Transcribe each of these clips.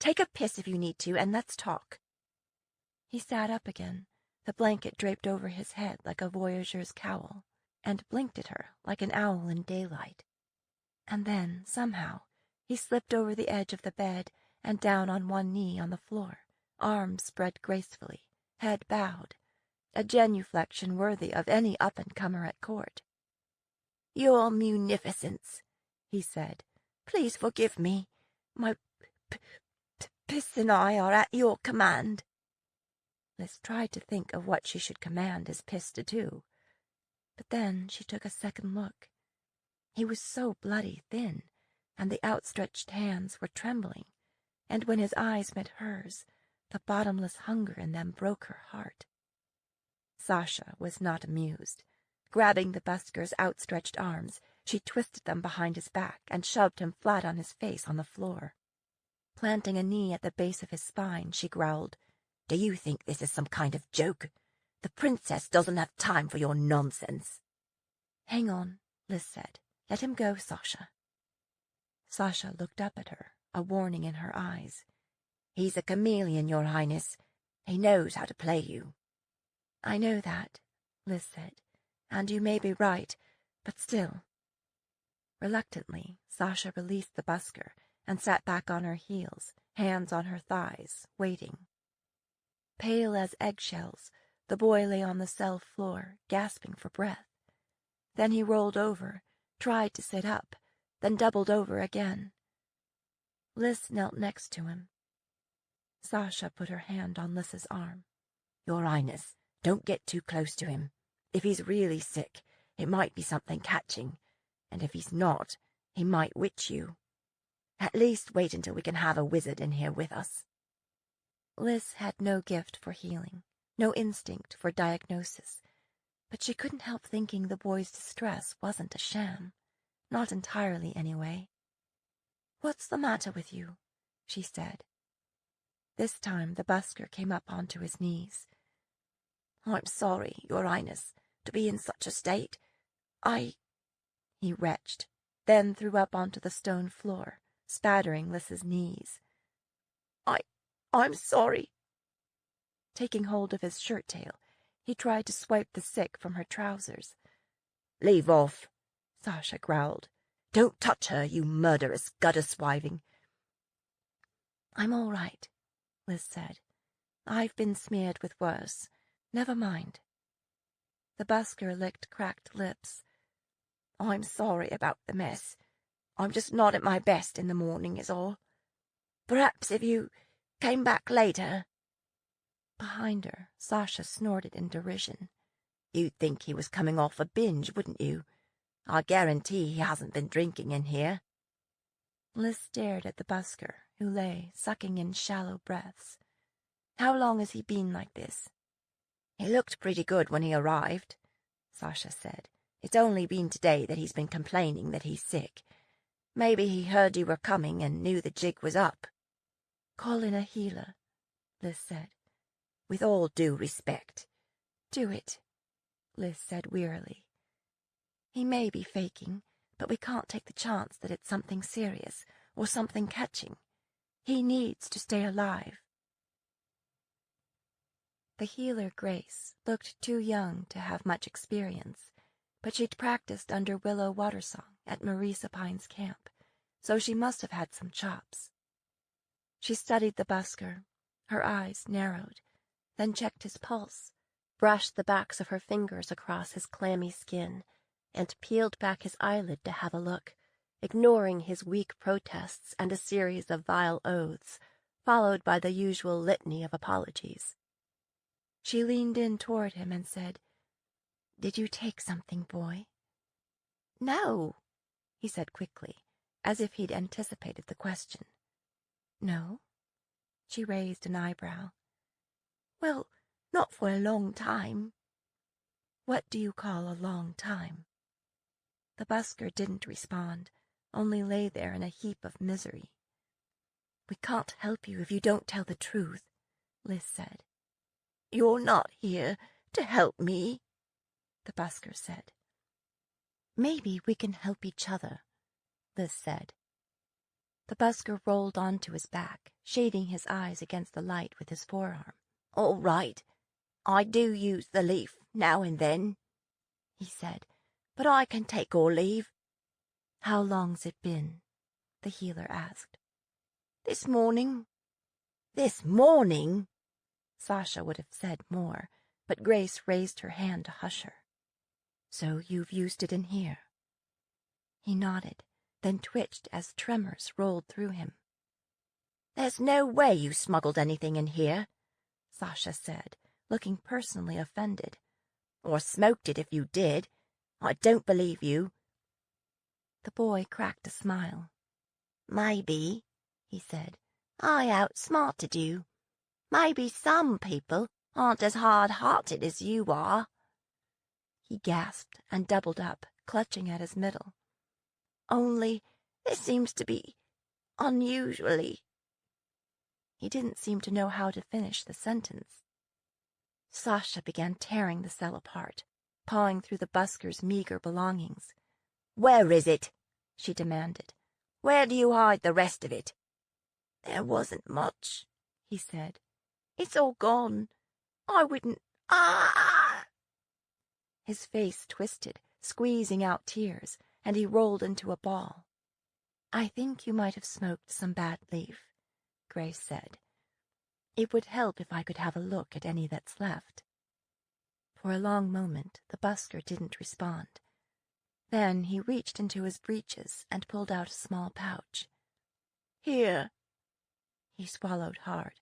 Take a piss if you need to, and let's talk." He sat up again, the blanket draped over his head like a voyageur's cowl, and blinked at her like an owl in daylight. And then, somehow, he slipped over the edge of the bed and down on one knee on the floor, arms spread gracefully, head bowed, a genuflection worthy of any up-and-comer at court. "Your munificence," he said, "please forgive me. My piss and I are at your command." Liz tried to think of what she should command his piss to do, but then she took a second look. He was so bloody thin, and the outstretched hands were trembling, and when his eyes met hers, the bottomless hunger in them broke her heart. Sasha was not amused. Grabbing the busker's outstretched arms, she twisted them behind his back and shoved him flat on his face on the floor. Planting a knee at the base of his spine, she growled, "Do you think this is some kind of joke? The princess doesn't have time for your nonsense." "Hang on," Liz said. "Let him go, Sasha." Sasha looked up at her, a warning in her eyes. "He's a chameleon, Your Highness. He knows how to play you." "I know that," Liz said, "and you may be right, but still." Reluctantly, Sasha released the busker and sat back on her heels, hands on her thighs, waiting. Pale as eggshells, the boy lay on the cell floor, gasping for breath. Then he rolled over, tried to sit up, then doubled over again. Liz knelt next to him. Sasha put her hand on Liz's arm. "Your Highness, don't get too close to him. If he's really sick, it might be something catching, and if he's not, he might witch you. At least wait until we can have a wizard in here with us." Liz had no gift for healing, no instinct for diagnosis, but she couldn't help thinking the boy's distress wasn't a sham. Not entirely, anyway. "What's the matter with you?" she said. This time the busker came up onto his knees. "I'm sorry, Your Highness, to be in such a state. He retched, then threw up onto the stone floor, spattering Liz's knees. I'm sorry." Taking hold of his shirt tail, he tried to swipe the sick from her trousers. "Leave off," Sasha growled. "Don't touch her, you murderous gutter-swiving." "I'm all right," Liz said. "I've been smeared with worse. Never mind." The busker licked cracked lips. "I'm sorry about the mess. I'm just not at my best in the morning is all. Perhaps if you came back later." Behind her, Sasha snorted in derision. "You'd think he was coming off a binge, wouldn't you? I guarantee he hasn't been drinking in here." Liz stared at the busker, who lay, sucking in shallow breaths. "How long has he been like this?" "He looked pretty good when he arrived," Sasha said. "It's only been today that he's been complaining that he's sick. Maybe he heard you were coming and knew the jig was up." "Call in a healer," Liz said. "With all due respect." "Do it," Liz said wearily. "He may be faking, but we can't take the chance that it's something serious or something catching. He needs to stay alive." The healer, Grace, looked too young to have much experience, but she'd practiced under Willow Watersong at Marisa Pine's camp, so she must have had some chops. She studied the busker, her eyes narrowed, then checked his pulse, brushed the backs of her fingers across his clammy skin, and peeled back his eyelid to have a look, ignoring his weak protests and a series of vile oaths, followed by the usual litany of apologies. She leaned in toward him and said, "Did you take something, boy?" "No," he said quickly, as if he'd anticipated the question. "No?" She raised an eyebrow. "Well, not for a long time." "What do you call a long time?" The busker didn't respond, only lay there in a heap of misery. "We can't help you if you don't tell the truth," Liz said. "You're not here to help me," the busker said. "Maybe we can help each other," Liz said. The busker rolled onto his back, shading his eyes against the light with his forearm. "All right, I do use the leaf now and then," he said, "but I can take or leave." "How long's it been?" the healer asked. "This morning." "This morning?" Sasha would have said more, but Grace raised her hand to hush her. "So you've used it in here?" He nodded, then twitched as tremors rolled through him. "There's no way you smuggled anything in here," Sasha said, looking personally offended. "Or smoked it if you did. I don't believe you." The boy cracked a smile. "Maybe," he said, "I outsmarted you. Maybe some people aren't as hard-hearted as you are." He gasped and doubled up, clutching at his middle. "Only it seems to be unusually—" He didn't seem to know how to finish the sentence. Sasha began tearing the cell apart, pawing through the busker's meager belongings. "Where is it?" she demanded. "Where do you hide the rest of it?" "There wasn't much," he said. "It's all gone. I wouldn't— Ah!" His face twisted, squeezing out tears, and he rolled into a ball. "I think you might have smoked some bad leaf," Grace said. "It would help if I could have a look at any that's left." For a long moment the busker didn't respond. Then he reached into his breeches and pulled out a small pouch. "Here." He swallowed hard.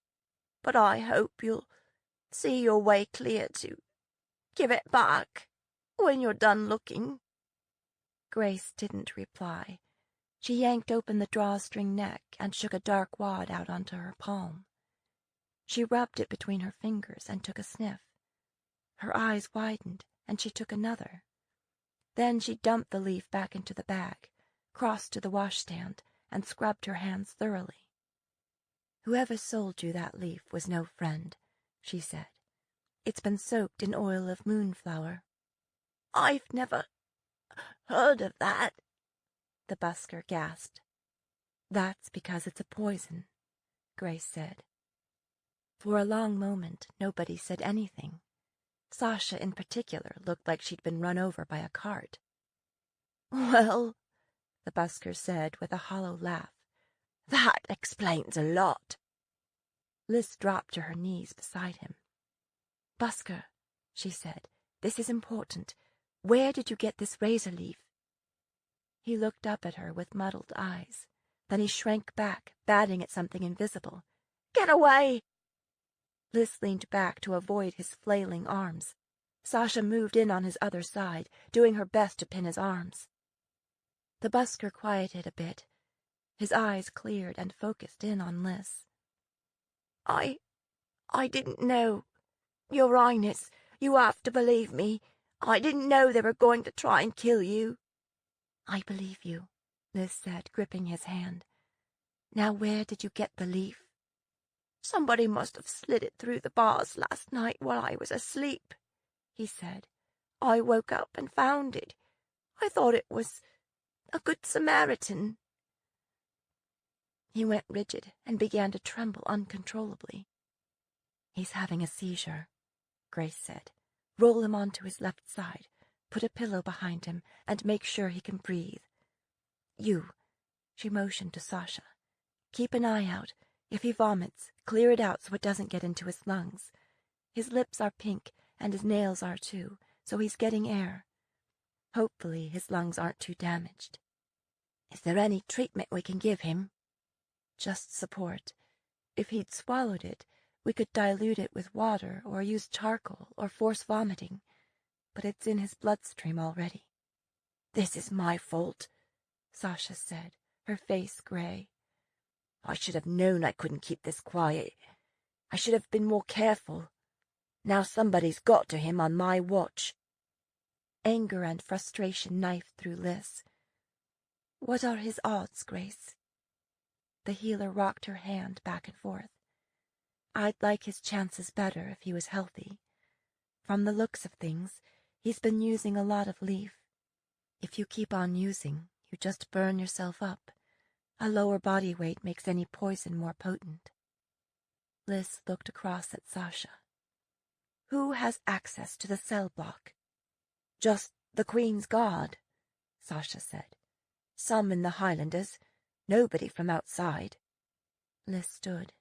"But I hope you'll see your way clear to give it back when you're done looking." Grace didn't reply. She yanked open the drawstring neck and shook a dark wad out onto her palm. She rubbed it between her fingers and took a sniff. Her eyes widened, and she took another. Then she dumped the leaf back into the bag, crossed to the washstand, and scrubbed her hands thoroughly. "Whoever sold you that leaf was no friend," she said. "It's been soaked in oil of moonflower." "I've never heard of that," the busker gasped. "That's because it's a poison," Grace said. For a long moment nobody said anything. Sasha in particular looked like she'd been run over by a cart. "Well," the busker said with a hollow laugh, "that explains a lot." Liz dropped to her knees beside him. "Busker," she said, "this is important. Where did you get this razor leaf?" He looked up at her with muddled eyes. Then he shrank back, batting at something invisible. "Get away!" Liz leaned back to avoid his flailing arms. Sasha moved in on his other side, doing her best to pin his arms. The busker quieted a bit. His eyes cleared and focused in on Liz. I didn't know. Your Highness, you have to believe me. I didn't know they were going to try and kill you." "I believe you," Liz said, gripping his hand. "Now where did you get the leaf?" "Somebody must have slid it through the bars last night while I was asleep," he said. "I woke up and found it. I thought it was a good Samaritan." He went rigid and began to tremble uncontrollably. "He's having a seizure," Grace said. "Roll him onto his left side, put a pillow behind him, and make sure he can breathe. You," she motioned to Sasha, "keep an eye out. If he vomits, clear it out so it doesn't get into his lungs. His lips are pink, and his nails are too, so he's getting air. Hopefully his lungs aren't too damaged." "Is there any treatment we can give him?" "Just support. If he'd swallowed it, we could dilute it with water or use charcoal or force vomiting, but it's in his bloodstream already." "This is my fault," Sasha said, her face gray. "I should have known I couldn't keep this quiet. I should have been more careful. Now somebody's got to him on my watch." Anger and frustration knifed through Liz. "What are his odds, Grace?" The healer rocked her hand back and forth. "I'd like his chances better if he was healthy. From the looks of things, he's been using a lot of leaf. If you keep on using, you just burn yourself up. A lower body weight makes any poison more potent. Liz looked across at Sasha. Who has access to the cell block? Just the Queen's Guard, Sasha said. Some in the Highlanders, nobody from outside. Liz stood.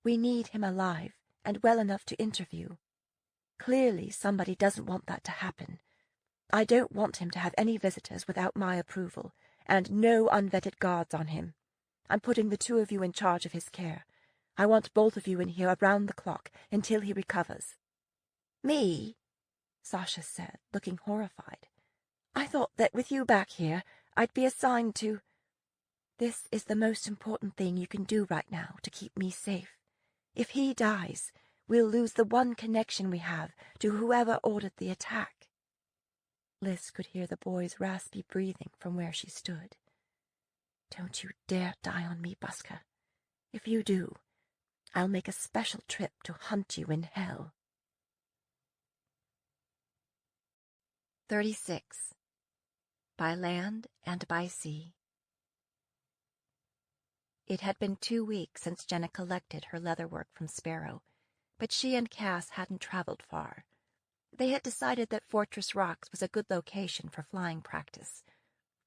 We need him alive and well enough to interview. Clearly somebody doesn't want that to happen. I don't want him to have any visitors without my approval, and no unvetted guards on him. I'm putting the two of you in charge of his care. I want both of you in here around the clock until he recovers. Me? Sasha said, looking horrified. I thought that with you back here, I'd be assigned to... This is the most important thing you can do right now to keep me safe. If he dies, we'll lose the one connection we have to whoever ordered the attack. Liz could hear the boy's raspy breathing from where she stood. Don't you dare die on me, Busker. If you do, I'll make a special trip to hunt you in hell. 36. By Land and by Sea. It had been 2 weeks since Jenna collected her leatherwork from Sparrow, but she and Cass hadn't traveled far. They had decided that Fortress Rocks was a good location for flying practice.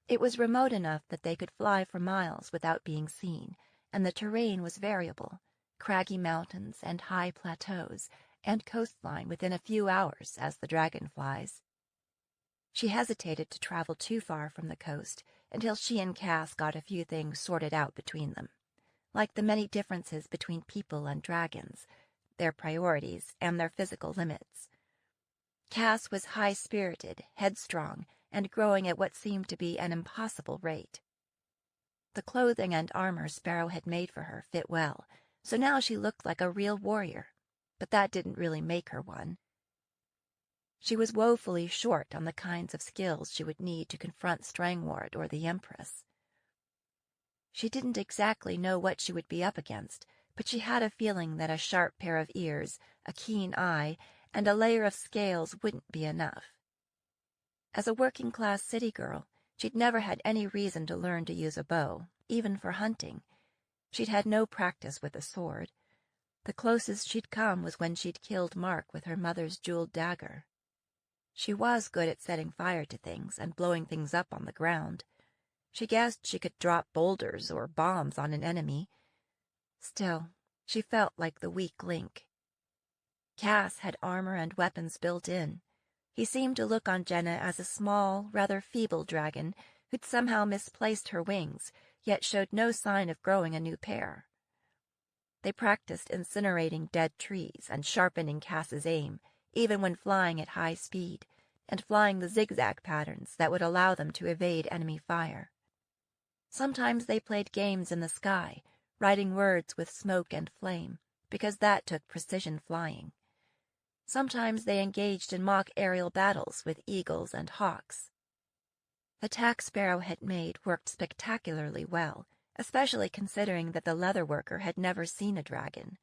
It was remote enough that they could fly for miles without being seen, and the terrain was variable, craggy mountains and high plateaus, and coastline within a few hours as the dragon flies. She hesitated to travel too far from the coast until she and Cass got a few things sorted out between them, like the many differences between people and dragons, their priorities, and their physical limits. Cass was high-spirited, headstrong, and growing at what seemed to be an impossible rate. The clothing and armor Sparrow had made for her fit well, so now she looked like a real warrior, but that didn't really make her one. She was woefully short on the kinds of skills she would need to confront Strangward or the Empress. She didn't exactly know what she would be up against, but she had a feeling that a sharp pair of ears, a keen eye, and a layer of scales wouldn't be enough. As a working-class city girl, she'd never had any reason to learn to use a bow, even for hunting. She'd had no practice with a sword. The closest she'd come was when she'd killed Mark with her mother's jeweled dagger. She was good at setting fire to things and blowing things up on the ground. She guessed she could drop boulders or bombs on an enemy. Still, she felt like the weak link. Cass had armor and weapons built in. He seemed to look on Jenna as a small, rather feeble dragon who'd somehow misplaced her wings, yet showed no sign of growing a new pair. They practiced incinerating dead trees and sharpening Cass's aim, even when flying at high speed, and flying the zigzag patterns that would allow them to evade enemy fire. Sometimes they played games in the sky, writing words with smoke and flame, because that took precision flying. Sometimes they engaged in mock aerial battles with eagles and hawks. The tack Sparrow had made worked spectacularly well, especially considering that the leatherworker had never seen a dragon.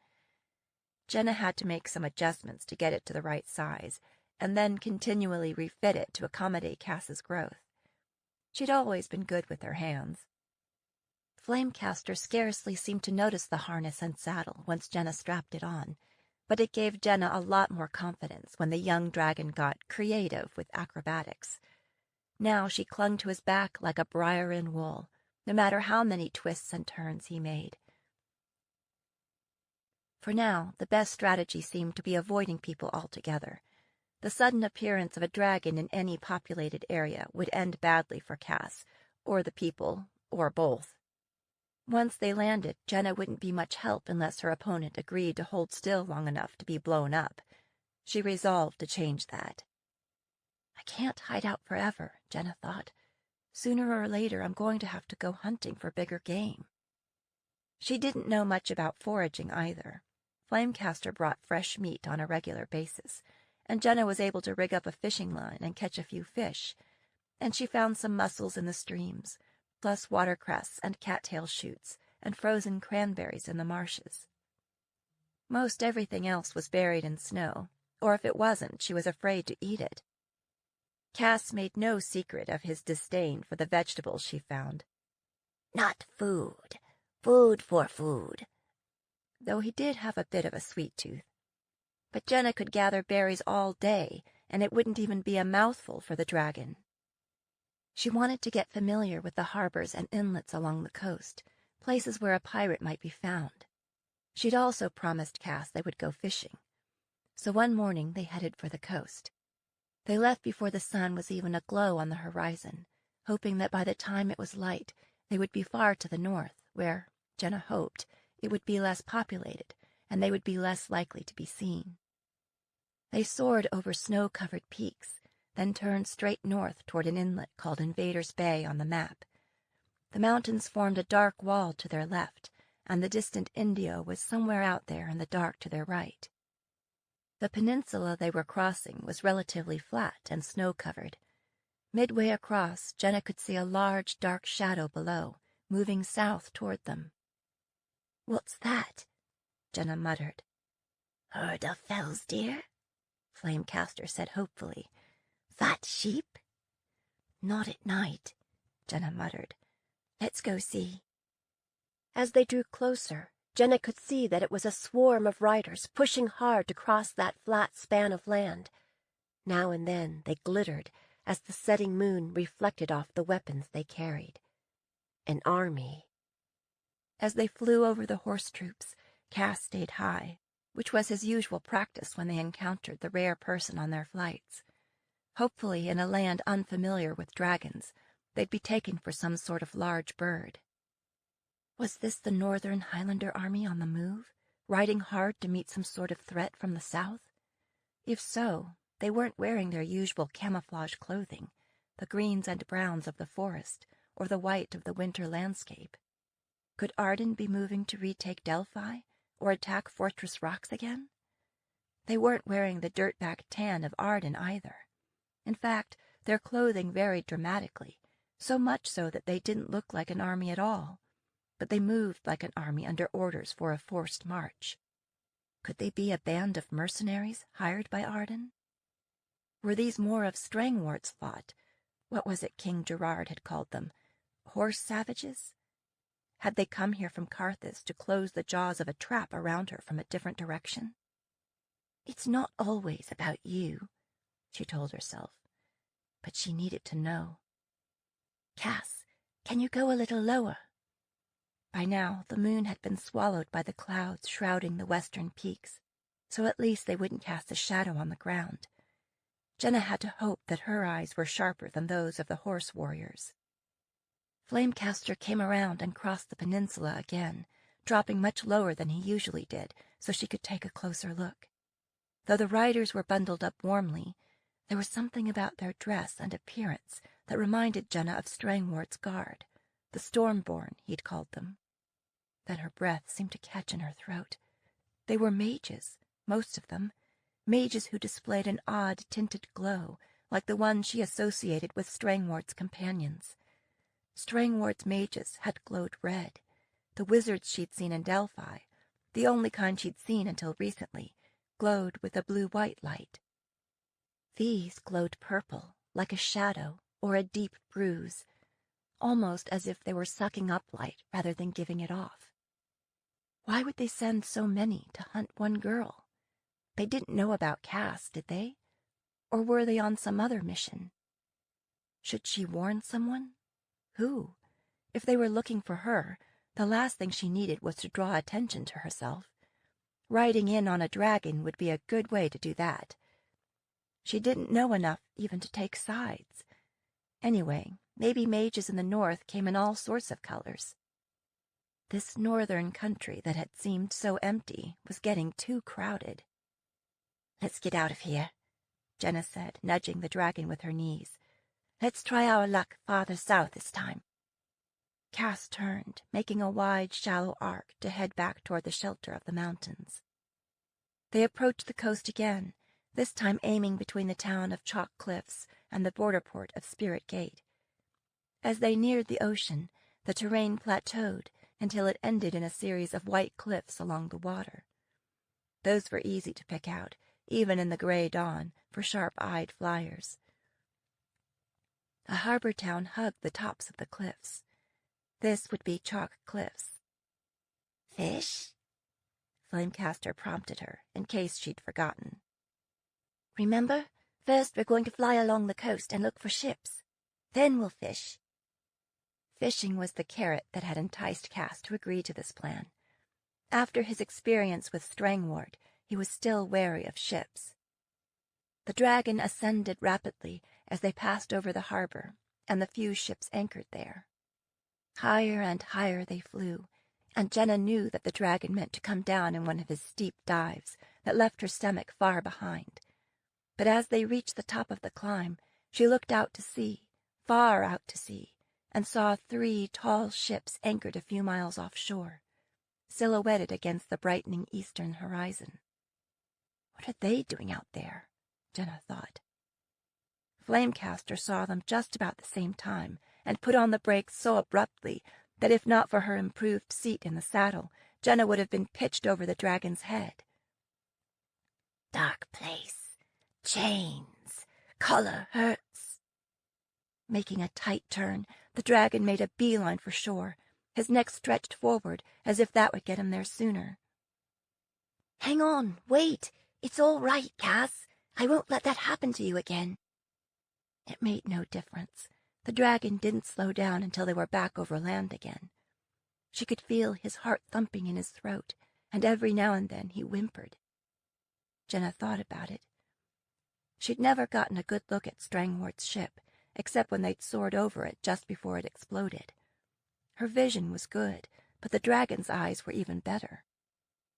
Jenna had to make some adjustments to get it to the right size, and then continually refit it to accommodate Cass's growth. She'd always been good with her hands. Flamecaster scarcely seemed to notice the harness and saddle once Jenna strapped it on, but it gave Jenna a lot more confidence when the young dragon got creative with acrobatics. Now she clung to his back like a briar in wool, no matter how many twists and turns he made. For now, the best strategy seemed to be avoiding people altogether. The sudden appearance of a dragon in any populated area would end badly for Cass, or the people, or both. Once they landed, Jenna wouldn't be much help unless her opponent agreed to hold still long enough to be blown up. She resolved to change that. I can't hide out forever, Jenna thought. Sooner or later I'm going to have to go hunting for bigger game. She didn't know much about foraging either. Flamecaster brought fresh meat on a regular basis, and Jenna was able to rig up a fishing line and catch a few fish, and she found some mussels in the streams, plus watercress and cattail shoots and frozen cranberries in the marshes. Most everything else was buried in snow, or if it wasn't, she was afraid to eat it. Cass made no secret of his disdain for the vegetables she found. Not food. Food for food. Though he did have a bit of a sweet tooth. But Jenna could gather berries all day, and it wouldn't even be a mouthful for the dragon. She wanted to get familiar with the harbors and inlets along the coast, places where a pirate might be found. She'd also promised Cass they would go fishing. So one morning they headed for the coast. They left before the sun was even aglow on the horizon, hoping that by the time it was light they would be far to the north, where, Jenna hoped, it would be less populated, and they would be less likely to be seen. They soared over snow-covered peaks, then turned straight north toward an inlet called Invaders Bay on the map. The mountains formed a dark wall to their left, and the distant Indio was somewhere out there in the dark to their right. The peninsula they were crossing was relatively flat and snow-covered. Midway across, Jenna could see a large, dark shadow below, moving south toward them. "What's that?" Jenna muttered. "Herd of fells deer," Flamecaster said hopefully. "Fat sheep?" "Not at night," Jenna muttered. "Let's go see." As they drew closer, Jenna could see that it was a swarm of riders pushing hard to cross that flat span of land. Now and then they glittered as the setting moon reflected off the weapons they carried. An army. As they flew over the horse troops, Cass stayed high, which was his usual practice when they encountered the rare person on their flights. Hopefully, in a land unfamiliar with dragons, they'd be taken for some sort of large bird. Was this the Northern Highlander army on the move, riding hard to meet some sort of threat from the south? If so, they weren't wearing their usual camouflage clothing, the greens and browns of the forest, or the white of the winter landscape. Could Arden be moving to retake Delphi, or attack Fortress Rocks again? They weren't wearing the dirtbag tan of Arden either. In fact, their clothing varied dramatically, so much so that they didn't look like an army at all, but they moved like an army under orders for a forced march. Could they be a band of mercenaries hired by Arden? Were these more of Strangwort's lot? What was it King Gerard had called them? Horse savages? Had they come here from Carthage to close the jaws of a trap around her from a different direction? "It's not always about you," she told herself, but she needed to know. "Cass, can you go a little lower?" By now, the moon had been swallowed by the clouds shrouding the western peaks, so at least they wouldn't cast a shadow on the ground. Jenna had to hope that her eyes were sharper than those of the horse warriors. Flamecaster came around and crossed the peninsula again, dropping much lower than he usually did, so she could take a closer look. Though the riders were bundled up warmly, there was something about their dress and appearance that reminded Jenna of Strangwort's guard, the Stormborn, he'd called them. Then her breath seemed to catch in her throat. They were mages, most of them, mages who displayed an odd tinted glow, like the one she associated with Strangwort's companions. Strangwort's mages had glowed red. The wizards she'd seen in Delphi, the only kind she'd seen until recently, glowed with a blue-white light. These glowed purple, like a shadow or a deep bruise, almost as if they were sucking up light rather than giving it off. Why would they send so many to hunt one girl? They didn't know about Cass, did they? Or were they on some other mission? Should she warn someone? Who? If they were looking for her, the last thing she needed was to draw attention to herself. Riding in on a dragon would be a good way to do that. She didn't know enough even to take sides. Anyway, maybe mages in the north came in all sorts of colors. This northern country that had seemed so empty was getting too crowded. "Let's get out of here," Jenna said, nudging the dragon with her knees. "Let's try our luck farther south this time." Cass turned, making a wide, shallow arc to head back toward the shelter of the mountains. They approached the coast again, this time aiming between the town of Chalk Cliffs and the border port of Spirit Gate. As they neared the ocean, the terrain plateaued until it ended in a series of white cliffs along the water. Those were easy to pick out, even in the gray dawn, for sharp-eyed flyers. A harbor town hugged the tops of the cliffs. This would be chalk cliffs. Fish? Flamecaster prompted her, in case she'd forgotten. Remember, first we're going to fly along the coast and look for ships. Then we'll fish. Fishing was the carrot that had enticed Cass to agree to this plan. After his experience with Strangwort, he was still wary of ships. The dragon ascended rapidly as they passed over the harbor, and the few ships anchored there. Higher and higher they flew, and Jenna knew that the dragon meant to come down in one of his steep dives that left her stomach far behind. But as they reached the top of the climb, she looked out to sea, far out to sea, and saw 3 tall ships anchored a few miles offshore, silhouetted against the brightening eastern horizon. What are they doing out there? Jenna thought. Flamecaster saw them just about the same time and put on the brakes so abruptly that if not for her improved seat in the saddle, Jenna would have been pitched over the dragon's head. Dark place. Chains. Collar hurts. Making a tight turn, the dragon made a beeline for shore, his neck stretched forward as if that would get him there sooner. Hang on, wait. It's all right, Cass. I won't let that happen to you again. It made no difference. The dragon didn't slow down until they were back over land again. She could feel his heart thumping in his throat, and every now and then he whimpered. Jenna thought about it. She'd never gotten a good look at Strangwart's ship, except when they'd soared over it just before it exploded. Her vision was good, but the dragon's eyes were even better.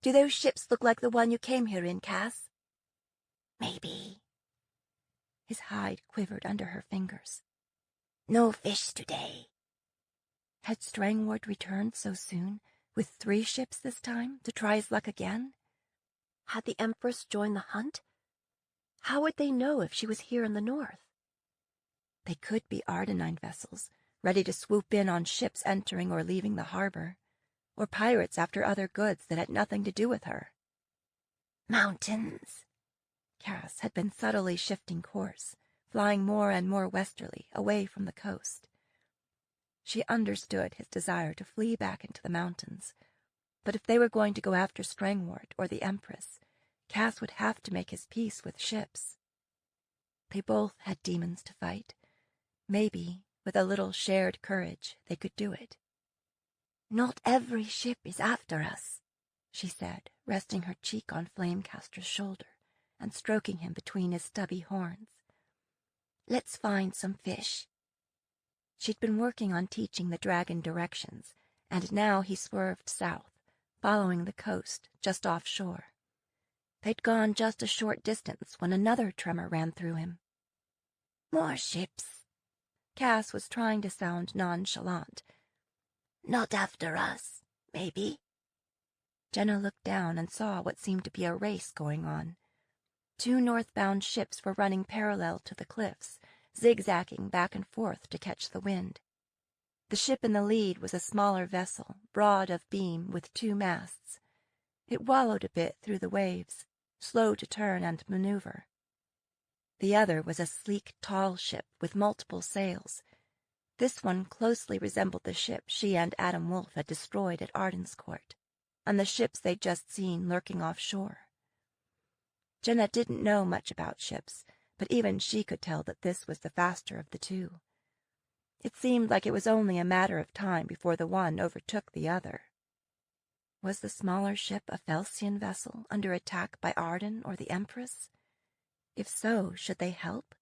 Do those ships look like the one you came here in, Cass? Maybe. His hide quivered under her fingers. No fish today. Had Strangwort returned so soon, with 3 ships this time, to try his luck again? Had the Empress joined the hunt? How would they know if she was here in the north? They could be Ardenine vessels, ready to swoop in on ships entering or leaving the harbor, or pirates after other goods that had nothing to do with her. Mountains. Cass had been subtly shifting course, flying more and more westerly, away from the coast. She understood his desire to flee back into the mountains, but if they were going to go after Strangwort or the Empress, Cass would have to make his peace with ships. They both had demons to fight. Maybe, with a little shared courage, they could do it. Not every ship is after us, she said, resting her cheek on Flamecaster's shoulder and stroking him between his stubby horns. Let's find some fish. She'd been working on teaching the dragon directions, and now he swerved south, following the coast just offshore. They'd gone just a short distance when another tremor ran through him. More ships. Cass was trying to sound nonchalant. Not after us, maybe. Jenna looked down and saw what seemed to be a race going on. 2 northbound ships were running parallel to the cliffs, zigzagging back and forth to catch the wind. The ship in the lead was a smaller vessel, broad of beam with 2 masts. It wallowed a bit through the waves, slow to turn and maneuver. The other was a sleek, tall ship with multiple sails. This one closely resembled the ship she and Adam Wolf had destroyed at Ardencourt, and the ships they'd just seen lurking offshore. Jenna didn't know much about ships, but even she could tell that this was the faster of the 2. It seemed like it was only a matter of time before the one overtook the other. Was the smaller ship a Felsian vessel under attack by Arden or the Empress? If so, should they help?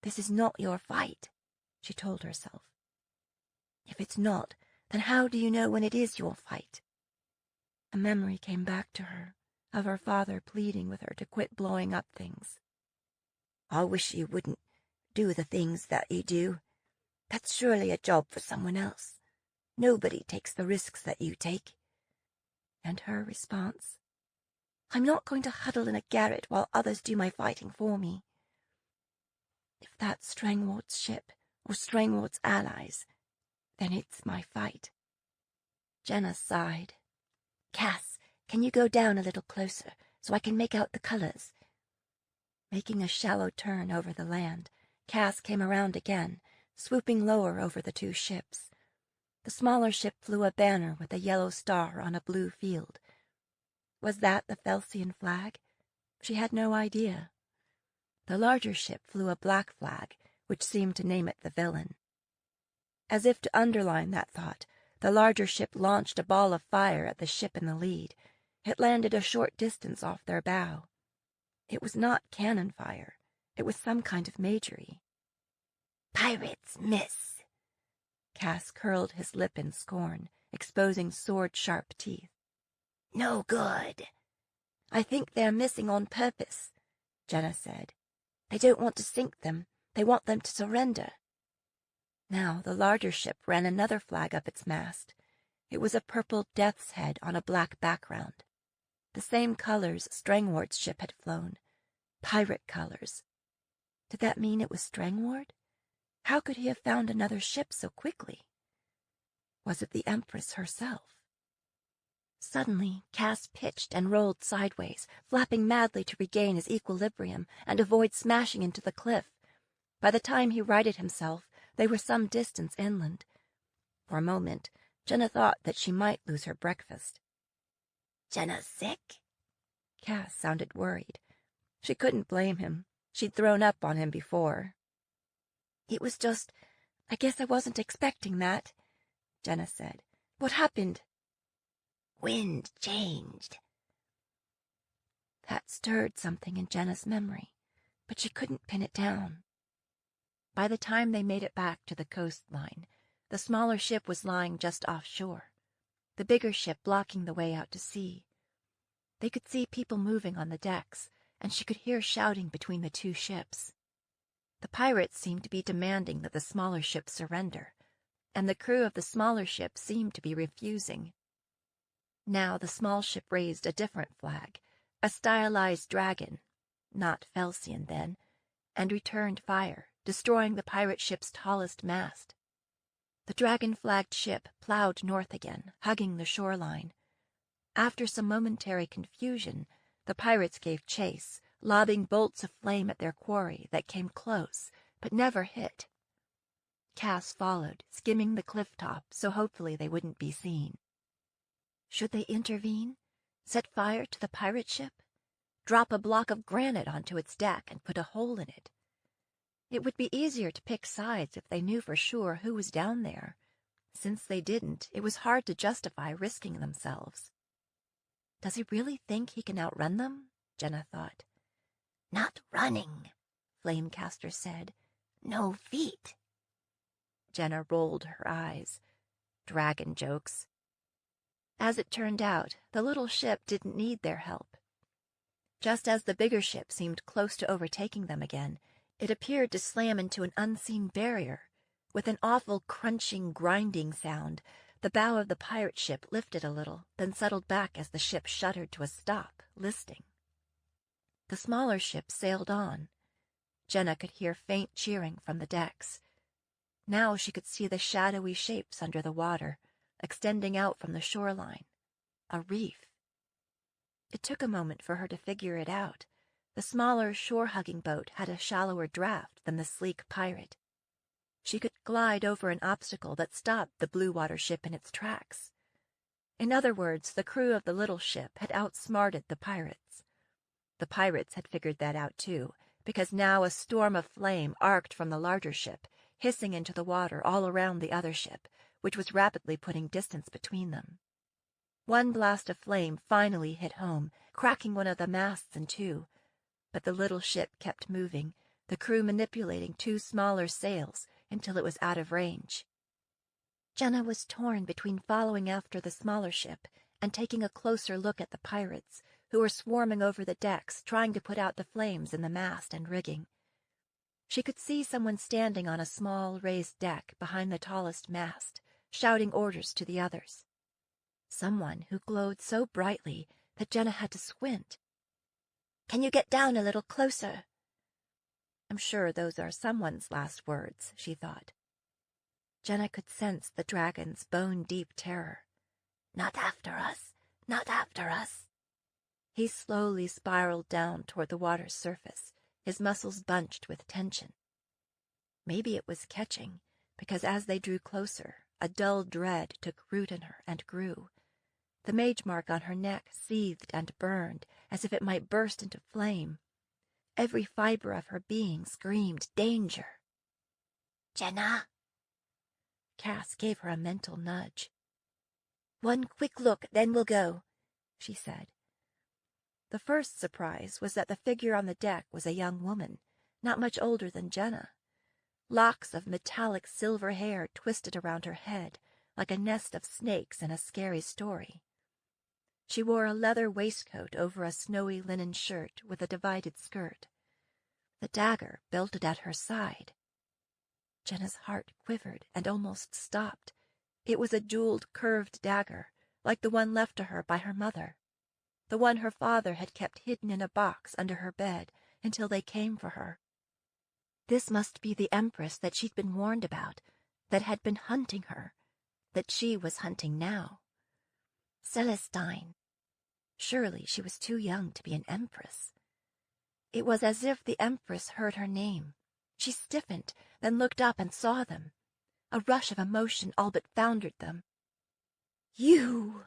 This is not your fight, she told herself. If it's not, then how do you know when it is your fight? A memory came back to her, of her father pleading with her to quit blowing up things. I wish you wouldn't do the things that you do. That's surely a job for someone else. Nobody takes the risks that you take. And her response, I'm not going to huddle in a garret while others do my fighting for me. If that's Strangwart's ship, or Strangwart's allies, then it's my fight. Jenna sighed. Cass, can you go down a little closer so I can make out the colors? Making a shallow turn over the land, Cass came around again, swooping lower over the 2 ships. The smaller ship flew a banner with a yellow star on a blue field. Was that the Felsian flag? She had no idea. The larger ship flew a black flag, which seemed to name it the villain. As if to underline that thought, the larger ship launched a ball of fire at the ship in the lead. It landed a short distance off their bow. It was not cannon fire. It was some kind of majory. Pirates miss. Cass curled his lip in scorn, exposing sword-sharp teeth. No good. I think they're missing on purpose, Jenna said. They don't want to sink them. They want them to surrender. Now the larger ship ran another flag up its mast. It was a purple death's head on a black background. The same colors Strangward's ship had flown. Pirate colors. Did that mean it was Strangward? How could he have found another ship so quickly? Was it the Empress herself? Suddenly, Cass pitched and rolled sideways, flapping madly to regain his equilibrium and avoid smashing into the cliff. By the time he righted himself, they were some distance inland. For a moment, Jenna thought that she might lose her breakfast. Jenna sick? Cass sounded worried. She couldn't blame him. She'd thrown up on him before. It was just, I guess I wasn't expecting that, Jenna said. What happened? Wind changed. That stirred something in Jenna's memory, but she couldn't pin it down. By the time they made it back to the coastline, the smaller ship was lying just offshore, the bigger ship blocking the way out to sea. They could see people moving on the decks, and she could hear shouting between the two ships. The pirates seemed to be demanding that the smaller ship surrender, and the crew of the smaller ship seemed to be refusing. Now the small ship raised a different flag, a stylized dragon, not Felsian then, and returned fire, destroying the pirate ship's tallest mast. The dragon-flagged ship plowed north again, hugging the shoreline. After some momentary confusion, the pirates gave chase, lobbing bolts of flame at their quarry that came close, but never hit. Cass followed, skimming the cliff top, so hopefully they wouldn't be seen. Should they intervene? Set fire to the pirate ship? Drop a block of granite onto its deck and put a hole in it? It would be easier to pick sides if they knew for sure who was down there. Since they didn't, it was hard to justify risking themselves. Does he really think he can outrun them? Jenna thought. Not running, Flamecaster said. No feet. Jenna rolled her eyes. Dragon jokes. As it turned out, the little ship didn't need their help. Just as the bigger ship seemed close to overtaking them again, it appeared to slam into an unseen barrier. With an awful crunching, grinding sound, the bow of the pirate ship lifted a little, then settled back as the ship shuddered to a stop, listing. The smaller ship sailed on. Jenna could hear faint cheering from the decks. Now she could see the shadowy shapes under the water, extending out from the shoreline. A reef. It took a moment for her to figure it out. The smaller shore-hugging boat had a shallower draft than the sleek pirate. She could glide over an obstacle that stopped the blue-water ship in its tracks. In other words, the crew of the little ship had outsmarted the pirates. The pirates had figured that out too, because now a storm of flame arced from the larger ship, hissing into the water all around the other ship, which was rapidly putting distance between them. One blast of flame finally hit home, cracking one of the masts in two, but the little ship kept moving, the crew manipulating two smaller sails until it was out of range. Jenna was torn between following after the smaller ship and taking a closer look at the pirates, who were swarming over the decks, trying to put out the flames in the mast and rigging. She could see someone standing on a small raised deck behind the tallest mast, shouting orders to the others. Someone who glowed so brightly that Jenna had to squint. Can you get down a little closer? I'm sure those are someone's last words, she thought. Jenna could sense the dragon's bone-deep terror. Not after us, not after us. He slowly spiraled down toward the water's surface, his muscles bunched with tension. Maybe it was catching, because as they drew closer, A dull dread took root in her and grew. The mage mark on her neck seethed and burned as if it might burst into flame. Every fiber of her being screamed danger. "Jenna!" Cass gave her a mental nudge. "One quick look, then we'll go," she said. The first surprise was that the figure on the deck was a young woman, not much older than Jenna. Locks of metallic silver hair twisted around her head like a nest of snakes in a scary story. She wore a leather waistcoat over a snowy linen shirt with a divided skirt. The dagger belted at her side. Jenna's heart quivered and almost stopped. It was a jeweled, curved dagger, like the one left to her by her mother, the one her father had kept hidden in a box under her bed until they came for her. This must be the Empress that she'd been warned about, that had been hunting her, that she was hunting now. Celestine. Surely she was too young to be an Empress. It was as if the Empress heard her name. She stiffened, then looked up and saw them. A rush of emotion all but foundered them. "You!"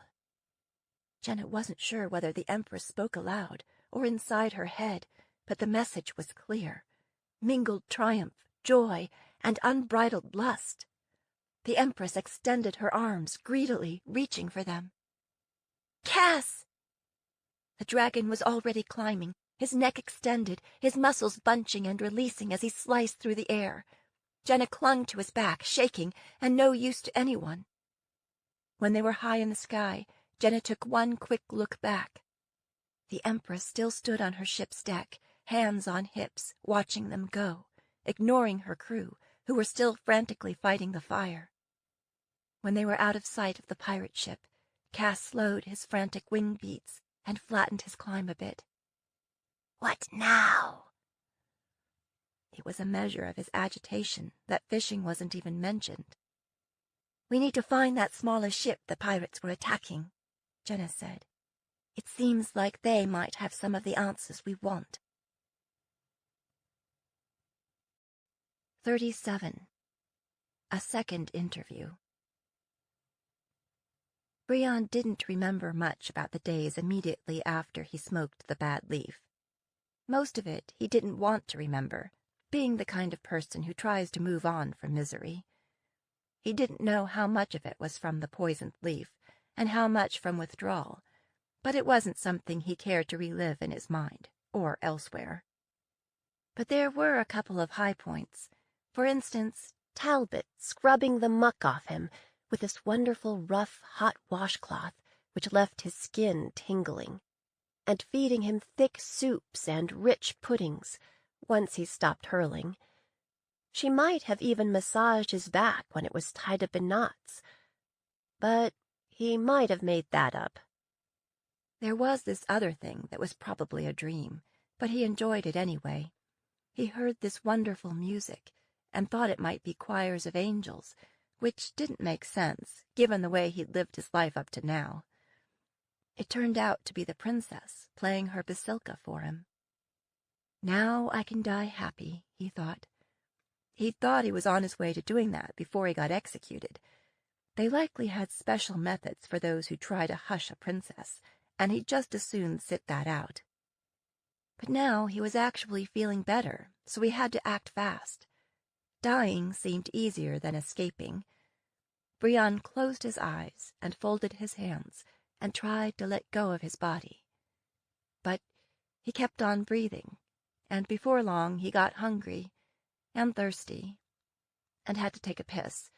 Jenna wasn't sure whether the Empress spoke aloud or inside her head, but the message was clear. Mingled triumph, joy, and unbridled lust. The Empress extended her arms, greedily reaching for them. "Cass!" The dragon was already climbing, his neck extended, his muscles bunching and releasing as he sliced through the air. Jenna clung to his back, shaking, and no use to anyone. When they were high in the sky, Jenna took one quick look back. The Empress still stood on her ship's deck, hands on hips, watching them go, ignoring her crew, who were still frantically fighting the fire. When they were out of sight of the pirate ship, Cass slowed his frantic wing beats and flattened his climb a bit. "What now?" It was a measure of his agitation that fishing wasn't even mentioned. "We need to find that smaller ship the pirates were attacking," Jenna said. "It seems like they might have some of the answers we want." 37. A second interview. Brion didn't remember much about the days immediately after he smoked the bad leaf. Most of it he didn't want to remember, being the kind of person who tries to move on from misery. He didn't know how much of it was from the poisoned leaf, and how much from withdrawal, but it wasn't something he cared to relive in his mind, or elsewhere. But there were a couple of high points. For instance, Talbot scrubbing the muck off him with this wonderful rough, hot washcloth which left his skin tingling, and feeding him thick soups and rich puddings once he stopped hurling. She might have even massaged his back when it was tied up in knots, but he might have made that up. There was this other thing that was probably a dream, but he enjoyed it anyway. He heard this wonderful music and thought it might be choirs of angels, which didn't make sense, given the way he'd lived his life up to now. It turned out to be the princess playing her basilka for him. Now I can die happy, he thought. He'd thought he was on his way to doing that before he got executed. They likely had special methods for those who try to hush a princess, and he'd just as soon sit that out. But now he was actually feeling better, so he had to act fast. Dying seemed easier than escaping. Brion closed his eyes and folded his hands and tried to let go of his body. But he kept on breathing, and before long he got hungry and thirsty and had to take a piss.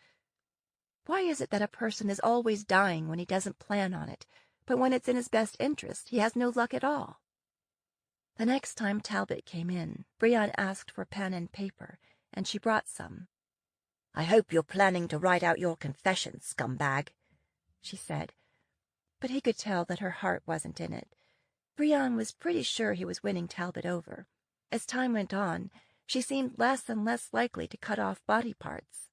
Why is it that a person is always dying when he doesn't plan on it, but when it's in his best interest he has no luck at all? The next time Talbot came in, Brion asked for pen and paper, and she brought some. "I hope you're planning to write out your confession, scumbag," she said, but he could tell that her heart wasn't in it. Brion was pretty sure he was winning Talbot over. As time went on, she seemed less and less likely to cut off body parts.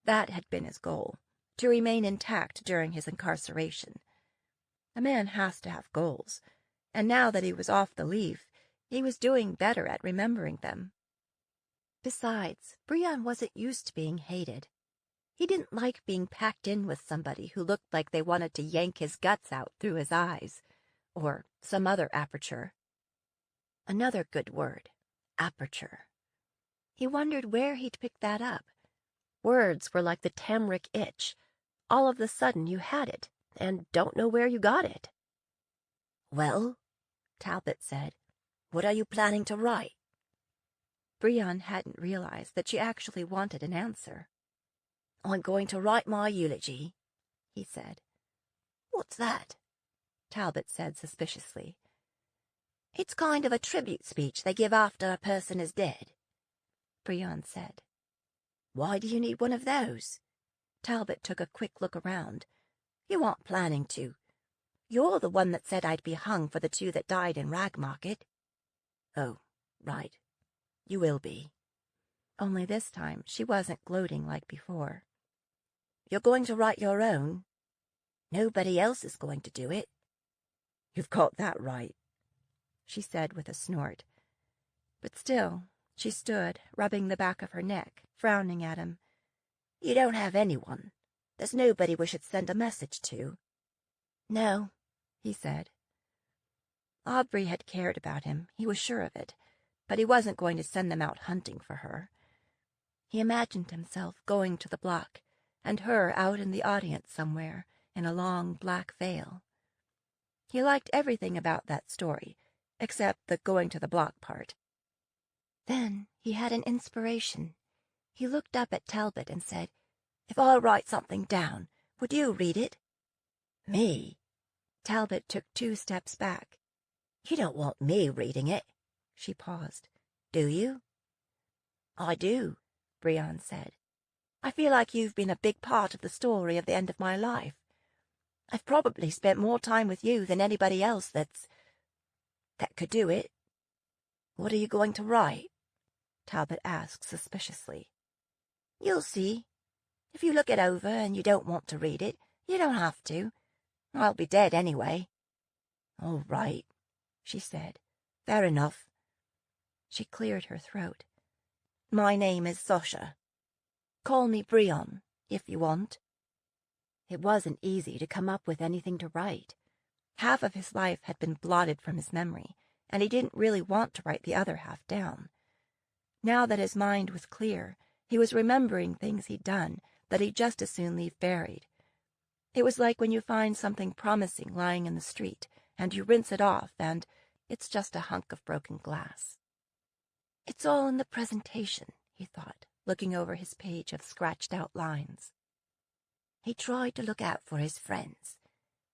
That had been his goal, to remain intact during his incarceration. A man has to have goals, and now that he was off the leaf, he was doing better at remembering them. Besides, Brion wasn't used to being hated. He didn't like being packed in with somebody who looked like they wanted to yank his guts out through his eyes, or some other aperture. Another good word, aperture. He wondered where he'd picked that up. Words were like the Tamric itch. All of a sudden you had it, and don't know where you got it. "Well," Talbot said, "what are you planning to write?" Brion hadn't realized that she actually wanted an answer. "I'm going to write my eulogy," he said. "What's that?" Talbot said suspiciously. "It's kind of a tribute speech they give after a person is dead," Brion said. "Why do you need one of those?" Talbot took a quick look around. "You aren't planning to. You're the one that said I'd be hung for the 2 that died in Ragmarket." "Oh, right. You will be." Only this time she wasn't gloating like before. "You're going to write your own? Nobody else is going to do it." "You've got that right," she said with a snort. But still, she stood, rubbing the back of her neck, frowning at him. "You don't have anyone. There's nobody we should send a message to." "No," he said. Aubrey had cared about him, he was sure of it, but he wasn't going to send them out hunting for her. He imagined himself going to the block, and her out in the audience somewhere, in a long black veil. He liked everything about that story, except the going to the block part. Then he had an inspiration. He looked up at Talbot and said, "If I write something down, would you read it?" "Me?" Talbot took 2 steps back. "You don't want me reading it." She paused. "Do you?" "I do," Brion said. "I feel like you've been a big part of the story of the end of my life. I've probably spent more time with you than anybody else that could do it." "What are you going to write?" Talbot asked suspiciously. "You'll see. If you look it over and you don't want to read it, you don't have to. I'll be dead anyway." "All right," she said. "Fair enough." She cleared her throat. "My name is Sasha. Call me Brion, if you want." It wasn't easy to come up with anything to write. Half of his life had been blotted from his memory, and he didn't really want to write the other half down. Now that his mind was clear, he was remembering things he'd done that he'd just as soon leave buried. It was like when you find something promising lying in the street, and you rinse it off, and it's just a hunk of broken glass. It's all in the presentation, he thought, looking over his page of scratched-out lines. He tried to look out for his friends.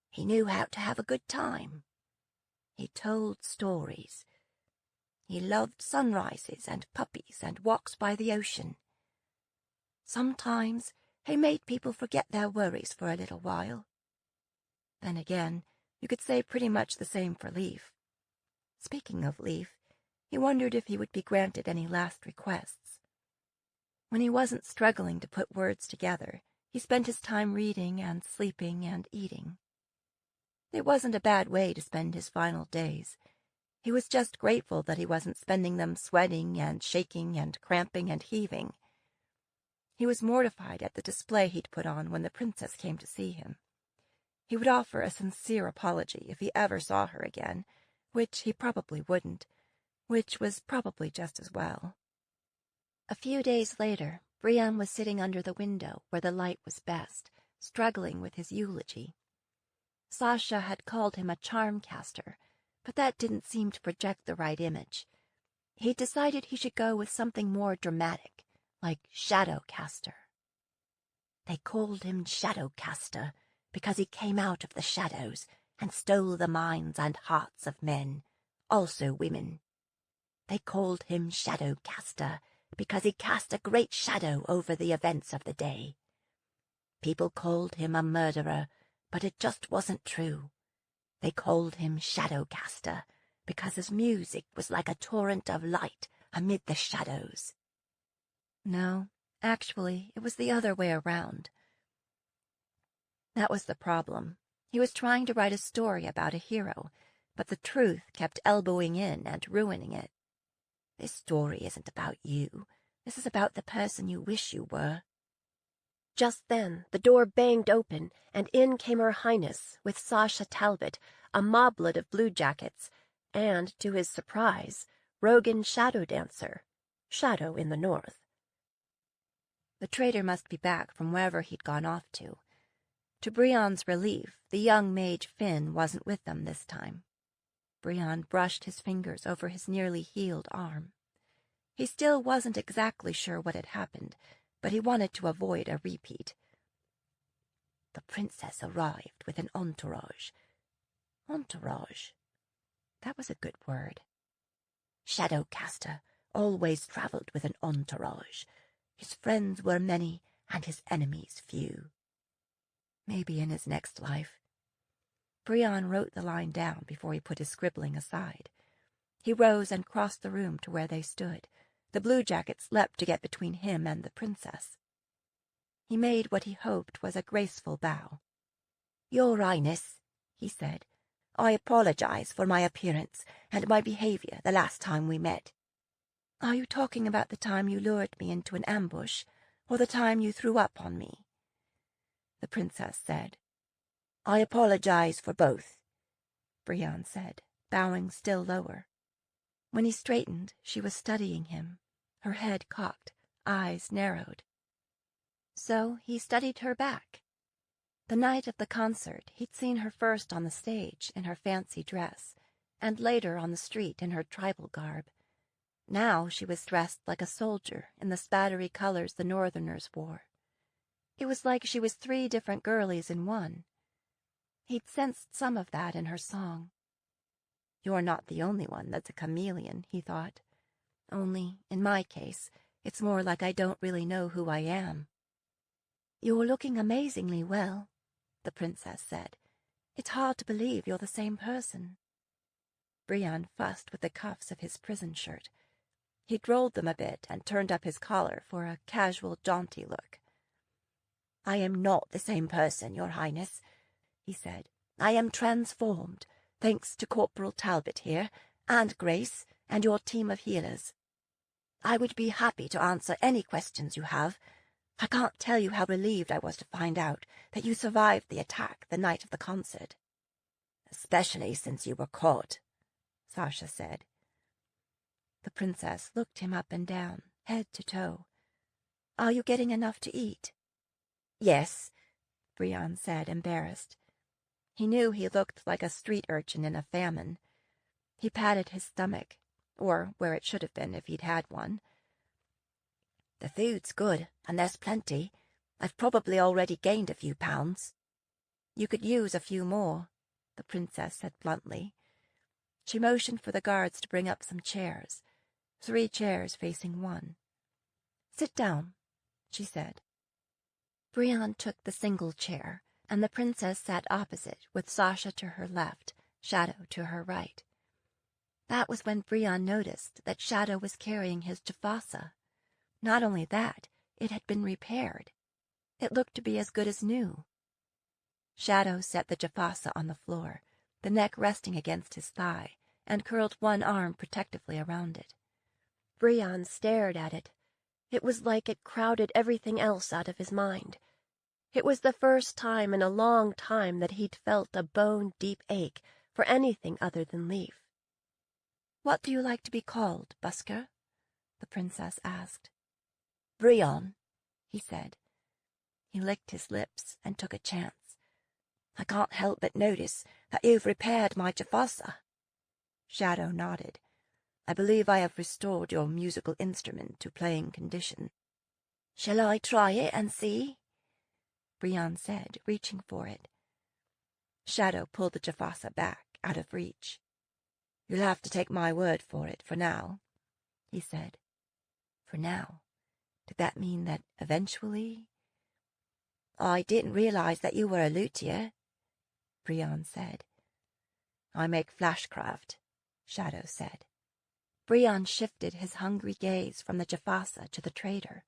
He knew how to have a good time. He told stories. He loved sunrises and puppies and walks by the ocean. Sometimes he made people forget their worries for a little while. Then again, you could say pretty much the same for Leaf. Speaking of Leaf, he wondered if he would be granted any last requests. When he wasn't struggling to put words together, he spent his time reading and sleeping and eating. It wasn't a bad way to spend his final days. He was just grateful that he wasn't spending them sweating and shaking and cramping and heaving. He was mortified at the display he'd put on when the princess came to see him. He would offer a sincere apology if he ever saw her again, which he probably wouldn't, which was probably just as well. A few days later, Brion was sitting under the window where the light was best, struggling with his eulogy. Sasha had called him a charm-caster, but that didn't seem to project the right image. He decided he should go with something more dramatic, like Shadowcaster. They called him Shadowcaster because he came out of the shadows and stole the minds and hearts of men, also women. They called him Shadowcaster because he cast a great shadow over the events of the day. People called him a murderer, but it just wasn't true. They called him Shadowcaster because his music was like a torrent of light amid the shadows. No, actually, it was the other way around. That was the problem. He was trying to write a story about a hero, but the truth kept elbowing in and ruining it. This story isn't about you. This is about the person you wish you were. Just then the door banged open, and in came Her Highness with Sasha Talbot, a moblet of bluejackets, and, to his surprise, Rogan Shadow Dancer, Shadow in the north. The traitor must be back from wherever he'd gone off to. To Brion's relief, the young mage Finn wasn't with them this time. Brion brushed his fingers over his nearly healed arm. He still wasn't exactly sure what had happened, but he wanted to avoid a repeat. The princess arrived with an entourage. Entourage? That was a good word. Shadowcaster always travelled with an entourage. His friends were many, and his enemies few. Maybe in his next life. Brion wrote the line down before he put his scribbling aside. He rose and crossed the room to where they stood. The bluejackets leapt to get between him and the princess. He made what he hoped was a graceful bow. "Your Highness," he said, "I apologize for my appearance and my behavior the last time we met." "Are you talking about the time you lured me into an ambush, or the time you threw up on me?" the princess said. "I apologize for both," Brion said, bowing still lower. When he straightened, she was studying him, her head cocked, eyes narrowed. So he studied her back. The night of the concert, he'd seen her first on the stage in her fancy dress, and later on the street in her tribal garb. Now she was dressed like a soldier in the spattery colors the Northerners wore. It was like she was 3 different girlies in one. He'd sensed some of that in her song. "You're not the only one that's a chameleon," he thought. "Only, in my case, it's more like I don't really know who I am." "You're looking amazingly well," the princess said. "It's hard to believe you're the same person." Brion fussed with the cuffs of his prison shirt. He'd rolled them a bit and turned up his collar for a casual, jaunty look. "I am not the same person, Your Highness," he said. "I am transformed, thanks to Corporal Talbot here, and Grace, and your team of healers. I would be happy to answer any questions you have. I can't tell you how relieved I was to find out that you survived the attack the night of the concert." "Especially since you were caught," Sasha said. The princess looked him up and down, head to toe. "Are you getting enough to eat?" "Yes," Brion said, embarrassed. He knew he looked like a street urchin in a famine. He patted his stomach, or where it should have been if he'd had one. "The food's good, and there's plenty. I've probably already gained a few pounds." "You could use a few more," the princess said bluntly. She motioned for the guards to bring up some chairs, 3 chairs facing one. "Sit down," she said. Brion took the single chair, and the princess sat opposite, with Sasha to her left, Shadow to her right. That was when Brion noticed that Shadow was carrying his Jafasa. Not only that, it had been repaired. It looked to be as good as new. Shadow set the Jafasa on the floor, the neck resting against his thigh, and curled one arm protectively around it. Brion stared at it. It was like it crowded everything else out of his mind. It was the first time in a long time that he'd felt a bone-deep ache for anything other than Leaf. "What do you like to be called, Busker?" the princess asked. "Brion," he said. He licked his lips and took a chance. "I can't help but notice that you've repaired my Jafasa." Shadow nodded. "I believe I have restored your musical instrument to playing condition." "Shall I try it and see?" Brion said, reaching for it. Shadow pulled the Jafasa back, out of reach. "You'll have to take my word for it for now," he said. For now? Did that mean that eventually? "I didn't realize that you were a luthier," Brion said. "I make flashcraft," Shadow said. Brion shifted his hungry gaze from the Jafasa to the trader.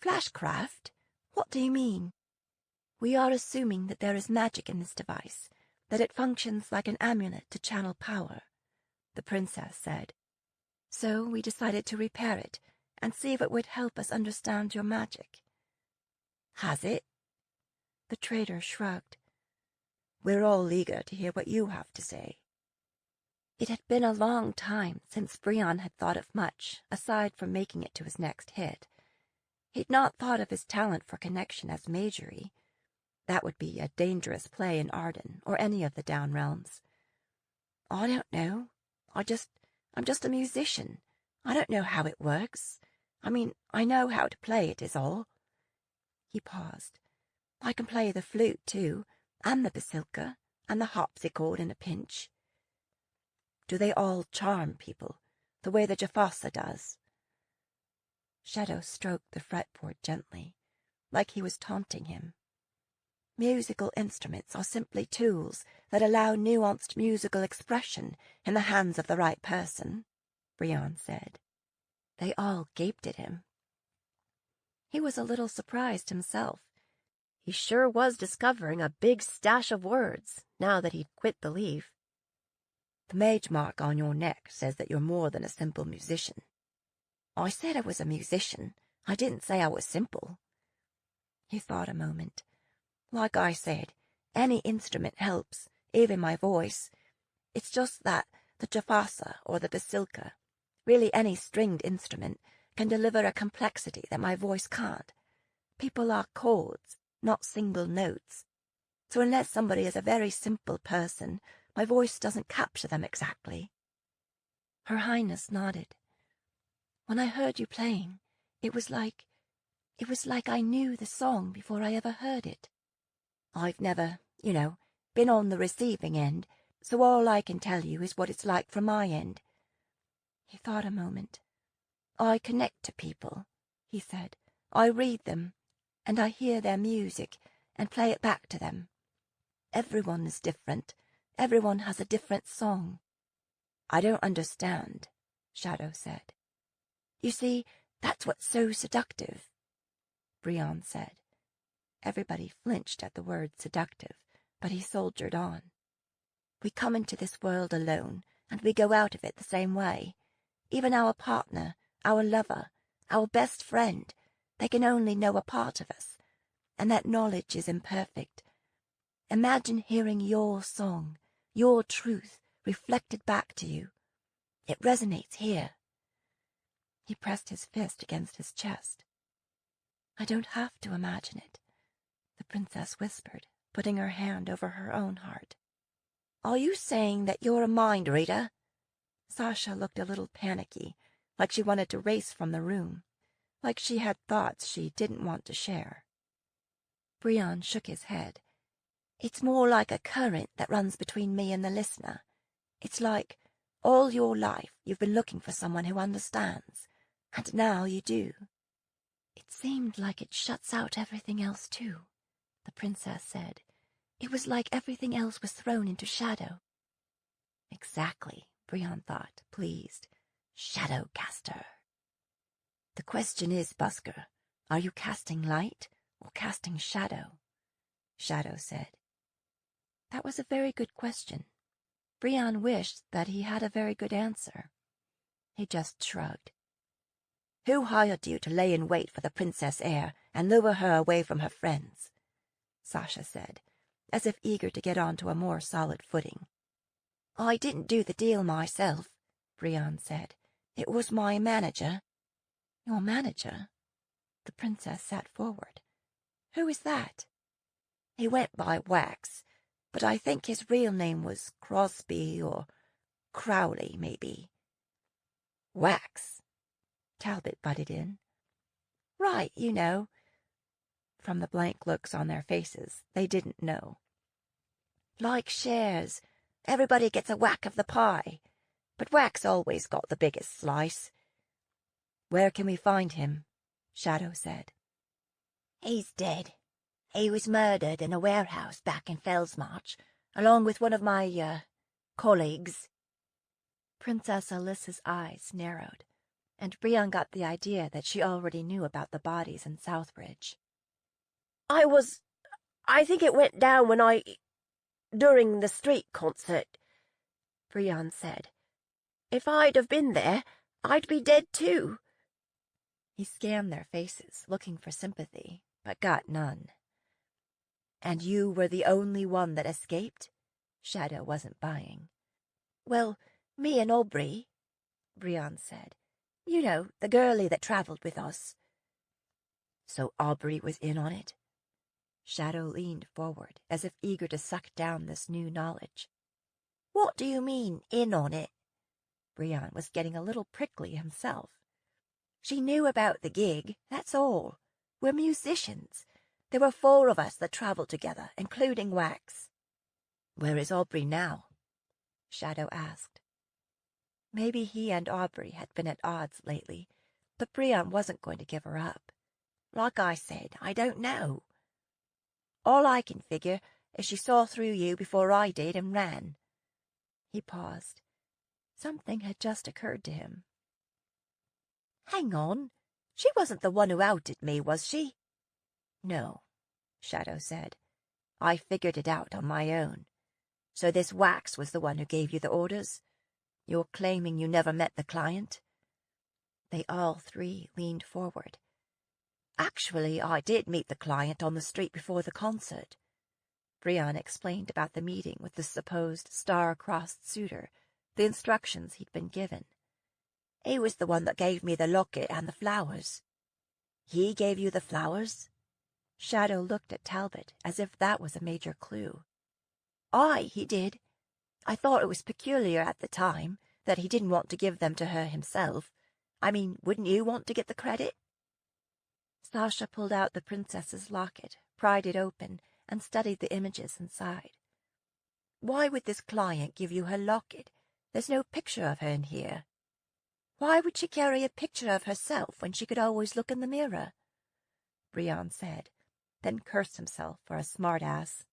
"Flashcraft? What do you mean?" "We are assuming that there is magic in this device, that it functions like an amulet to channel power," the princess said. "So we decided to repair it and see if it would help us understand your magic." Has it? The trader shrugged. We're all eager to hear what you have to say. It had been a long time since Brion had thought of much, aside from making it to his next hit. He'd not thought of his talent for connection as majory. That would be a dangerous play in Arden or any of the down realms. I don't know. I'm just a musician. I don't know how it works. I mean, I know how to play it is all. He paused. I can play the flute too, and the basilka, and the harpsichord in a pinch. Do they all charm people, the way the Jafasa does? Shadow stroked the fretboard gently, like he was taunting him. Musical instruments are simply tools that allow nuanced musical expression in the hands of the right person, Brion said. They all gaped at him. He was a little surprised himself. He sure was discovering a big stash of words, now that he'd quit the leaf. The mage mark on your neck says that you're more than a simple musician. I said I was a musician. I didn't say I was simple. He thought a moment. Like I said, any instrument helps, even my voice. It's just that the Jafasa or the basilka, really any stringed instrument, can deliver a complexity that my voice can't. People are chords, not single notes. So unless somebody is a very simple person, my voice doesn't capture them exactly. Her Highness nodded. When I heard you playing, it was like I knew the song before I ever heard it. I've never, been on the receiving end, so all I can tell you is what it's like from my end. He thought a moment. I connect to people, he said. I read them, and I hear their music and play it back to them. Everyone is different. Everyone has a different song. I don't understand, Shadow said. You see, that's what's so seductive, Brion said. Everybody flinched at the word seductive, but he soldiered on. We come into this world alone, and we go out of it the same way. Even our partner, our lover, our best friend, they can only know a part of us, and that knowledge is imperfect. Imagine hearing your song, your truth, reflected back to you. It resonates here. He pressed his fist against his chest. I don't have to imagine it, the princess whispered, putting her hand over her own heart. Are you saying that you're a mind reader? Sasha looked a little panicky, like she wanted to race from the room, like she had thoughts she didn't want to share. Brion shook his head. It's more like a current that runs between me and the listener. It's like all your life you've been looking for someone who understands, and now you do. It seemed like it shuts out everything else too, the princess said. It was like everything else was thrown into shadow. Exactly, Brion thought, pleased. Shadowcaster. The question is, Busker, are you casting light or casting shadow? Shadow said. That was a very good question. Brion wished that he had a very good answer. He just shrugged. Who hired you to lay in wait for the princess heir and lure her away from her friends? Sasha said, as if eager to get on to a more solid footing. I didn't do the deal myself, Brion said. It was my manager. Your manager? The princess sat forward. Who is that? He went by Wax, but I think his real name was Crosby or Crowley, maybe. Wax, Talbot butted in. Right, you know. From the blank looks on their faces, they didn't know. Like shares, everybody gets a whack of the pie, but Wax always got the biggest slice. Where can we find him? Shadow said. He's dead. He was murdered in a warehouse back in Fellsmarch, along with one of my, colleagues. Princess Alyssa's eyes narrowed, and Brion got the idea that she already knew about the bodies in Southbridge. I think it went down during the street concert, Brion said. If I'd have been there, I'd be dead too. He scanned their faces, looking for sympathy, but got none. And you were the only one that escaped? Shadow wasn't buying. Well, me and Aubrey, Brienne said. You know, the girlie that travelled with us. So Aubrey was in on it? Shadow leaned forward, as if eager to suck down this new knowledge. What do you mean, in on it? Brienne was getting a little prickly himself. She knew about the gig, that's all. We're musicians. There were 4 of us that travelled together, including Wax. Where is Aubrey now? Shadow asked. Maybe he and Aubrey had been at odds lately, but Brienne wasn't going to give her up. Like I said, I don't know. All I can figure is she saw through you before I did and ran. He paused. Something had just occurred to him. Hang on. She wasn't the one who outed me, was she? No, Shadow said. I figured it out on my own. So this Wax was the one who gave you the orders? You're claiming you never met the client? They all 3 leaned forward. Actually, I did meet the client on the street before the concert. Brienne explained about the meeting with the supposed star-crossed suitor, the instructions he'd been given. He was the one that gave me the locket and the flowers. He gave you the flowers? Shadow looked at Talbot as if that was a major clue. Aye, he did. I thought it was peculiar at the time that he didn't want to give them to her himself. I mean, wouldn't you want to get the credit? Sasha pulled out the princess's locket, pried it open, and studied the images inside. Why would this client give you her locket? There's no picture of her in here. Why would she carry a picture of herself when she could always look in the mirror? Brienne said, then cursed himself for a smart-ass.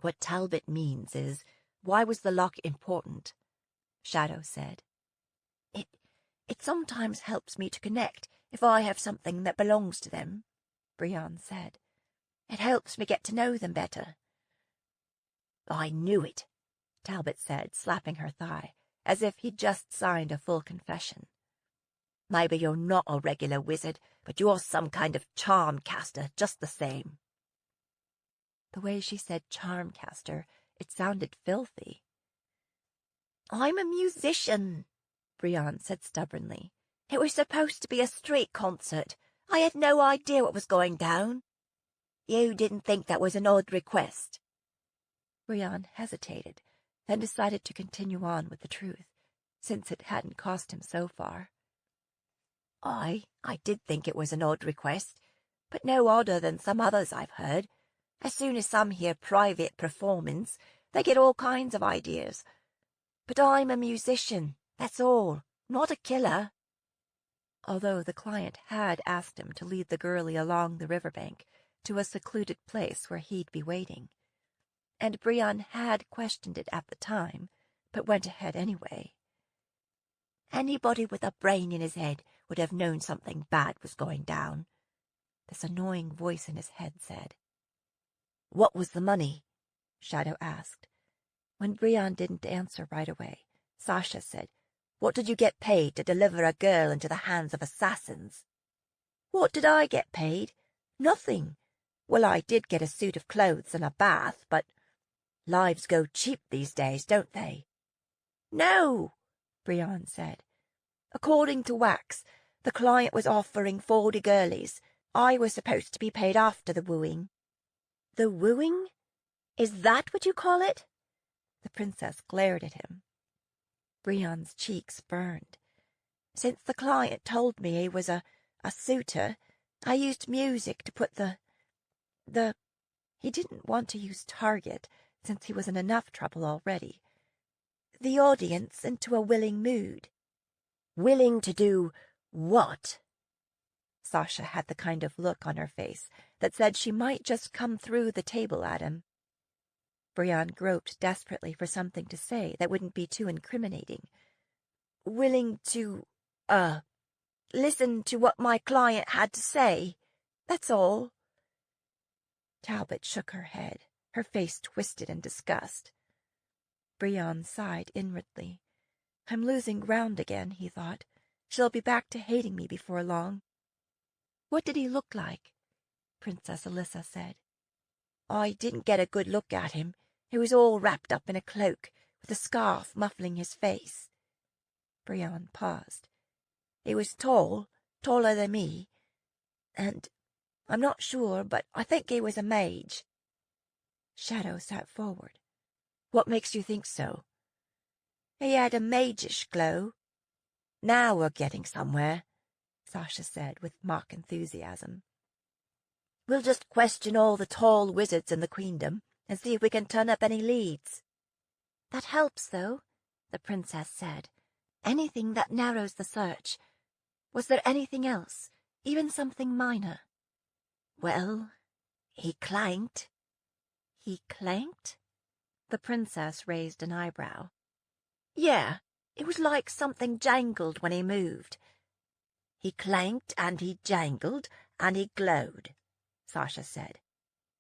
What Talbot means is, why was the locket important? Shadow said. It sometimes helps me to connect if I have something that belongs to them, Brienne said. It helps me get to know them better. I knew it, Talbot said, slapping her thigh, as if he'd just signed a full confession. Maybe you're not a regular wizard, but you're some kind of charm caster just the same. The way she said charm caster, it sounded filthy. I'm a musician, Brienne said stubbornly. It was supposed to be a street concert. I had no idea what was going down. You didn't think that was an odd request? Brienne hesitated, then decided to continue on with the truth, since it hadn't cost him so far. I did think it was an odd request, but no odder than some others I've heard. As soon as some hear private performance, they get all kinds of ideas. But I'm a musician, that's all, not a killer. Although the client had asked him to lead the girlie along the riverbank to a secluded place where he'd be waiting, and Brienne had questioned it at the time, but went ahead anyway. Anybody with a brain in his head would have known something bad was going down, this annoying voice in his head said. What was the money? Shadow asked. When Brienne didn't answer right away, Sasha said, What did you get paid to deliver a girl into the hands of assassins? What did I get paid? Nothing. Well, I did get a suit of clothes and a bath, but lives go cheap these days, don't they? No, Brienne said. According to Wax, the client was offering 40 girlies. I was supposed to be paid after the wooing. The wooing? Is that what you call it? The princess glared at him. Brienne's cheeks burned. Since the client told me he was a suitor, I used music to put he didn't want to use target, since he was in enough trouble already, the audience into a willing mood. Willing to do what? Sasha had the kind of look on her face that said she might just come through the table at him. Brienne groped desperately for something to say that wouldn't be too incriminating. Willing to, listen to what my client had to say. That's all. Talbot shook her head, her face twisted in disgust. Brienne sighed inwardly. I'm losing ground again, he thought. She'll be back to hating me before long. What did he look like? Princess Alyssa said. I didn't get a good look at him. He was all wrapped up in a cloak, with a scarf muffling his face. Brienne paused. He was tall, taller than me, and I'm not sure, but I think he was a mage. Shadow sat forward. What makes you think so? He had a magish glow. Now we're getting somewhere, Sasha said with mock enthusiasm. We'll just question all the tall wizards in the queendom and see if we can turn up any leads. That helps, though, the princess said. Anything that narrows the search. Was there anything else, even something minor? Well, he clanked. He clanked? The princess raised an eyebrow. Yeah, it was like something jangled when he moved. He clanked and he jangled and he glowed, Sasha said.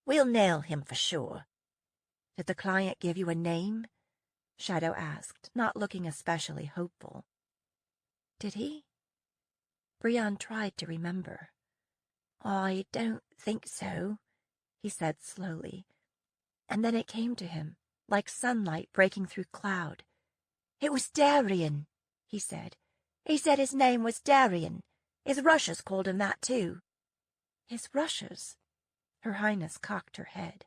We'll nail him for sure. Did the client give you a name? Shadow asked, not looking especially hopeful. Did he? Brienne tried to remember. I don't think so, he said slowly. And then it came to him, like sunlight breaking through cloud. It was Darien, he said. He said his name was Darien. His rushers called him that, too. His rushers? Her Highness cocked her head.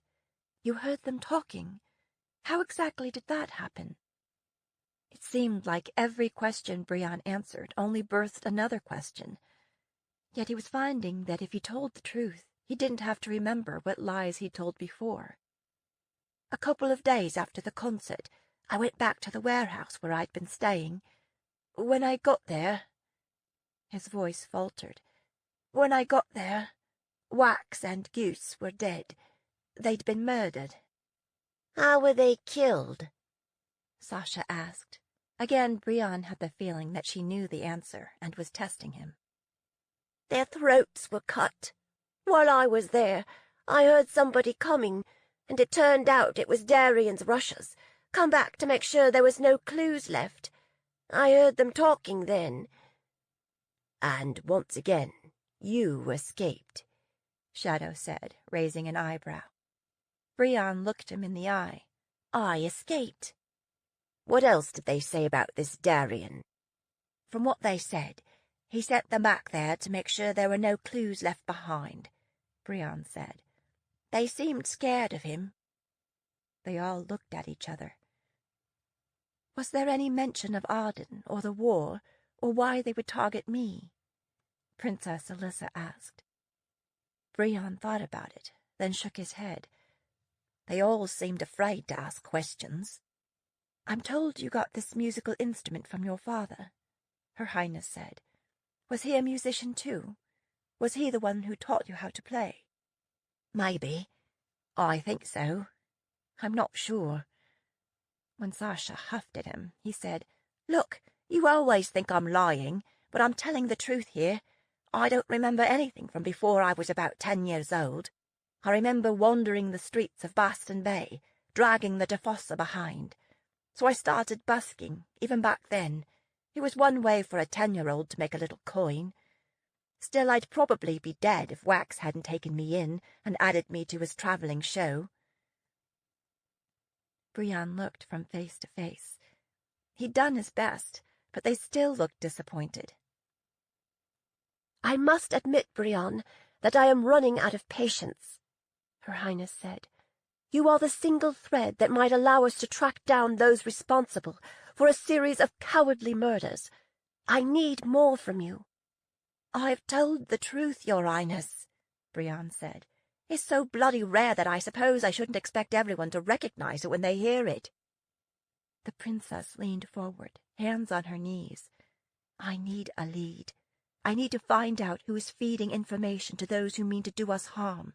You heard them talking. How exactly did that happen? It seemed like every question Brienne answered only birthed another question. Yet he was finding that if he told the truth, he didn't have to remember what lies he'd told before. A couple of days after the concert, I went back to the warehouse where I'd been staying. When I got there... His voice faltered. When I got there, Wax and Goose were dead. They'd been murdered. How were they killed? Sasha asked. Again, Brienne had the feeling that she knew the answer and was testing him. Their throats were cut. While I was there, I heard somebody coming, and it turned out it was Darien's rushers, come back to make sure there was no clues left. I heard them talking then. And once again, you escaped, Shadow said, raising an eyebrow. Brienne looked him in the eye. I escaped. What else did they say about this Darien? From what they said, he sent them back there to make sure there were no clues left behind, Brienne said. They seemed scared of him. They all looked at each other. Was there any mention of Arden or the war, or why they would target me? Princess Alyssa asked. Brienne thought about it, then shook his head. They all seemed afraid to ask questions. I'm told you got this musical instrument from your father, Her Highness said. Was he a musician too? Was he the one who taught you how to play? Maybe. I think so. I'm not sure. When Sasha huffed at him, he said, Look, you always think I'm lying, but I'm telling the truth here. I don't remember anything from before I was about 10 years old. I remember wandering the streets of Boston Bay, dragging the Defossa behind. So I started busking, even back then. It was one way for a 10-year-old to make a little coin. Still, I'd probably be dead if Wax hadn't taken me in and added me to his travelling show. Brienne looked from face to face. He'd done his best, but they still looked disappointed. I must admit, Brienne, that I am running out of patience, Her Highness said. You are the single thread that might allow us to track down those responsible for a series of cowardly murders. I need more from you. I've told the truth, Your Highness, Brienne said. It's so bloody rare that I suppose I shouldn't expect everyone to recognize it when they hear it. The princess leaned forward, hands on her knees. I need a lead. I need to find out who is feeding information to those who mean to do us harm.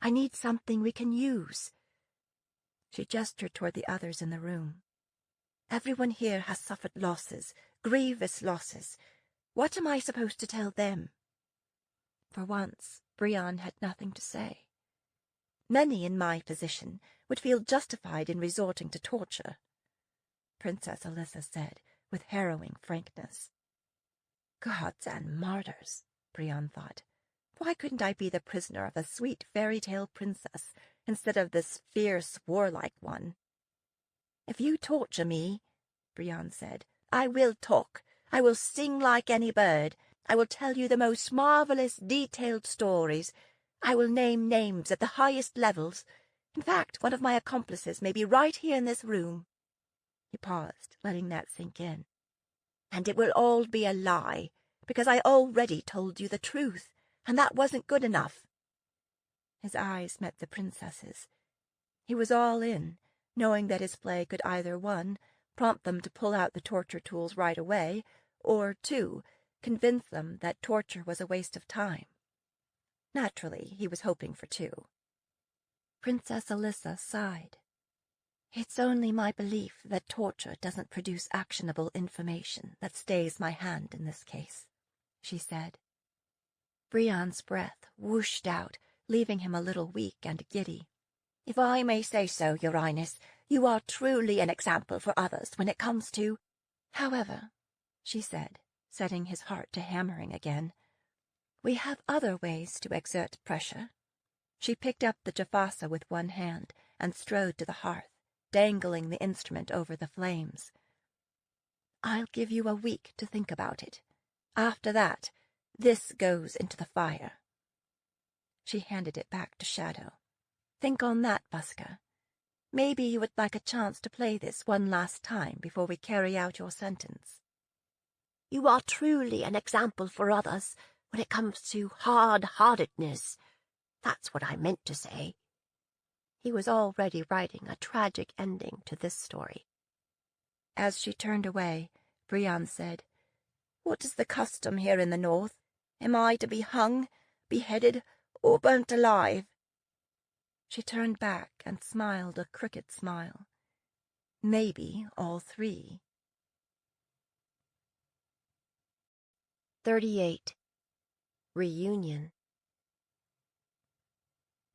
I need something we can use. She gestured toward the others in the room. Everyone here has suffered losses, grievous losses. What am I supposed to tell them? For once, Brienne had nothing to say. Many in my position would feel justified in resorting to torture, Princess Alyssa said with harrowing frankness. Gods and martyrs, Brienne thought. Why couldn't I be the prisoner of a sweet fairy tale princess instead of this fierce, warlike one? If you torture me, Brienne said, I will talk. I will sing like any bird. I will tell you the most marvelous, detailed stories. I will name names at the highest levels. In fact, one of my accomplices may be right here in this room. He paused, letting that sink in. And it will all be a lie, because I already told you the truth, and that wasn't good enough. His eyes met the princess's. He was all in, knowing that his play could either 1, prompt them to pull out the torture tools right away, or 2, convince them that torture was a waste of time. Naturally, he was hoping for 2. Princess Alyssa sighed. It's only my belief that torture doesn't produce actionable information that stays my hand in this case, she said. Brienne's breath whooshed out, leaving him a little weak and giddy. If I may say so, Your Highness, you are truly an example for others when it comes to— However, she said, setting his heart to hammering again, we have other ways to exert pressure. She picked up the Jafasa with one hand and strode to the hearth, dangling the instrument over the flames. I'll give you a week to think about it. After that, this goes into the fire. She handed it back to Shadow. Think on that, Busker. Maybe you would like a chance to play this one last time before we carry out your sentence. You are truly an example for others when it comes to hard-heartedness. That's what I meant to say. He was already writing a tragic ending to this story. As she turned away, Brienne said, What is the custom here in the north? Am I to be hung, beheaded, or burnt alive? She turned back and smiled a crooked smile. Maybe all 3. 38. Reunion.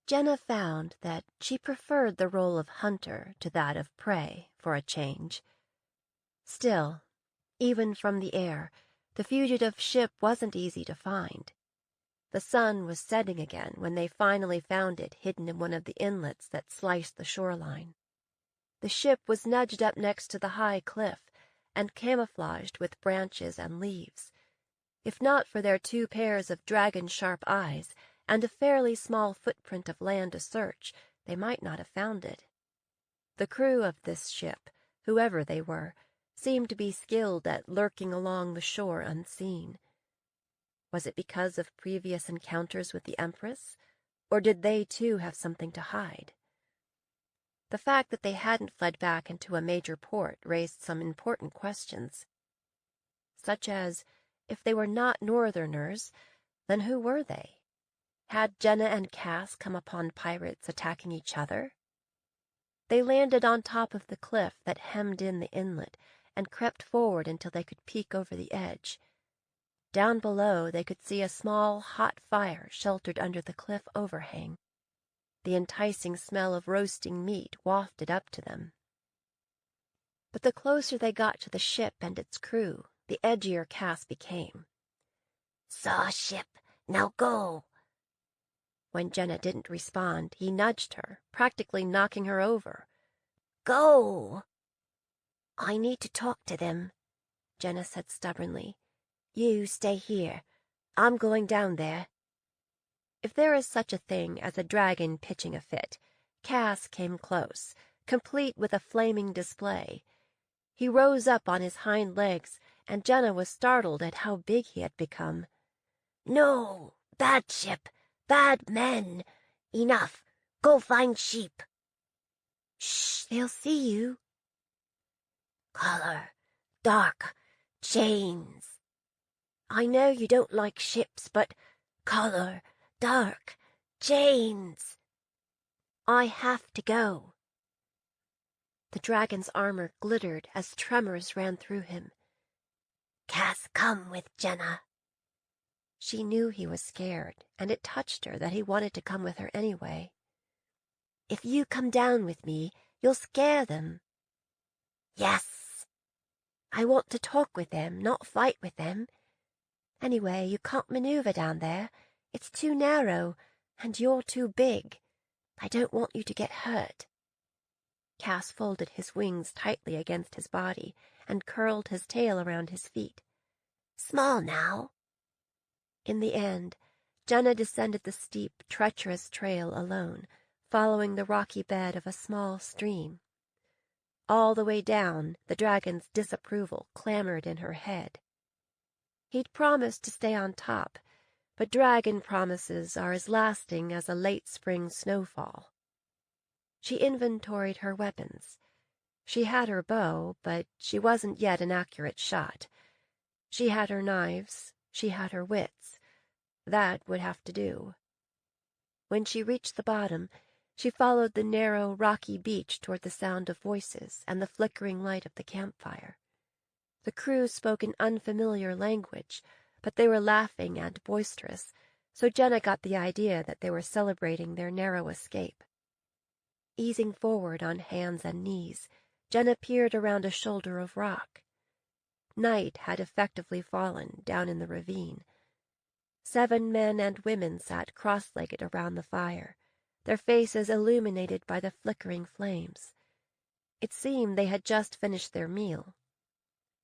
Jenna found that she preferred the role of hunter to that of prey for a change. Still, even from the air, the fugitive ship wasn't easy to find. The sun was setting again when they finally found it hidden in one of the inlets that sliced the shoreline. The ship was nudged up next to the high cliff and camouflaged with branches and leaves. If not for their 2 pairs of dragon-sharp eyes and a fairly small footprint of land to search, they might not have found it. The crew of this ship, whoever they were, seemed to be skilled at lurking along the shore unseen. Was it because of previous encounters with the Empress, or did they too have something to hide? The fact that they hadn't fled back into a major port raised some important questions, such as, if they were not Northerners, then who were they? Had Jenna and Cass come upon pirates attacking each other? They landed on top of the cliff that hemmed in the inlet and crept forward until they could peek over the edge. Down below they could see a small, hot fire sheltered under the cliff overhang. The enticing smell of roasting meat wafted up to them. But the closer they got to the ship and its crew, the edgier Cass became. "Saw a ship, now go!" When Jenna didn't respond, he nudged her, practically knocking her over. "Go!" "I need to talk to them," Jenna said stubbornly. "You stay here. I'm going down there." If there is such a thing as a dragon pitching a fit, Cass came close, complete with a flaming display. He rose up on his hind legs, and Jenna was startled at how big he had become. "No, bad ship, bad men. Enough. Go find sheep." "Shh, they'll see you." "Color, dark, chains. I know you don't like ships, but color, dark, chains. I have to go." The dragon's armor glittered as tremors ran through him. "Cass, come with Jenna." She knew he was scared, and it touched her that he wanted to come with her anyway. "If you come down with me, you'll scare them." "Yes." "I want to talk with them, not fight with them. Anyway, you can't maneuver down there. It's too narrow, and you're too big. I don't want you to get hurt. Cass folded his wings tightly against his body and curled his tail around his feet. Small now. In the end, Jenna descended the steep, treacherous trail alone, following the rocky bed of a small stream. All the way down, the dragon's disapproval clamored in her head. He'd promised to stay on top, but dragon promises are as lasting as a late spring snowfall. She inventoried her weapons. She had her bow, but she wasn't yet an accurate shot. She had her knives, she had her wits. That would have to do. When she reached the bottom, she followed the narrow, rocky beach toward the sound of voices and the flickering light of the campfire. The crew spoke an unfamiliar language, but they were laughing and boisterous, so Jenna got the idea that they were celebrating their narrow escape. Easing forward on hands and knees, Jenna peered around a shoulder of rock. Night had effectively fallen down in the ravine. 7 men and women sat cross-legged around the fire, their faces illuminated by the flickering flames. It seemed they had just finished their meal.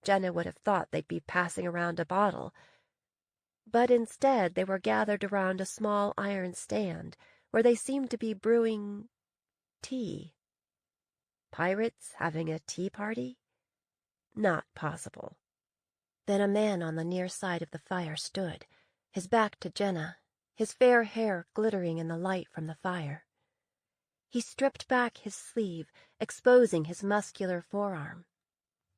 Jenna would have thought they'd be passing around a bottle, but instead they were gathered around a small iron stand where they seemed to be brewing tea. Pirates having a tea party? Not possible. Then a man on the near side of the fire stood, his back to Jenna, his fair hair glittering in the light from the fire. He stripped back his sleeve, exposing his muscular forearm.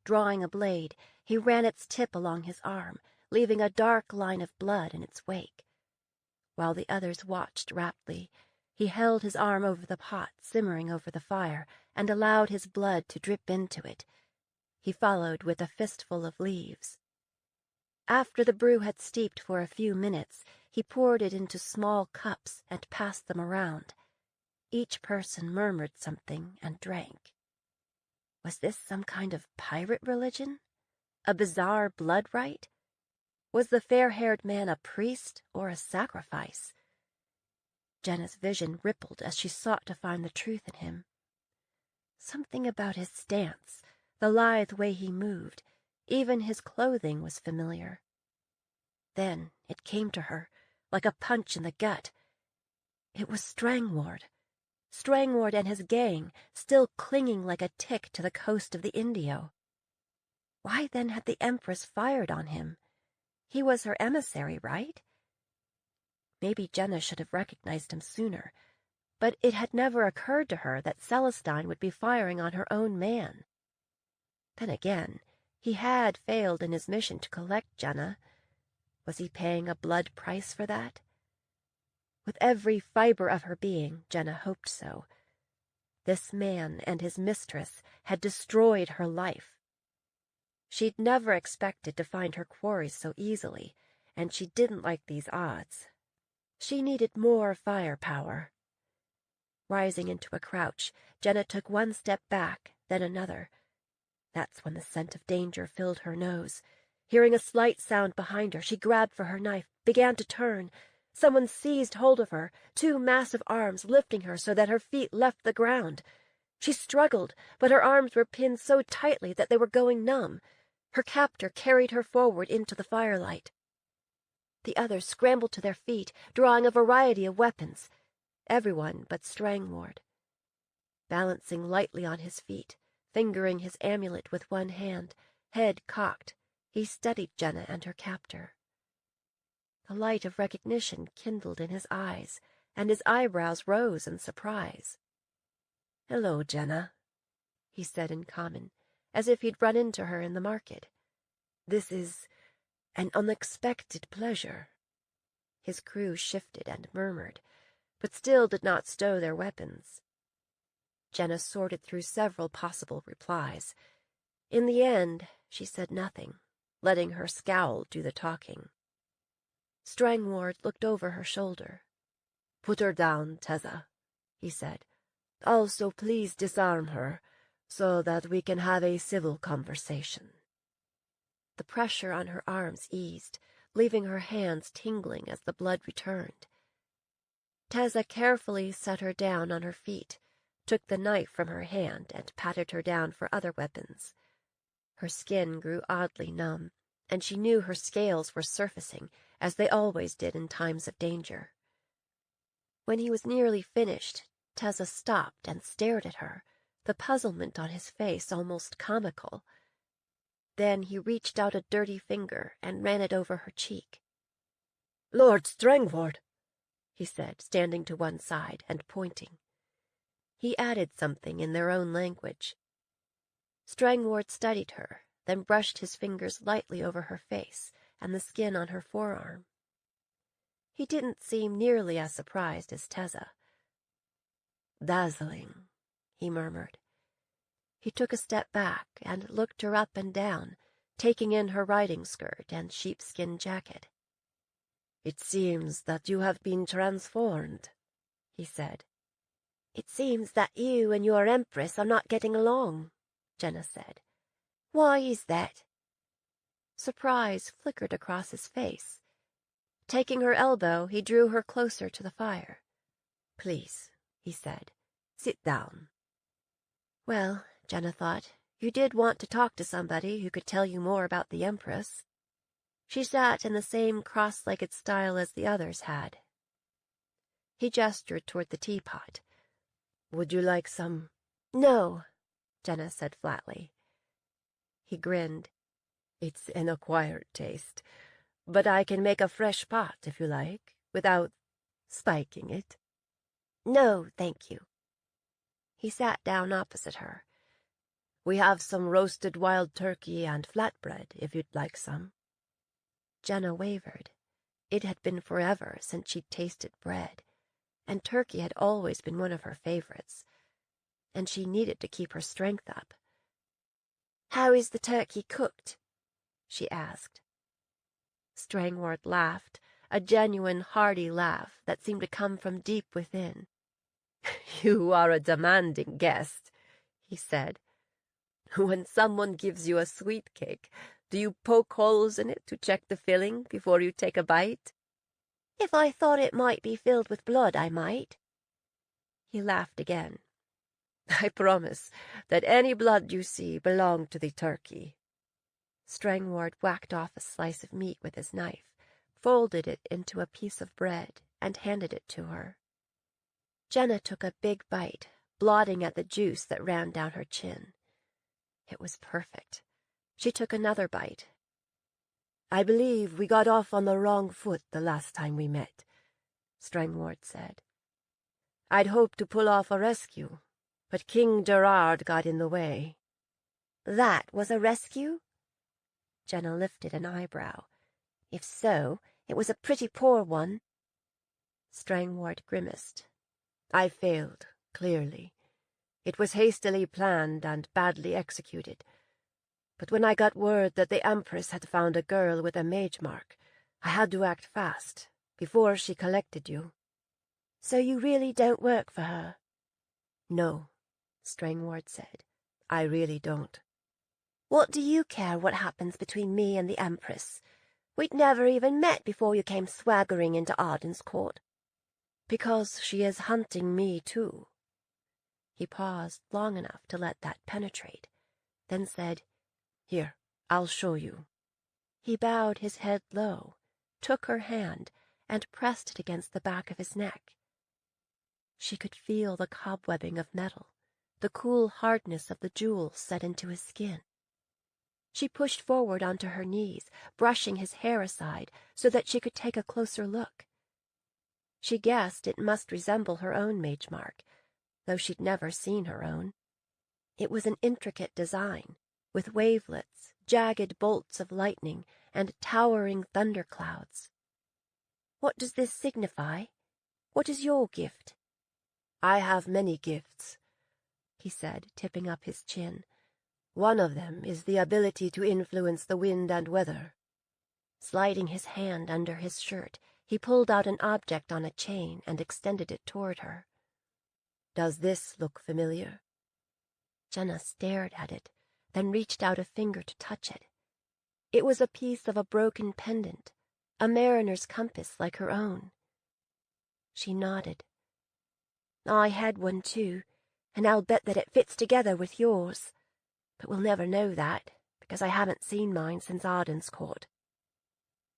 Drawing a blade, he ran its tip along his arm, leaving a dark line of blood in its wake. While the others watched raptly, he held his arm over the pot simmering over the fire and allowed his blood to drip into it. He followed with a fistful of leaves. After the brew had steeped for a few minutes, he poured it into small cups and passed them around. Each person murmured something and drank. Was this some kind of pirate religion? A bizarre blood rite? Was the fair-haired man a priest or a sacrifice? Jenna's vision rippled as she sought to find the truth in him. Something about his stance, the lithe way he moved, even his clothing was familiar. Then it came to her, like a punch in the gut. It was Strangward. Strangward and his gang, still clinging like a tick to the coast of the Indio. Why then had the Empress fired on him? He was her emissary, right? Maybe Jenna should have recognized him sooner, but it had never occurred to her that Celestine would be firing on her own man. Then again, he had failed in his mission to collect Jenna. Was he paying a blood price for that? With every fiber of her being, Jenna hoped so. This man and his mistress had destroyed her life. She'd never expected to find her quarry so easily, and she didn't like these odds. She needed more firepower. Rising into a crouch, Jenna took one step back, then another. That's when the scent of danger filled her nose. Hearing a slight sound behind her, she grabbed for her knife, began to turn. Someone seized hold of her, 2 massive arms lifting her so that her feet left the ground. She struggled, but her arms were pinned so tightly that they were going numb. Her captor carried her forward into the firelight. The others scrambled to their feet, drawing a variety of weapons. Everyone but Strangward. Balancing lightly on his feet, fingering his amulet with one hand, head cocked, he studied Jenna and her captor. The light of recognition kindled in his eyes, and his eyebrows rose in surprise. "Hello, Jenna," he said in common, as if he'd run into her in the market. "This is an unexpected pleasure." His crew shifted and murmured, but still did not stow their weapons. Jenna sorted through several possible replies. In the end, she said nothing, letting her scowl do the talking. Strangward looked over her shoulder. "Put her down, Tessa," he said. "Also, please disarm her, so that we can have a civil conversation." The pressure on her arms eased, leaving her hands tingling as the blood returned. Tessa carefully set her down on her feet, took the knife from her hand, and patted her down for other weapons. Her skin grew oddly numb, and she knew her scales were surfacing, as they always did in times of danger. When he was nearly finished, Tessa stopped and stared at her, the puzzlement on his face almost comical. Then he reached out a dirty finger and ran it over her cheek. "Lord Strangford," he said, standing to one side and pointing. He added something in their own language. Strangford studied her, then brushed his fingers lightly over her face and the skin on her forearm. He didn't seem nearly as surprised as Tessa. "Dazzling," he murmured. He took a step back and looked her up and down, taking in her riding skirt and sheepskin jacket. "It seems that you have been transformed," he said. "It seems that you and your Empress are not getting along," Jenna said. "Why is that?" Surprise flickered across his face. Taking her elbow, he drew her closer to the fire. "Please," he said, "sit down." Well, Jenna thought, you did want to talk to somebody who could tell you more about the Empress. She sat in the same cross-legged style as the others had. He gestured toward the teapot. "Would you like some?" "No," Jenna said flatly. He grinned. "It's an acquired taste, but I can make a fresh pot if you like, without spiking it." "No, thank you." He sat down opposite her. "We have some roasted wild turkey and flatbread, if you'd like some." Jenna wavered. It had been forever since she'd tasted bread, and turkey had always been one of her favorites, and she needed to keep her strength up. "How is the turkey cooked?" she asked. Strangford laughed, a genuine hearty laugh that seemed to come from deep within. "You are a demanding guest," he said. "When someone gives you a sweet cake, do you poke holes in it to check the filling before you take a bite?" "If I thought it might be filled with blood, I might." He laughed again. "I promise that any blood you see belonged to the turkey." Strangford whacked off a slice of meat with his knife, folded it into a piece of bread, and handed it to her. Jenna took a big bite, blotting at the juice that ran down her chin. It was perfect. She took another bite. "I believe we got off on the wrong foot the last time we met," Strangford said. "I'd hoped to pull off a rescue, but King Gerard got in the way." "That was a rescue?" Jenna lifted an eyebrow. "If so, it was a pretty poor one." Strangford grimaced. "I failed, clearly. It was hastily planned and badly executed. But when I got word that the Empress had found a girl with a mage mark, I had to act fast, before she collected you." "So you really don't work for her?" "No," Strangford said. "I really don't." "What do you care what happens between me and the Empress? We'd never even met before you came swaggering into Arden's court." "Because she is hunting me, too." He paused long enough to let that penetrate, then said, "Here, I'll show you." He bowed his head low, took her hand, and pressed it against the back of his neck. She could feel the cobwebbing of metal, the cool hardness of the jewels set into his skin. She pushed forward onto her knees, brushing his hair aside so that she could take a closer look. She guessed it must resemble her own mage mark, though she'd never seen her own. It was an intricate design, with wavelets, jagged bolts of lightning, and towering thunderclouds. "What does this signify? What is your gift?" "I have many gifts," he said, tipping up his chin. "One of them is the ability to influence the wind and weather." Sliding his hand under his shirt, he pulled out an object on a chain and extended it toward her. "Does this look familiar?" Jenna stared at it, then reached out a finger to touch it. It was a piece of a broken pendant, a mariner's compass like her own. She nodded. I had one too, and I'll bet that it fits together with yours. But we'll never know that, because I haven't seen mine since Arden's court.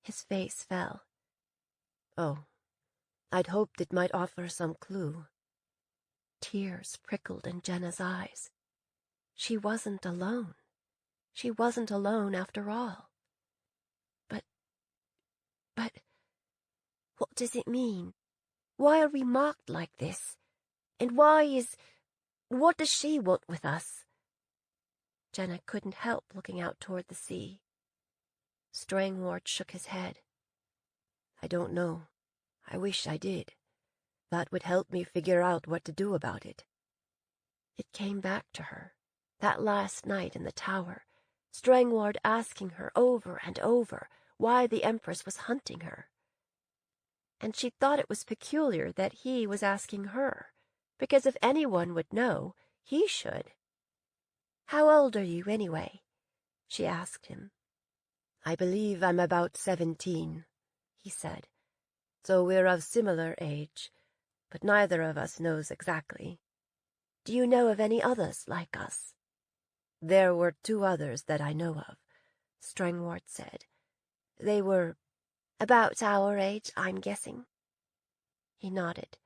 His face fell. Oh, I'd hoped it might offer some clue. Tears prickled in Jenna's eyes. She wasn't alone. She wasn't alone after all. But, what does it mean? Why are we mocked like this? And what does she want with us? Jenna couldn't help looking out toward the sea. Strangward shook his head. I don't know. I wish I did. That would help me figure out what to do about it. It came back to her, that last night in the tower, Strangward asking her over and over why the Empress was hunting her. And she thought it was peculiar that he was asking her, because if anyone would know, he should. How old are you, anyway? She asked him. I believe I'm about 17, he said. So we're of similar age, but neither of us knows exactly. Do you know of any others like us? There were 2 others that I know of, Strangward said. They were about our age, I'm guessing. He nodded.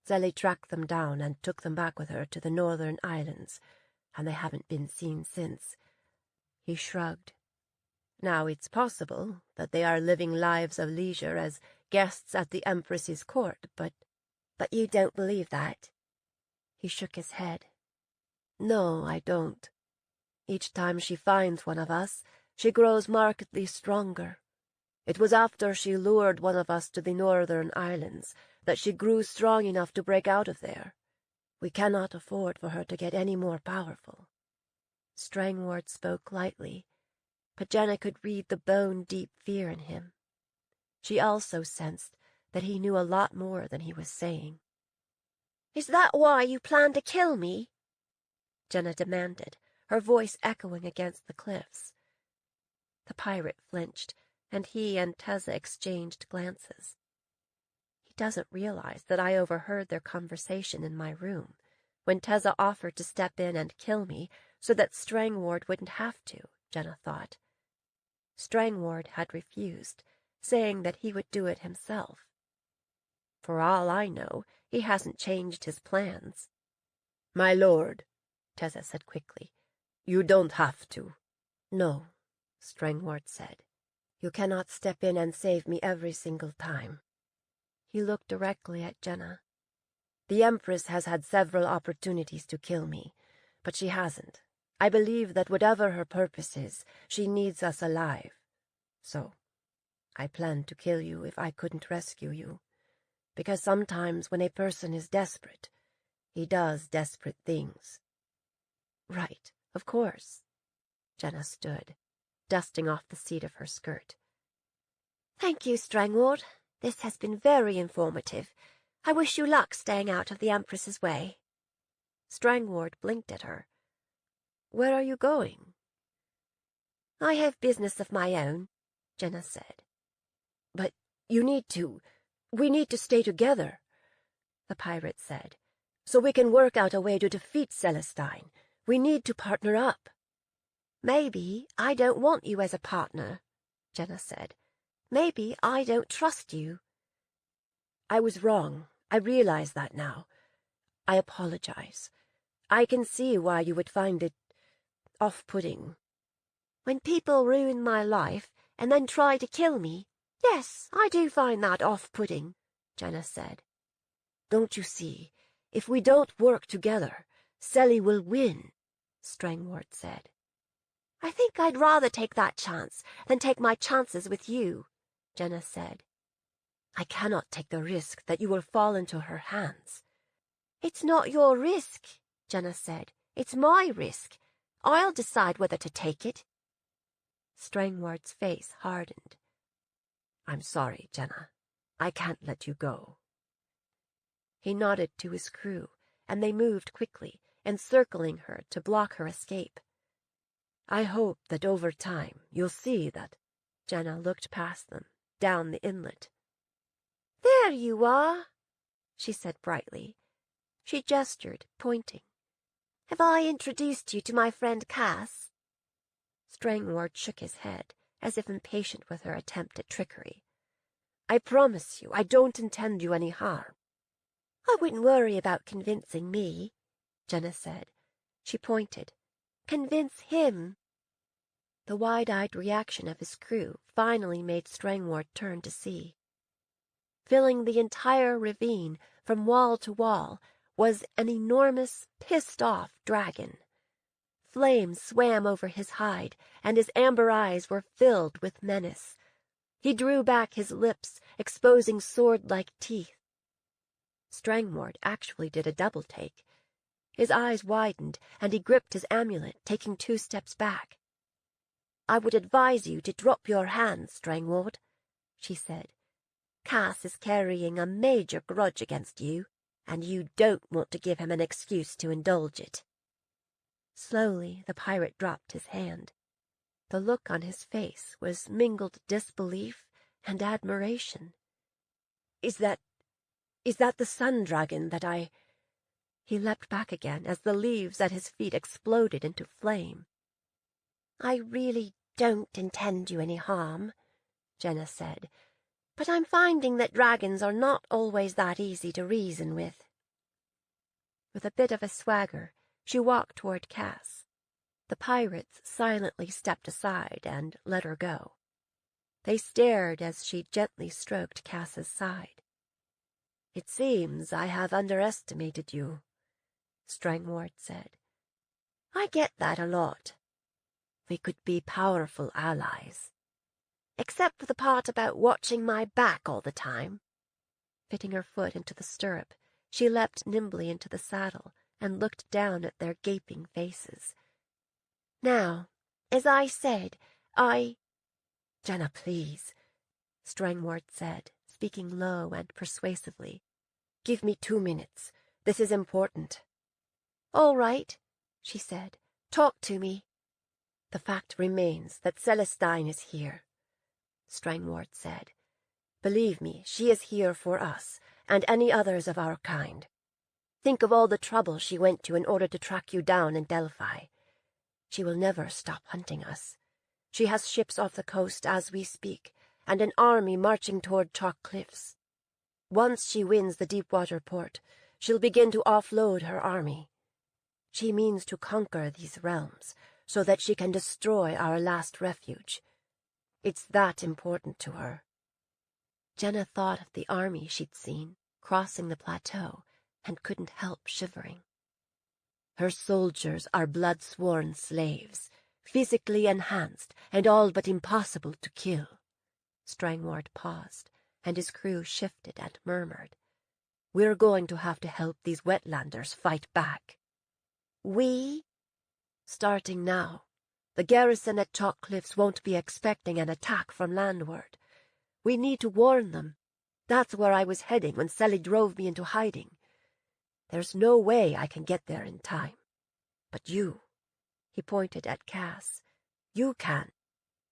Sally tracked them down and took them back with her to the northern islands, and they haven't been seen since. He shrugged. Now it's possible that they are living lives of leisure as guests at the Empress's court, but you don't believe that? He shook his head. No, I don't. Each time she finds one of us, she grows markedly stronger. It was after she lured one of us to the northern islands that she grew strong enough to break out of there. We cannot afford for her to get any more powerful. Strangward spoke lightly, but Jenna could read the bone-deep fear in him. She also sensed that he knew a lot more than he was saying. Is that why you plan to kill me? Jenna demanded, her voice echoing against the cliffs. The pirate flinched, and he and Tezza exchanged glances. He doesn't realize that I overheard their conversation in my room, when Tezza offered to step in and kill me so that Strangward wouldn't have to, Jenna thought. Strangward had refused, saying that he would do it himself. For all I know, he hasn't changed his plans. My lord, Tezza said quickly, you don't have to. No, Strangward said. You cannot step in and save me every single time. He looked directly at Jenna. The Empress has had several opportunities to kill me, but she hasn't. I believe that whatever her purpose is, she needs us alive. So, I planned to kill you if I couldn't rescue you. Because sometimes when a person is desperate, he does desperate things. Right, of course. Jenna stood, dusting off the seat of her skirt. Thank you, Strangward. This has been very informative. I wish you luck staying out of the Empress's way. Strangward blinked at her. Where are you going? I have business of my own, Jenna said. But we need to stay together, the pirate said, so we can work out a way to defeat Celestine. We need to partner up. Maybe I don't want you as a partner, Jenna said. Maybe I don't trust you. I was wrong. I realize that now. I apologize. I can see why you would find it off-putting. When people ruin my life and then try to kill me, yes, I do find that off-putting, Jenna said. Don't you see, if we don't work together, Selly will win, Strangward said. I think I'd rather take that chance than take my chances with you, Jenna said. I cannot take the risk that you will fall into her hands. It's not your risk, Jenna said. It's my risk. I'll decide whether to take it. Strangward's face hardened. I'm sorry, Jenna. I can't let you go. He nodded to his crew, and they moved quickly, encircling her to block her escape. I hope that over time you'll see that Jenna looked past them, down the inlet. "There you are," she said brightly. She gestured, pointing. "Have I introduced you to my friend Cass?" Strangward shook his head, as if impatient with her attempt at trickery. "I promise you, I don't intend you any harm." "I wouldn't worry about convincing me," Jenna said. She pointed. "Convince him." The wide-eyed reaction of his crew finally made Strangward turn to see. Filling the entire ravine, from wall to wall, was an enormous, pissed-off dragon. Flames swam over his hide, and his amber eyes were filled with menace. He drew back his lips, exposing sword-like teeth. Strangward actually did a double-take. His eyes widened, and he gripped his amulet, taking 2 steps back. "I would advise you to drop your hands, Strangward," she said. "Cass is carrying a major grudge against you, and you don't want to give him an excuse to indulge it." Slowly the pirate dropped his hand. The look on his face was mingled disbelief and admiration. Is that the sun dragon that I—" He leapt back again as the leaves at his feet exploded into flame. "I really don't intend you any harm," Jenna said, "but I'm finding that dragons are not always that easy to reason with." With a bit of a swagger, she walked toward Cass. The pirates silently stepped aside and let her go. They stared as she gently stroked Cass's side. "It seems I have underestimated you," Strangward said. "I get that a lot. We could be powerful allies." "Except for the part about watching my back all the time." Fitting her foot into the stirrup, she leapt nimbly into the saddle and looked down at their gaping faces. "Now, as I said, Jenna, please," Strangward said, speaking low and persuasively. "Give me 2 minutes. This is important." "All right," she said. "Talk to me." "The fact remains that Celestine is here," Strangward said. "Believe me, she is here for us, and any others of our kind. Think of all the trouble she went to in order to track you down in Delphi. She will never stop hunting us. She has ships off the coast as we speak, and an army marching toward Chalk Cliffs. Once she wins the Deepwater port, she'll begin to offload her army. She means to conquer these realms, so that she can destroy our last refuge. It's that important to her." Jenna thought of the army she'd seen crossing the plateau and couldn't help shivering. "Her soldiers are blood-sworn slaves, physically enhanced and all but impossible to kill." Strangward paused, and his crew shifted and murmured. "We're going to have to help these wetlanders fight back." "We?" "Starting now. The garrison at Chalk Cliffs won't be expecting an attack from landward. We need to warn them. That's where I was heading when Sally drove me into hiding. There's no way I can get there in time. But you," he pointed at Cass, "you can.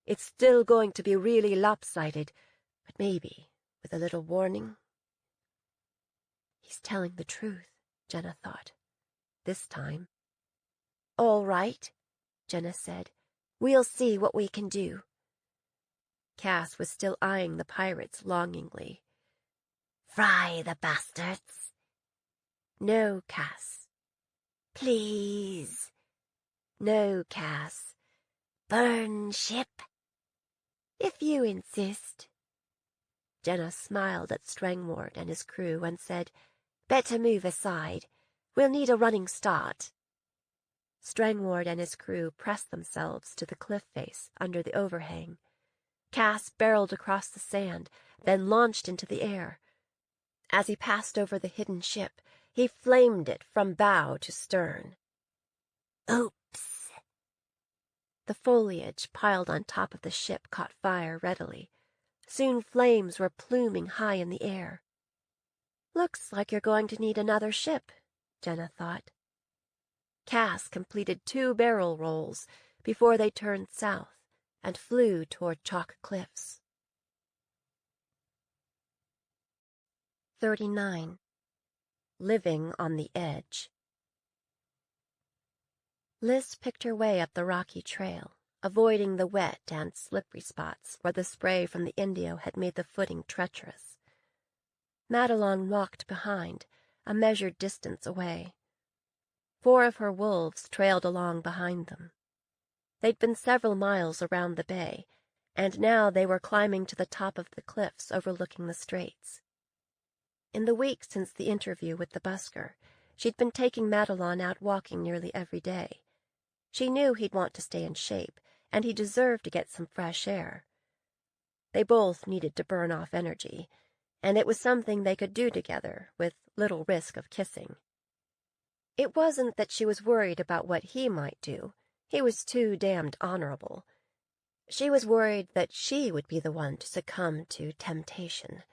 It's still going to be really lopsided, but maybe, with a little warning." He's telling the truth, Jenna thought. This time. "All right," Jenna said. "We'll see what we can do." Cass was still eyeing the pirates longingly. "Fry the bastards." "No, Cass." "Please." "No, Cass." "Burn ship." "If you insist." Jenna smiled at Strangward and his crew and said, "Better move aside. We'll need a running start." Strangward and his crew pressed themselves to the cliff face under the overhang. Cass barreled across the sand, then launched into the air. As he passed over the hidden ship, he flamed it from bow to stern. "Oops." The foliage piled on top of the ship caught fire readily. Soon flames were pluming high in the air. "Looks like you're going to need another ship," Jenna thought. Cass completed 2 barrel rolls before they turned south and flew toward chalk cliffs. 39. Living on the Edge. Liz picked her way up the rocky trail, avoiding the wet and slippery spots where the spray from the Indio had made the footing treacherous. Madelon walked behind, a measured distance away. 4 of her wolves trailed along behind them. They'd been several miles around the bay, and now they were climbing to the top of the cliffs overlooking the straits. In the week since the interview with the busker, she'd been taking Madelon out walking nearly every day. She knew he'd want to stay in shape, and he deserved to get some fresh air. They both needed to burn off energy, and it was something they could do together, with little risk of kissing. It wasn't that she was worried about what he might do. He was too damned honorable. She was worried that she would be the one to succumb to temptation.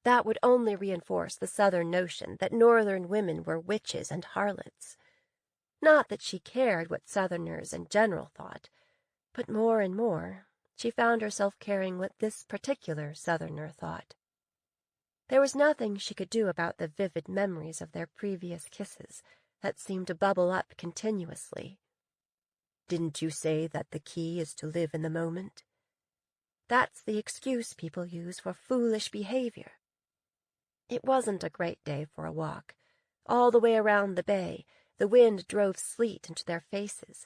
That would only reinforce the Southern notion that Northern women were witches and harlots. Not that she cared what Southerners in general thought, but more and more she found herself caring what this particular Southerner thought. There was nothing she could do about the vivid memories of their previous kisses that seemed to bubble up continuously. "Didn't you say that the key is to live in the moment?" That's the excuse people use for foolish behavior. It wasn't a great day for a walk. All the way around the bay, the wind drove sleet into their faces.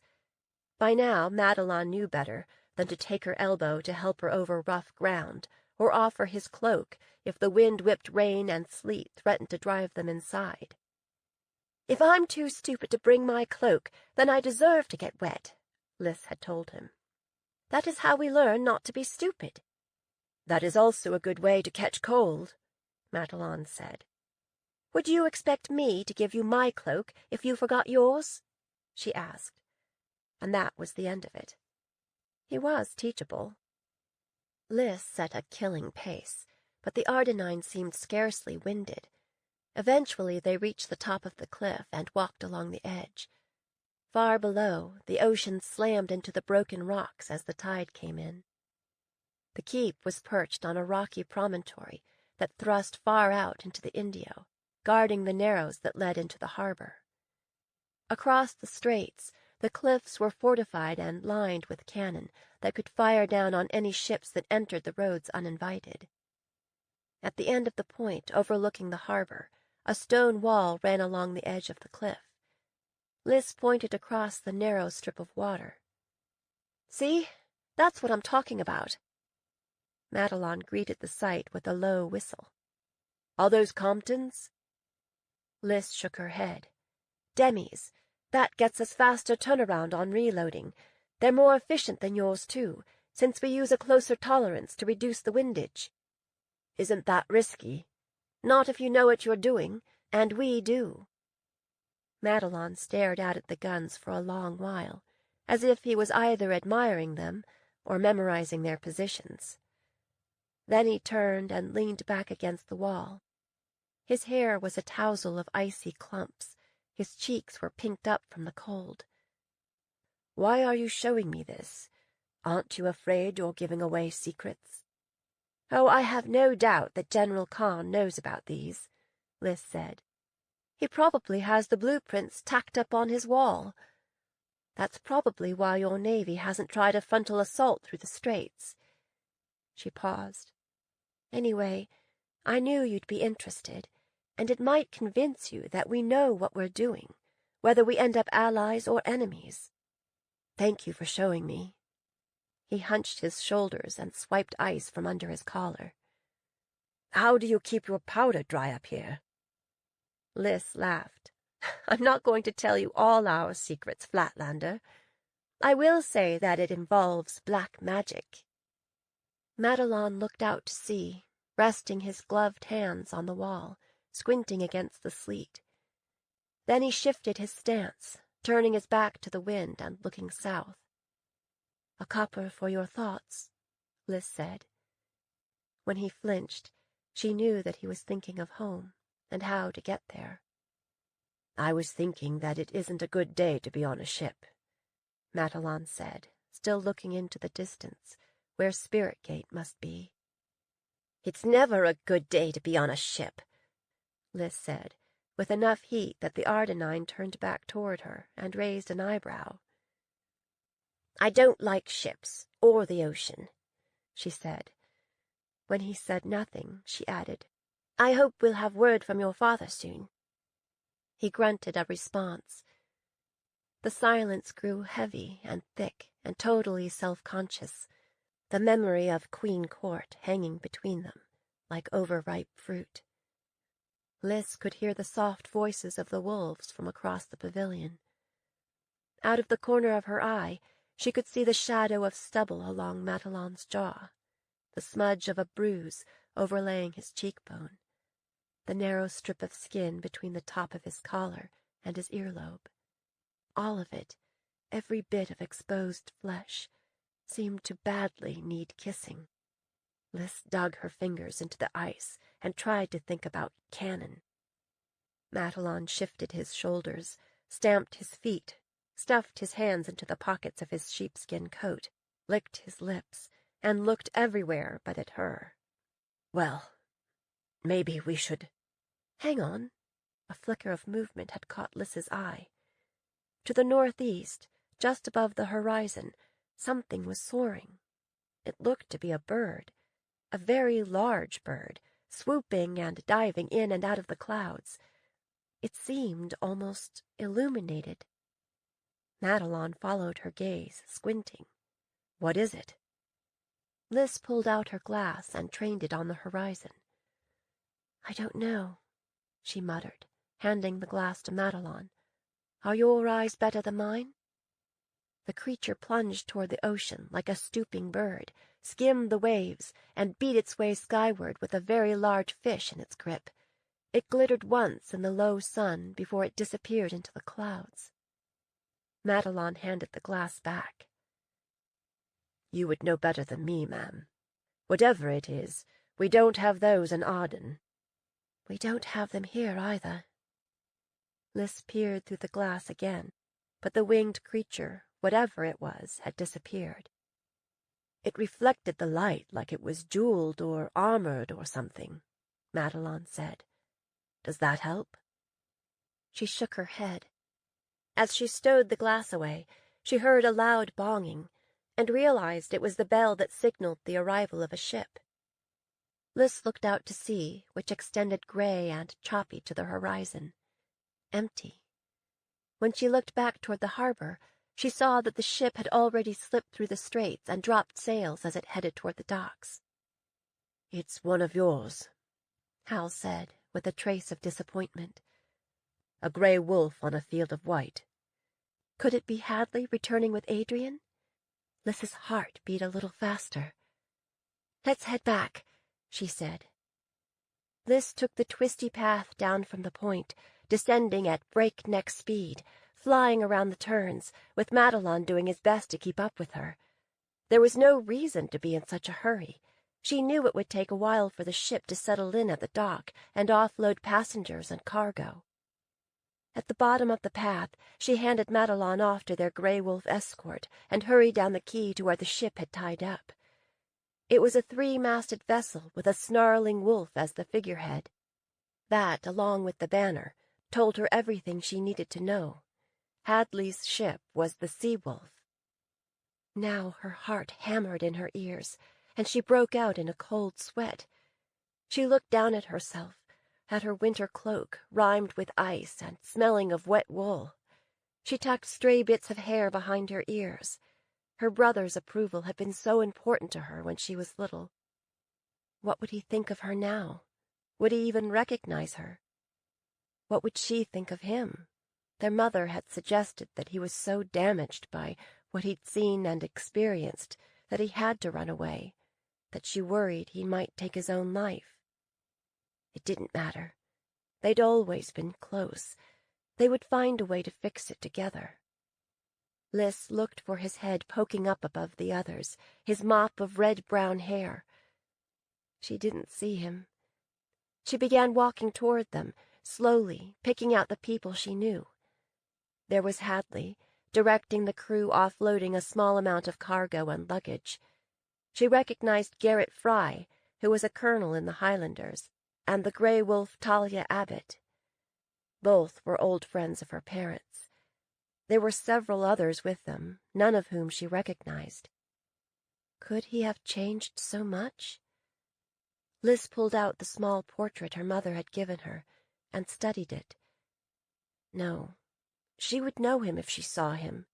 By now, Madelon knew better than to take her elbow to help her over rough ground, or offer his cloak if the wind-whipped rain and sleet threatened to drive them inside. "If I'm too stupid to bring my cloak, then I deserve to get wet," Liz had told him. "That is how we learn not to be stupid." "That is also a good way to catch cold," Madelon said. "Would you expect me to give you my cloak if you forgot yours?" she asked. And that was the end of it. He was teachable. Liz set a killing pace, but the Ardenine seemed scarcely winded. Eventually they reached the top of the cliff and walked along the edge. Far below, the ocean slammed into the broken rocks as the tide came in. The keep was perched on a rocky promontory that thrust far out into the Indio, guarding the narrows that led into the harbor. Across the straits, the cliffs were fortified and lined with cannon that could fire down on any ships that entered the roads uninvited. At the end of the point overlooking the harbor, a stone wall ran along the edge of the cliff. Liz pointed across the narrow strip of water. "See? That's what I'm talking about." Madelon greeted the sight with a low whistle. "Are those Comptons?" Liz shook her head. "Demis. That gets us faster turnaround on reloading. They're more efficient than yours, too, since we use a closer tolerance to reduce the windage." "Isn't that risky?" "Not if you know what you're doing, and we do." Madelon stared out at the guns for a long while, as if he was either admiring them or memorizing their positions. Then he turned and leaned back against the wall. His hair was a tousle of icy clumps. His cheeks were pinked up from the cold. "Why are you showing me this? Aren't you afraid you're giving away secrets?" "Oh, I have no doubt that General Khan knows about these," Liz said. "He probably has the blueprints tacked up on his wall. That's probably why your Navy hasn't tried a frontal assault through the straits." She paused. "Anyway, I knew you'd be interested, and it might convince you that we know what we're doing, whether we end up allies or enemies. Thank you for showing me." He hunched his shoulders and swiped ice from under his collar. "How do you keep your powder dry up here?" Liz laughed. "I'm not going to tell you all our secrets, Flatlander. I will say that it involves black magic." Madelon looked out to sea, resting his gloved hands on the wall, squinting against the sleet. Then he shifted his stance, turning his back to the wind and looking south. "A copper for your thoughts," Liz said. When he flinched, she knew that he was thinking of home and how to get there. "I was thinking that it isn't a good day to be on a ship," Madelon said, still looking into the distance, where Spirit Gate must be. "It's never a good day to be on a ship," Liz said, with enough heat that the Ardenine turned back toward her and raised an eyebrow. "I don't like ships, or the ocean," she said. When he said nothing, she added, "I hope we'll have word from your father soon." He grunted a response. The silence grew heavy and thick and totally self-conscious, the memory of Queen Court hanging between them, like overripe fruit. Liz could hear the soft voices of the wolves from across the pavilion. Out of the corner of her eye, she could see the shadow of stubble along Matalon's jaw, the smudge of a bruise overlaying his cheekbone, the narrow strip of skin between the top of his collar and his earlobe. All of it, every bit of exposed flesh, seemed to badly need kissing. Liz dug her fingers into the ice and tried to think about cannon. Matalon shifted his shoulders, stamped his feet, stuffed his hands into the pockets of his sheepskin coat, licked his lips, and looked everywhere but at her. "Well, maybe we should—" "Hang on." A flicker of movement had caught Liz's eye. To the northeast, just above the horizon, something was soaring. It looked to be a bird, a very large bird, swooping and diving in and out of the clouds. It seemed almost illuminated. Matalon followed her gaze, squinting. "What is it?" Liz pulled out her glass and trained it on the horizon. "I don't know," she muttered, handing the glass to Matalon. "Are your eyes better than mine?" The creature plunged toward the ocean like a stooping bird, skimmed the waves, and beat its way skyward with a very large fish in its grip. It glittered once in the low sun before it disappeared into the clouds. Matalon handed the glass back. "You would know better than me, ma'am. Whatever it is, we don't have those in Arden." "We don't have them here either." Liz peered through the glass again, but the winged creature, whatever it was, had disappeared. "It reflected the light like it was jeweled or armored or something," Matalon said. "Does that help?" She shook her head. As she stowed the glass away, she heard a loud bonging, and realized it was the bell that signaled the arrival of a ship. Liz looked out to sea, which extended gray and choppy to the horizon. Empty. When she looked back toward the harbor, she saw that the ship had already slipped through the straits and dropped sails as it headed toward the docks. "It's one of yours," Hal said, with a trace of disappointment. "A gray wolf on a field of white." Could it be Hadley returning with Adrian? Liz's heart beat a little faster. "Let's head back," she said. Liz took the twisty path down from the point, descending at breakneck speed, flying around the turns, with Matalon doing his best to keep up with her. There was no reason to be in such a hurry. She knew it would take a while for the ship to settle in at the dock and offload passengers and cargo. At the bottom of the path, she handed Matalon off to their gray wolf escort and hurried down the quay to where the ship had tied up. It was a three-masted vessel with a snarling wolf as the figurehead. That, along with the banner, told her everything she needed to know. Hadley's ship was the Sea-Wolf. Now her heart hammered in her ears, and she broke out in a cold sweat. She looked down at herself, at her winter cloak, rimed with ice and smelling of wet wool. She tucked stray bits of hair behind her ears. Her brother's approval had been so important to her when she was little. What would he think of her now? Would he even recognize her? What would she think of him? Their mother had suggested that he was so damaged by what he'd seen and experienced that he had to run away, that she worried he might take his own life. It didn't matter. They'd always been close. They would find a way to fix it together. Liz looked for his head poking up above the others, his mop of red-brown hair. She didn't see him. She began walking toward them, slowly, picking out the people she knew. There was Hadley, directing the crew offloading a small amount of cargo and luggage. She recognized Garrett Fry, who was a colonel in the Highlanders, and the Grey Wolf Talia Abbott. Both were old friends of her parents. There were several others with them, none of whom she recognized. Could he have changed so much? Liz pulled out the small portrait her mother had given her and studied it. No, she would know him if she saw him.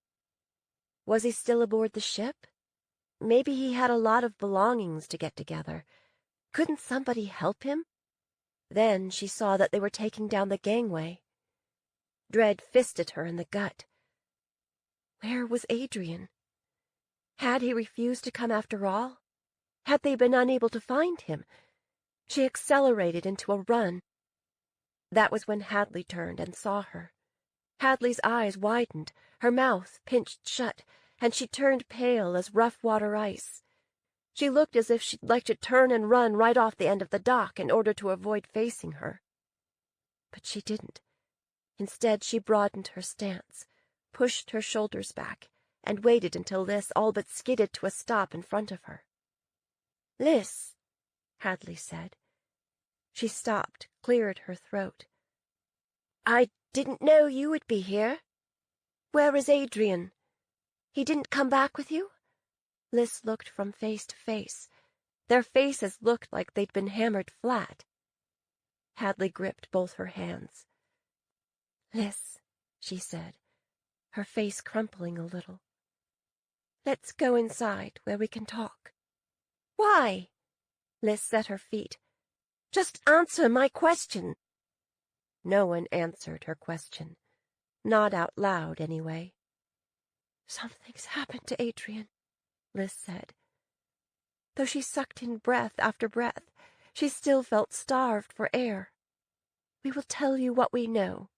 Was he still aboard the ship? Maybe he had a lot of belongings to get together. Couldn't somebody help him? Then she saw that they were taking down the gangway. Dread fisted her in the gut. Where was Adrian? Had he refused to come after all? Had they been unable to find him? She accelerated into a run. That was when Hadley turned and saw her. Hadley's eyes widened, her mouth pinched shut, and she turned pale as rough water ice. She looked as if she'd like to turn and run right off the end of the dock in order to avoid facing her. But she didn't. Instead, she broadened her stance, pushed her shoulders back, and waited until Liz all but skidded to a stop in front of her. "Liz," Hadley said. She stopped, cleared her throat. "I didn't know you would be here. Where is Adrian? He didn't come back with you?" Liz looked from face to face. Their faces looked like they'd been hammered flat. Hadley gripped both her hands. "Liz," she said, her face crumpling a little. "Let's go inside where we can talk." "Why?" Liz set her feet. "Just answer my question." No one answered her question. Not out loud, anyway. "Something's happened to Adrian," Liz said. Though she sucked in breath after breath, she still felt starved for air. "We will tell you what we know,"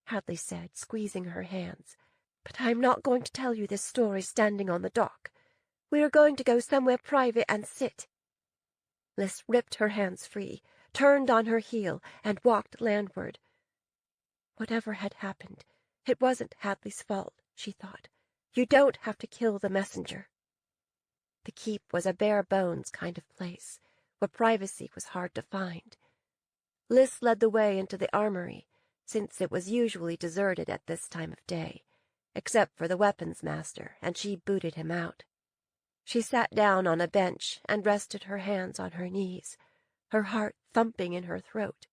Hadley said, squeezing her hands. "But I'm not going to tell you this story standing on the dock. We are going to go somewhere private and sit." Liz ripped her hands free, turned on her heel, and walked landward. Whatever had happened, it wasn't Hadley's fault, she thought. You don't have to kill the messenger. The keep was a bare-bones kind of place, where privacy was hard to find. Liz led the way into the armory, since it was usually deserted at this time of day, except for the weapons master, and she booted him out. She sat down on a bench and rested her hands on her knees, her heart thumping in her throat.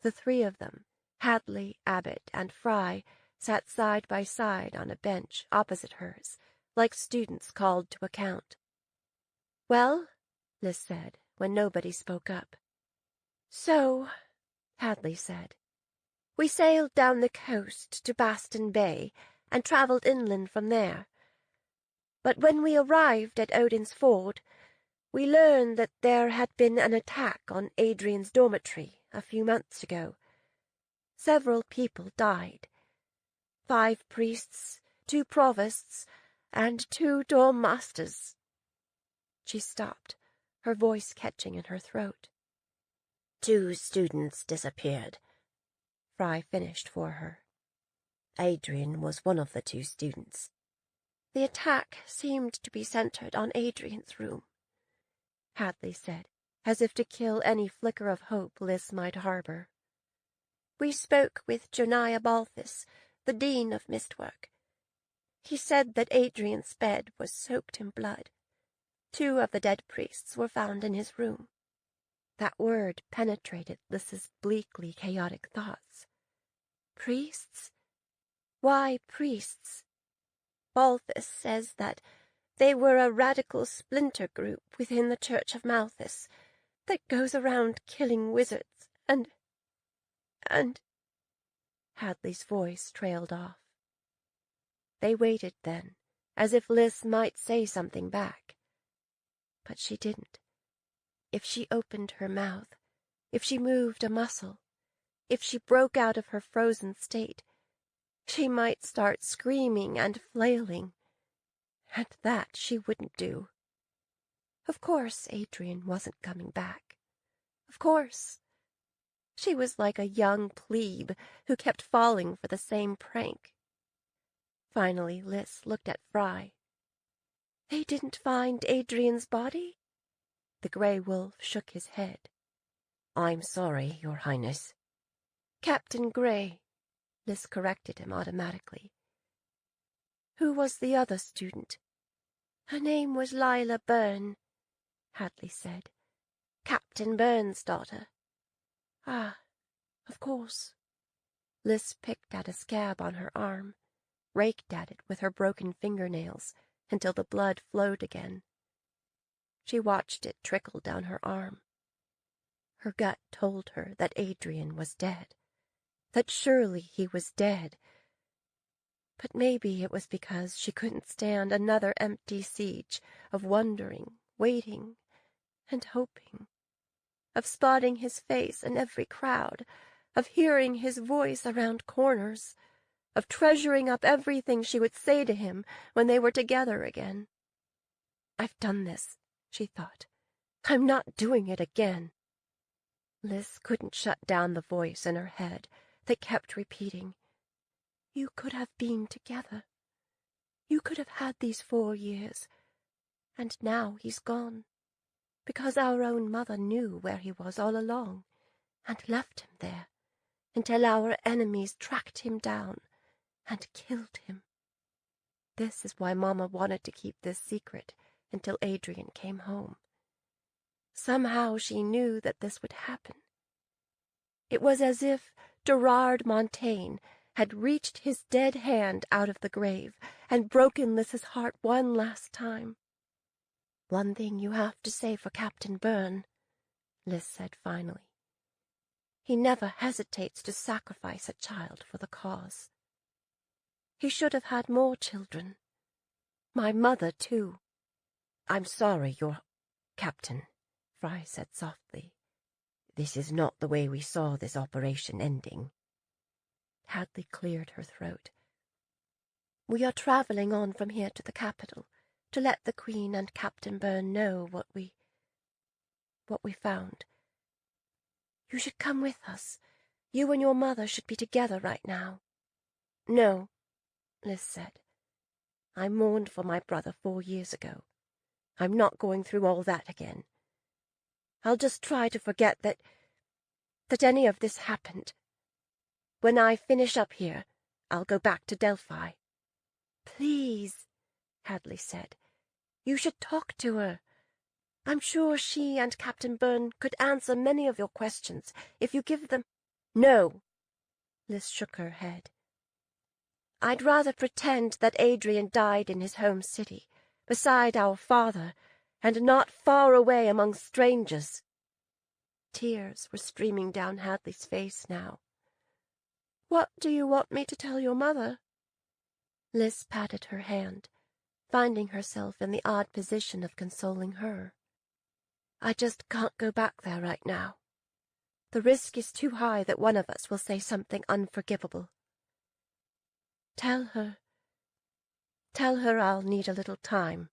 The three of them, Hadley, Abbott, and Fry, sat side by side on a bench opposite hers, like students called to account. "Well," Liz said, when nobody spoke up. "So," Hadley said, "we sailed down the coast to Baston Bay and travelled inland from there. But when we arrived at Odin's Ford, we learned that there had been an attack on Adrian's dormitory a few months ago. Several people died. 5 priests, 2 provosts, and 2 dorm masters." She stopped, her voice catching in her throat. "2 students disappeared," Fry finished for her. Adrian was one of the 2 students. "The attack seemed to be centered on Adrian's room," Hadley said, as if to kill any flicker of hope Liz might harbor. "We spoke with Joniah Balthus, the dean of Mistwork. He said that Adrian's bed was soaked in blood. 2 of the dead priests were found in his room." That word penetrated Liz's bleakly chaotic thoughts. Priests? Why priests? Balthus says that they were a radical splinter group within the Church of Malthus that goes around killing wizards and... Hadley's voice trailed off. They waited then, as if Liz might say something back. But she didn't. If she opened her mouth, if she moved a muscle, if she broke out of her frozen state, she might start screaming and flailing. And that she wouldn't do. Of course Adrian wasn't coming back. Of course. She was like a young plebe who kept falling for the same prank. Finally, Lys looked at Fry. They didn't find Adrian's body? The grey wolf shook his head. I'm sorry, Your Highness. Captain Grey, Lys corrected him automatically. Who was the other student? Her name was Lila Byrne, Hadley said. Captain Byrne's daughter. Ah, of course. Lys picked at a scab on her arm, raked at it with her broken fingernails until the blood flowed again. She watched it trickle down her arm. Her gut told her that Adrian was dead, that surely he was dead. But maybe it was because she couldn't stand another empty siege of wondering, waiting, and hoping, of spotting his face in every crowd, of hearing his voice around corners, of treasuring up everything she would say to him when they were together again. I've done this, she thought. I'm not doing it again. Lys couldn't shut down the voice in her head that kept repeating, You could have been together. You could have had these 4 years. And now he's gone, because our own mother knew where he was all along, and left him there, until our enemies tracked him down and killed him. This is why Mama wanted to keep this secret until Adrian came home. Somehow she knew that this would happen. It was as if Gerard Montaigne had reached his dead hand out of the grave and broken Lys's heart one last time. One thing you have to say for Captain Byrne, Lys said finally. He never hesitates to sacrifice a child for the cause. He should have had more children. My mother, too. I'm sorry, Your Captain, Fry said softly. This is not the way we saw this operation ending. Hadley cleared her throat. We are traveling on from here to the capital to let the Queen and Captain Byrne know what we found. You should come with us. You and your mother should be together right now. No, Lys said. I mourned for my brother 4 years ago. I'm not going through all that again. I'll just try to forget that any of this happened. When I finish up here, I'll go back to Delphi. Please, Hadley said. You should talk to her. I'm sure she and Captain Byrne could answer many of your questions if you give them— No, Lys shook her head. I'd rather pretend that Adrian died in his home city, beside our father, and not far away among strangers. Tears were streaming down Hadley's face now. What do you want me to tell your mother? Lys patted her hand, finding herself in the odd position of consoling her. I just can't go back there right now. The risk is too high that one of us will say something unforgivable. Tell her I'll need a little time.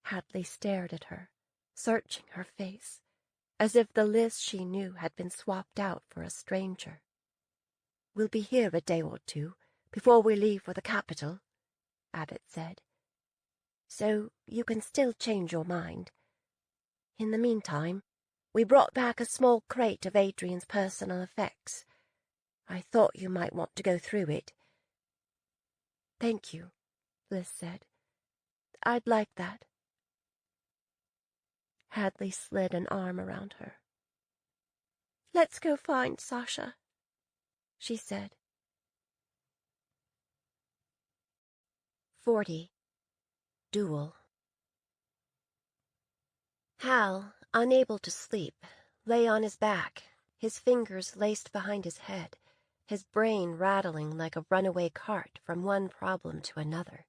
Hadley stared at her, searching her face, as if the Lys she knew had been swapped out for a stranger. We'll be here a day or two before we leave for the capital, Abbott said. So you can still change your mind. In the meantime, we brought back a small crate of Adrian's personal effects. I thought you might want to go through it. Thank you, Lys said. I'd like that. Hadley slid an arm around her. Let's go find Sasha, she said. 40. Duel. Hal, unable to sleep, lay on his back, his fingers laced behind his head, his brain rattling like a runaway cart from one problem to another.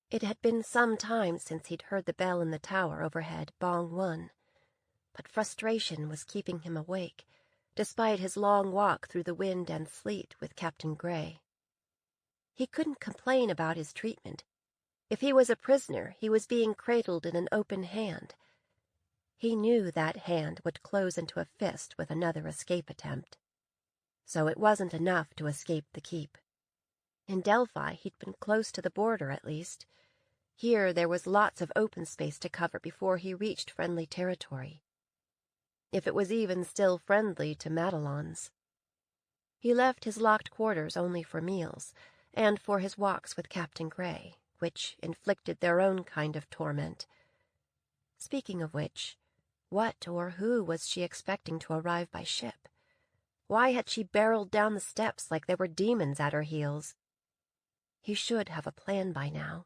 It had been some time since he'd heard the bell in the tower overhead bong 1, but frustration was keeping him awake, despite his long walk through the wind and sleet with Captain Grey. He couldn't complain about his treatment. If he was a prisoner, he was being cradled in an open hand. He knew that hand would close into a fist with another escape attempt. So it wasn't enough to escape the keep. In Delphi, he'd been close to the border, at least. Here there was lots of open space to cover before he reached friendly territory. If it was even still friendly to Madelons. He left his locked quarters only for meals, and for his walks with Captain Gray, which inflicted their own kind of torment. Speaking of which, what or who was she expecting to arrive by ship? Why had she barreled down the steps like there were demons at her heels? He should have a plan by now.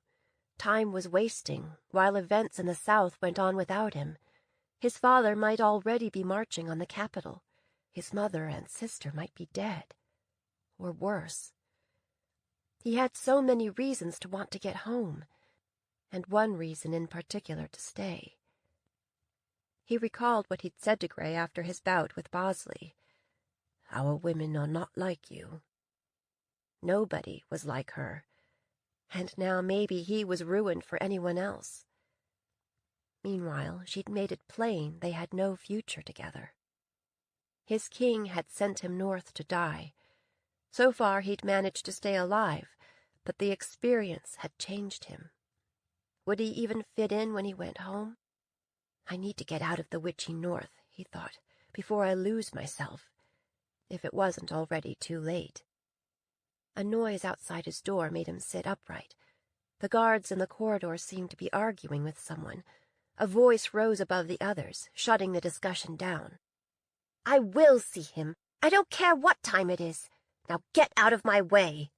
Time was wasting, while events in the south went on without him. His father might already be marching on the capital. His mother and sister might be dead. Or worse. He had so many reasons to want to get home, and one reason in particular to stay. He recalled what he'd said to Gray after his bout with Bosley. "Our women are not like you." Nobody was like her, and now maybe he was ruined for anyone else. Meanwhile, she'd made it plain they had no future together. His king had sent him north to die. So far he'd managed to stay alive, but the experience had changed him. Would he even fit in when he went home? "I need to get out of the witchy north," he thought, "before I lose myself, if it wasn't already too late." A noise outside his door made him sit upright. The guards in the corridor seemed to be arguing with someone. A voice rose above the others, shutting the discussion down. "I will see him. I don't care what time it is. Now get out of my way."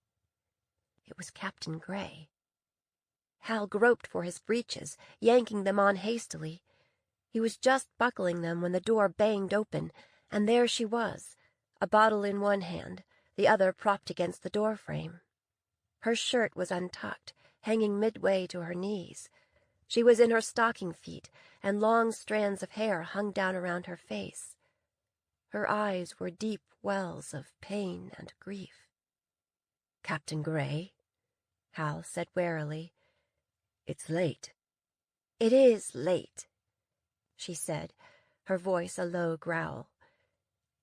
It was Captain Gray. Hal groped for his breeches, yanking them on hastily. He was just buckling them when the door banged open, and there she was, a bottle in one hand, the other propped against the doorframe. Her shirt was untucked, hanging midway to her knees. She was in her stocking feet, and long strands of hair hung down around her face. Her eyes were deep wells of pain and grief. "Captain Gray," Hal said warily, "it's late." "It is late," she said, her voice a low growl.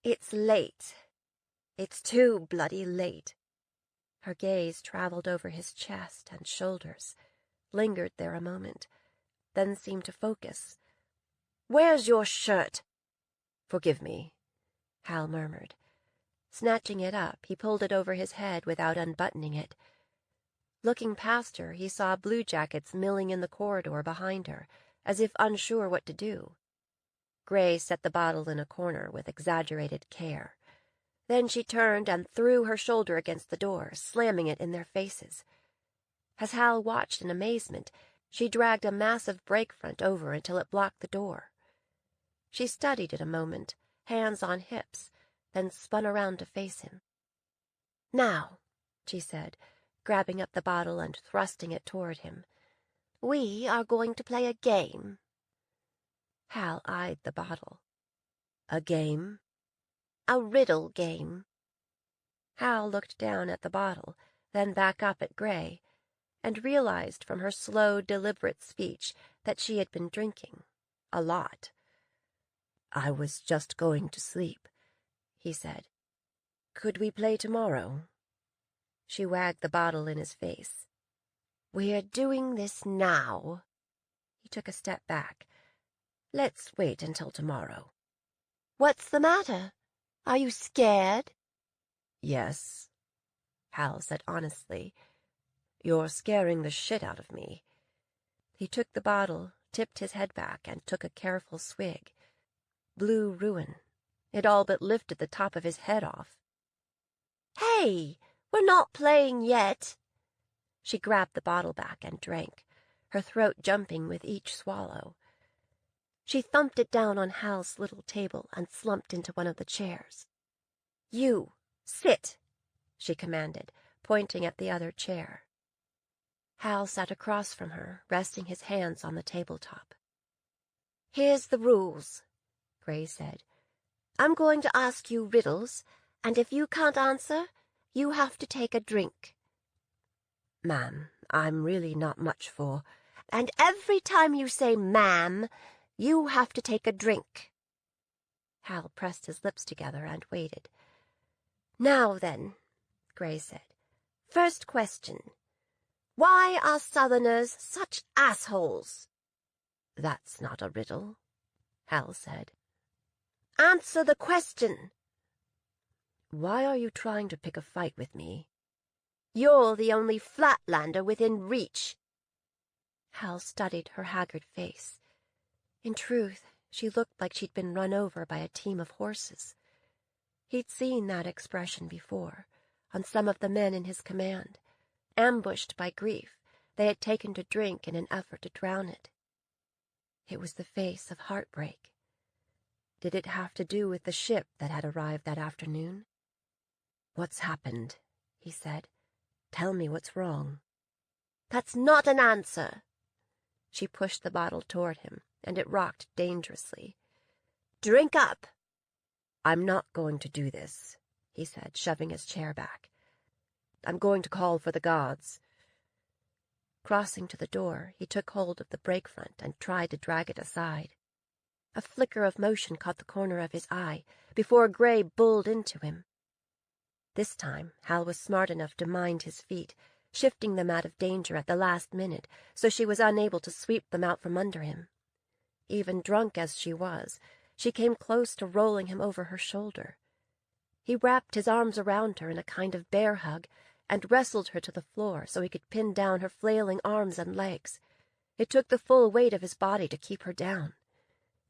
"It's late. It's too bloody late." Her gaze traveled over his chest and shoulders, lingered there a moment, then seemed to focus. "Where's your shirt?" "Forgive me," Hal murmured. Snatching it up, he pulled it over his head without unbuttoning it. Looking past her, he saw bluejackets milling in the corridor behind her, as if unsure what to do. Gray set the bottle in a corner with exaggerated care. Then she turned and threw her shoulder against the door, slamming it in their faces. As Hal watched in amazement, she dragged a massive brake front over until it blocked the door. She studied it a moment, hands on hips, then spun around to face him. "Now," she said, grabbing up the bottle and thrusting it toward him, "we are going to play a game." Hal eyed the bottle. "A game?" "A riddle game." Hal looked down at the bottle, then back up at Gray, and realized from her slow, deliberate speech that she had been drinking. A lot. "I was just going to sleep," he said. "Could we play tomorrow?" She wagged the bottle in his face. "We're doing this now." He took a step back. "Let's wait until tomorrow." "What's the matter? Are you scared?" "Yes," Hal said honestly. "You're scaring the shit out of me." He took the bottle, tipped his head back, and took a careful swig. Blue ruin. It all but lifted the top of his head off. "Hey, we're not playing yet." She grabbed the bottle back and drank, her throat jumping with each swallow. She thumped it down on Hal's little table and slumped into one of the chairs. "You, sit," she commanded, pointing at the other chair. Hal sat across from her, resting his hands on the tabletop. "Here's the rules," Gray said. "I'm going to ask you riddles, and if you can't answer, you have to take a drink." "Ma'am, I'm really not much for—" "And every time you say ma'am, you have to take a drink." Hal pressed his lips together and waited. "Now then," Gray said, First question. Why are Southerners such assholes? That's not a riddle, Hal said. Answer the question. Why are you trying to pick a fight with me? You're the only Flatlander within reach. Hal studied her haggard face. In truth, she looked like she'd been run over by a team of horses. He'd seen that expression before, on some of the men in his command. Ambushed by grief, they had taken to drink in an effort to drown it. It was the face of heartbreak. Did it have to do with the ship that had arrived that afternoon? "What's happened?" he said. "Tell me what's wrong." That's not an answer. She pushed the bottle toward him, and it rocked dangerously. Drink up. "I'm not going to do this," he said, shoving his chair back. "I'm going to call for the guards." Crossing to the door, he took hold of the brake front and tried to drag it aside. A flicker of motion caught the corner of his eye before Gray bulled into him. This time, Hal was smart enough to mind his feet, shifting them out of danger at the last minute so she was unable to sweep them out from under him. Even drunk as she was, she came close to rolling him over her shoulder. He wrapped his arms around her in a kind of bear hug and wrestled her to the floor so he could pin down her flailing arms and legs. It took the full weight of his body to keep her down.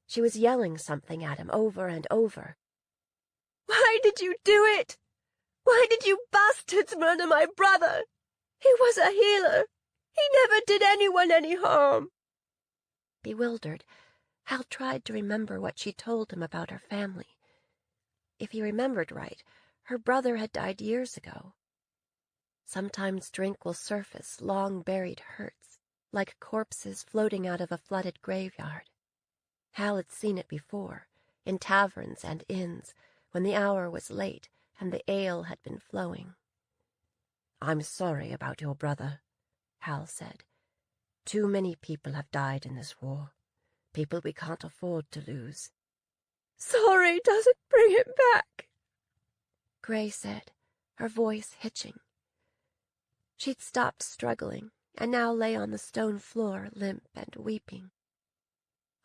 She was yelling something at him over and over. Why did you do it? Why did you bastards murder my brother? He was a healer. He never did anyone any harm. Bewildered, Hal tried to remember what she told him about her family. If he remembered right, her brother had died years ago. Sometimes drink will surface long-buried hurts, like corpses floating out of a flooded graveyard. Hal had seen it before, in taverns and inns, when the hour was late and the ale had been flowing. "I'm sorry about your brother," Hal said. "Too many people have died in this war. People we can't afford to lose." Sorry doesn't bring him back, Gray said, her voice hitching. She'd stopped struggling and now lay on the stone floor, limp and weeping.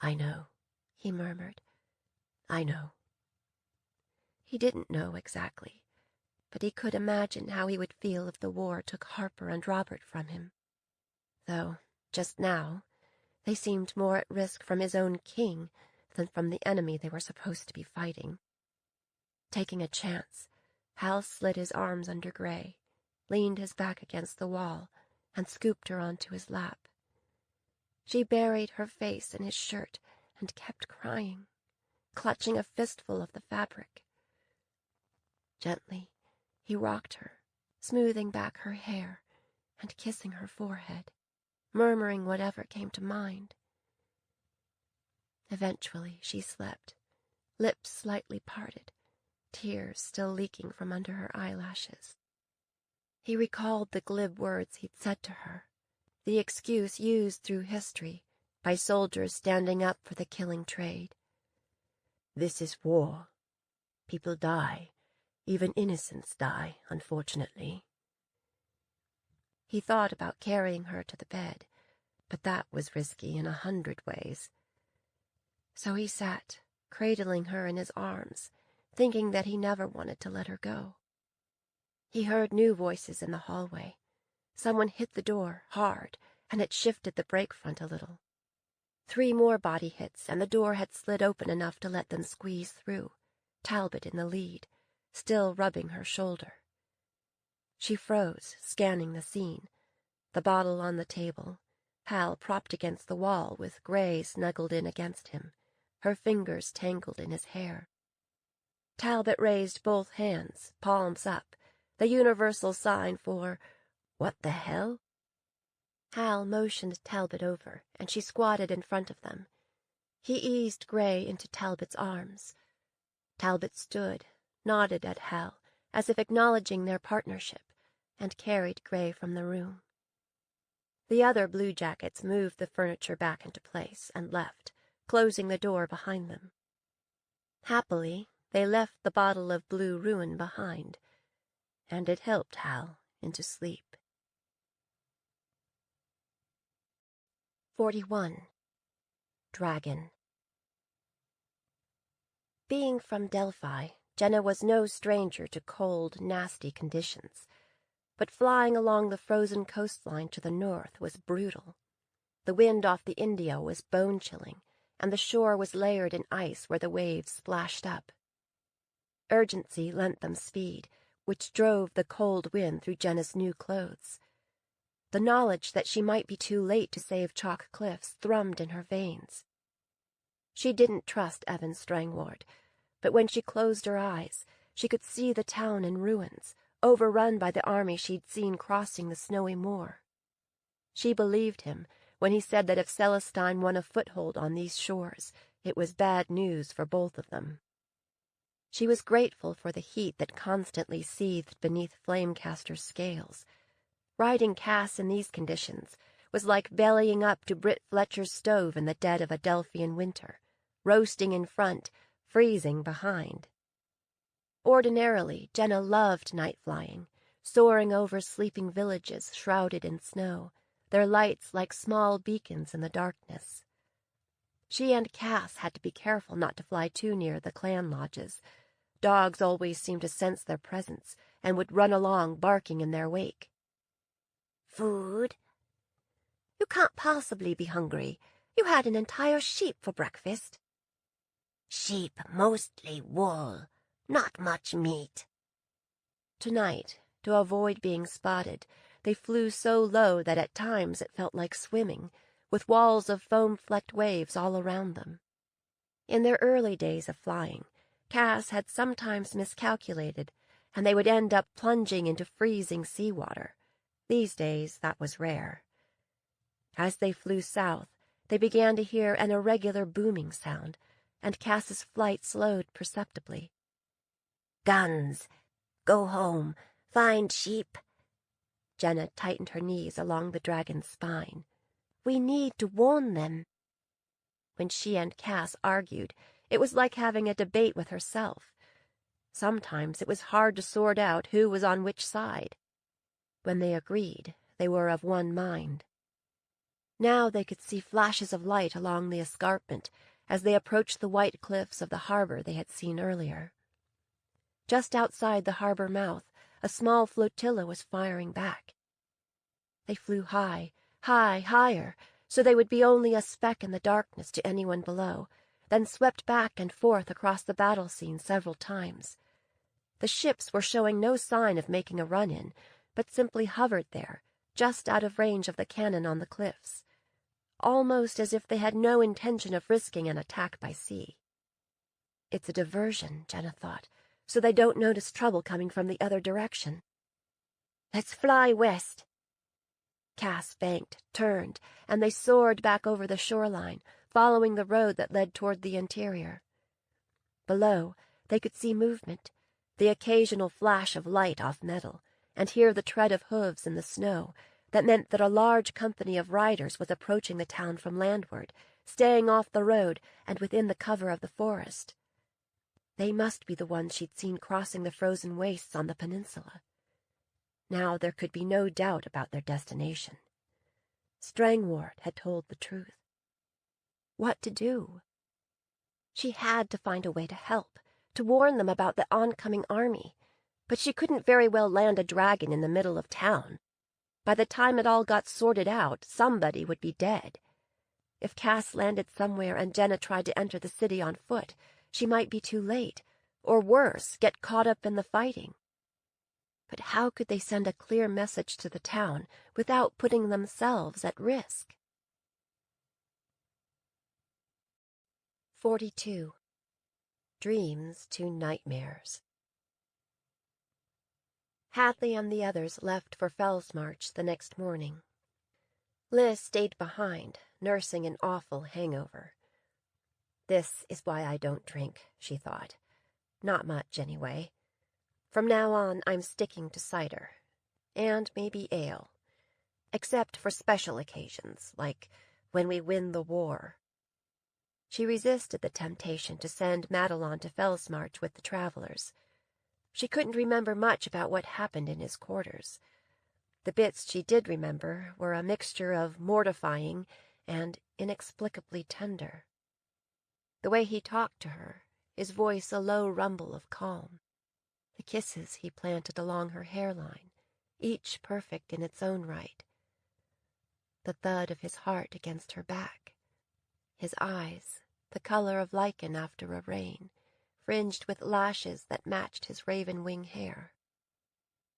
"I know," he murmured. "I know." He didn't know exactly, but he could imagine how he would feel if the war took Harper and Robert from him. Though, just now, they seemed more at risk from his own king than from the enemy they were supposed to be fighting. Taking a chance, Hal slid his arms under Gray, leaned his back against the wall, and scooped her onto his lap. She buried her face in his shirt and kept crying, clutching a fistful of the fabric. Gently, he rocked her, smoothing back her hair and kissing her forehead, murmuring whatever came to mind. Eventually she slept, lips slightly parted, tears still leaking from under her eyelashes. He recalled the glib words he'd said to her, the excuse used through history by soldiers standing up for the killing trade. "This is war. People die. Even innocents die, unfortunately." He thought about carrying her to the bed, but that was risky in 100 ways. So he sat, cradling her in his arms, thinking that he never wanted to let her go. He heard new voices in the hallway. Someone hit the door hard, and it shifted the brake front a little. 3 more body hits, and the door had slid open enough to let them squeeze through, Talbot in the lead, still rubbing her shoulder. She froze, scanning the scene, the bottle on the table, Hal propped against the wall with Gray snuggled in against him, her fingers tangled in his hair. Talbot raised both hands, palms up, the universal sign for, "What the hell?" Hal motioned Talbot over, and she squatted in front of them. He eased Gray into Talbot's arms. Talbot stood, nodded at Hal, as if acknowledging their partnership, and carried Gray from the room. The other bluejackets moved the furniture back into place and left, closing the door behind them. Happily, they left the bottle of blue ruin behind, and it helped Hal into sleep. 41. Dragon. Being from Delphi, Jenna was no stranger to cold, nasty conditions, but flying along the frozen coastline to the north was brutal. The wind off the Indio was bone-chilling, and the shore was layered in ice where the waves splashed up. Urgency lent them speed, which drove the cold wind through Jenna's new clothes. The knowledge that she might be too late to save Chalk Cliffs thrummed in her veins. She didn't trust Evan Strangward, but when she closed her eyes, she could see the town in ruins, overrun by the army she'd seen crossing the snowy moor. She believed him when he said that if Celestine won a foothold on these shores, it was bad news for both of them. She was grateful for the heat that constantly seethed beneath Flamecaster's scales. Riding Cass in these conditions was like bellying up to Britt Fletcher's stove in the dead of a Delphian winter, roasting in front, freezing behind. Ordinarily, Jenna loved night flying, soaring over sleeping villages shrouded in snow, their lights like small beacons in the darkness. She and Cass had to be careful not to fly too near the clan lodges. Dogs always seemed to sense their presence and would run along barking in their wake. "Food? You can't possibly be hungry. You had an entire sheep for breakfast." "Sheep mostly wool, not much meat." Tonight, to avoid being spotted, they flew so low that at times it felt like swimming, with walls of foam-flecked waves all around them. In their early days of flying, Cass had sometimes miscalculated, and they would end up plunging into freezing seawater. These days, that was rare. As they flew south, they began to hear an irregular booming sound, and Cass's flight slowed perceptibly. "Guns! Go home! Find sheep!" Jenna tightened her knees along the dragon's spine. "We need to warn them." When she and Cass argued, it was like having a debate with herself. Sometimes it was hard to sort out who was on which side. When they agreed, they were of one mind. Now they could see flashes of light along the escarpment as they approached the white cliffs of the harbor they had seen earlier. Just outside the harbor mouth, a small flotilla was firing back. They flew high, higher, so they would be only a speck in the darkness to anyone below, then swept back and forth across the battle scene several times. The ships were showing no sign of making a run-in, but simply hovered there, just out of range of the cannon on the cliffs, almost as if they had no intention of risking an attack by sea. It's a diversion, Jenna thought, so they don't notice trouble coming from the other direction. "Let's fly west." Cass banked, turned, and they soared back over the shoreline, following the road that led toward the interior. Below, they could see movement, the occasional flash of light off metal, and hear the tread of hooves in the snow that meant that a large company of riders was approaching the town from landward, staying off the road and within the cover of the forest. They must be the ones she'd seen crossing the frozen wastes on the peninsula. Now there could be no doubt about their destination. Strangward had told the truth. What to do? She had to find a way to help, to warn them about the oncoming army, but she couldn't very well land a dragon in the middle of town. By the time it all got sorted out, somebody would be dead. If Cass landed somewhere and Jenna tried to enter the city on foot, she might be too late, or worse, get caught up in the fighting. But how could they send a clear message to the town without putting themselves at risk? 42. Dreams to Nightmares. Hadley and the others left for Fellsmarch the next morning. Liz stayed behind, nursing an awful hangover. This is why I don't drink, she thought. Not much, anyway. From now on, I'm sticking to cider. And maybe ale. Except for special occasions, like when we win the war. She resisted the temptation to send Madelon to Fellsmarch with the travelers. She couldn't remember much about what happened in his quarters, The bits she did remember were a mixture of mortifying and inexplicably tender. The way he talked to her, his voice a low rumble of calm. The kisses he planted along her hairline, each perfect in its own right. The thud of his heart against her back. His eyes, the color of lichen after a rain, fringed with lashes that matched his raven wing hair.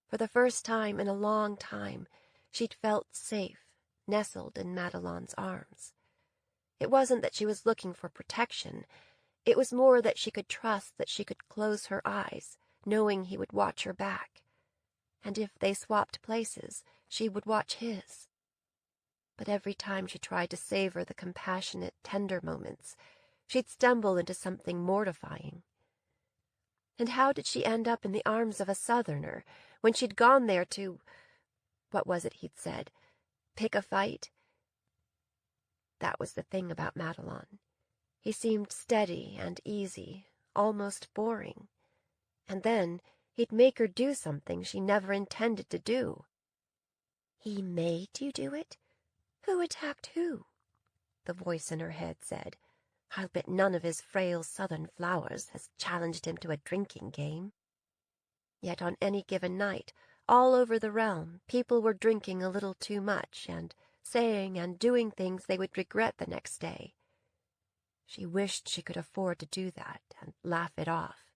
For the first time in a long time, she'd felt safe, nestled in Madelon's arms. It wasn't that she was looking for protection. It was more that she could trust that she could close her eyes, knowing he would watch her back. And if they swapped places, she would watch his. But every time she tried to savor the compassionate, tender moments, she'd stumble into something mortifying. And how did she end up in the arms of a Southerner, when she'd gone there to, what was it he'd said, pick a fight? That was the thing about Madelon. He seemed steady and easy, almost boring. And then he'd make her do something she never intended to do. He made you do it? Who attacked who? The voice in her head said. I'll bet none of his frail southern flowers has challenged him to a drinking game. Yet on any given night, all over the realm, people were drinking a little too much and saying and doing things they would regret the next day. She wished she could afford to do that and laugh it off.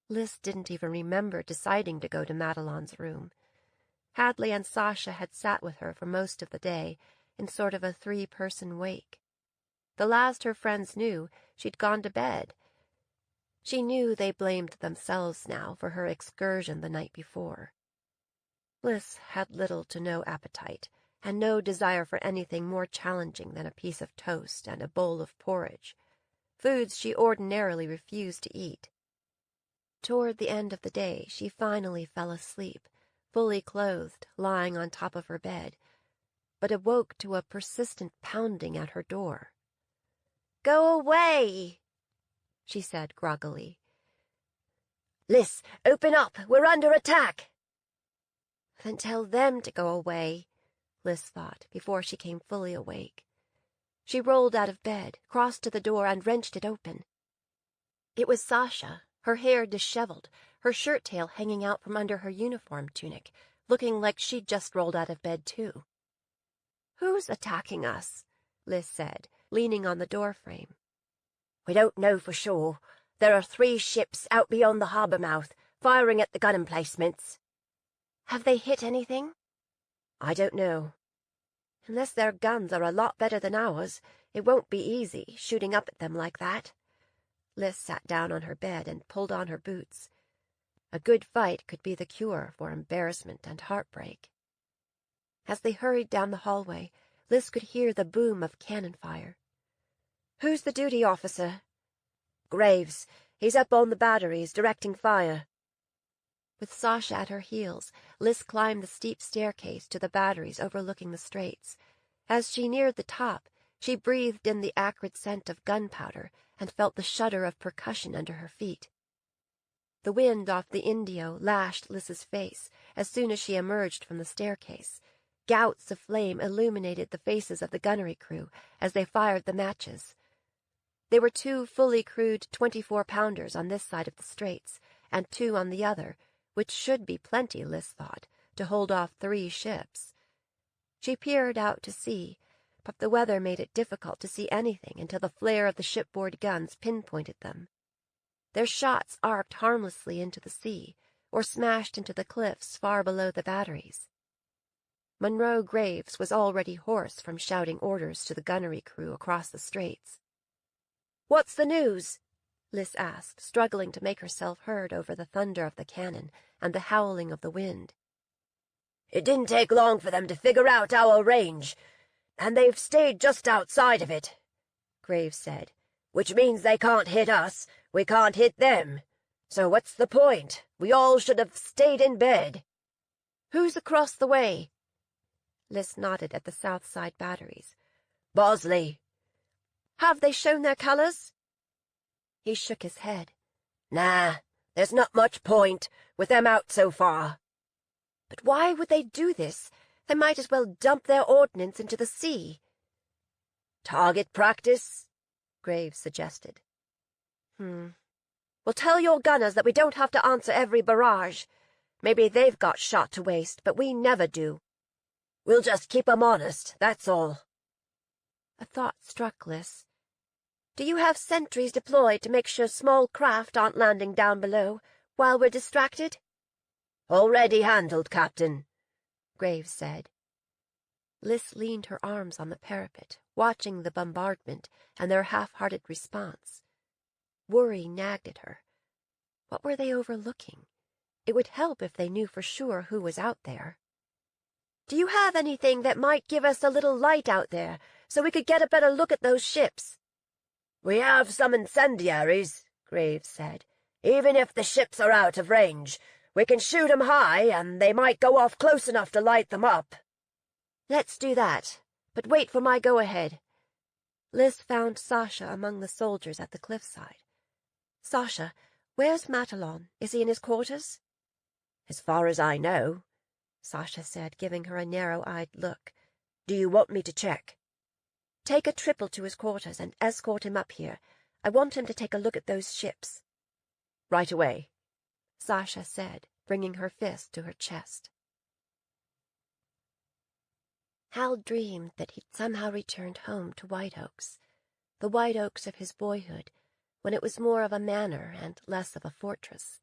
Lys didn't even remember deciding to go to Madelon's room. Hadley and Sasha had sat with her for most of the day in sort of a 3-person wake. The last her friends knew, she'd gone to bed. She knew they blamed themselves now for her excursion the night before. Lys had little to no appetite, and no desire for anything more challenging than a piece of toast and a bowl of porridge, foods she ordinarily refused to eat. Toward the end of the day, she finally fell asleep, fully clothed, lying on top of her bed, but awoke to a persistent pounding at her door. "Go away," she said groggily. "Lys, open up! We're under attack!" Then tell them to go away, Lys thought, before she came fully awake. She rolled out of bed, crossed to the door, and wrenched it open. It was Sasha, her hair disheveled, her shirt-tail hanging out from under her uniform tunic, looking like she'd just rolled out of bed, too. "Who's attacking us?" Lys said, leaning on the doorframe. "We don't know for sure. There are 3 ships out beyond the harbor mouth, firing at the gun emplacements." "Have they hit anything?" "I don't know." "Unless their guns are a lot better than ours, it won't be easy, shooting up at them like that." Lys sat down on her bed and pulled on her boots. A good fight could be the cure for embarrassment and heartbreak. As they hurried down the hallway, Lys could hear the boom of cannon fire. "Who's the duty officer?" "Graves. He's up on the batteries, directing fire." With Sasha at her heels, Lys climbed the steep staircase to the batteries overlooking the straits. As she neared the top, she breathed in the acrid scent of gunpowder and felt the shudder of percussion under her feet. The wind off the Indio lashed Lys's face as soon as she emerged from the staircase. Gouts of flame illuminated the faces of the gunnery crew as they fired the matches. There were 2 fully crewed 24-pounders on this side of the straits, and 2 on the other, which should be plenty, Lys thought, to hold off 3 ships. She peered out to sea, but the weather made it difficult to see anything until the flare of the shipboard guns pinpointed them. Their shots arced harmlessly into the sea, or smashed into the cliffs far below the batteries. Monroe Graves was already hoarse from shouting orders to the gunnery crew across the straits. "What's the news?" Lys asked, struggling to make herself heard over the thunder of the cannon and the howling of the wind. "It didn't take long for them to figure out our range, and they've stayed just outside of it," Graves said, "which means they can't hit us, we can't hit them. So what's the point? We all should have stayed in bed." "Who's across the way?" Lys nodded at the south side batteries. "Bosley." "Have they shown their colors?" He shook his head. "Nah, there's not much point, with them out so far." But why would they do this? They might as well dump their ordnance into the sea. Target practice, Graves suggested. Well, tell your gunners that we don't have to answer every barrage. Maybe they've got shot to waste, but we never do. We'll just keep 'em honest, that's all. A thought struck Liz. Do you have sentries deployed to make sure small craft aren't landing down below while we're distracted? Already handled, Captain, Graves said. Liz leaned her arms on the parapet, watching the bombardment and their half-hearted response. Worry nagged at her. What were they overlooking? It would help if they knew for sure who was out there. Do you have anything that might give us a little light out there, so we could get a better look at those ships? We have some incendiaries, Graves said. Even if the ships are out of range, we can shoot 'em high, and they might go off close enough to light them up. Let's do that, but wait for my go-ahead. Liz found Sasha among the soldiers at the cliffside. Sasha, where's Matalon? Is he in his quarters? As far as I know, Sasha said, giving her a narrow-eyed look. Do you want me to check? Take a triple to his quarters and escort him up here. I want him to take a look at those ships. Right away, Sasha said, bringing her fist to her chest. Hal dreamed that he'd somehow returned home to White Oaks, the White Oaks of his boyhood, when it was more of a manor and less of a fortress.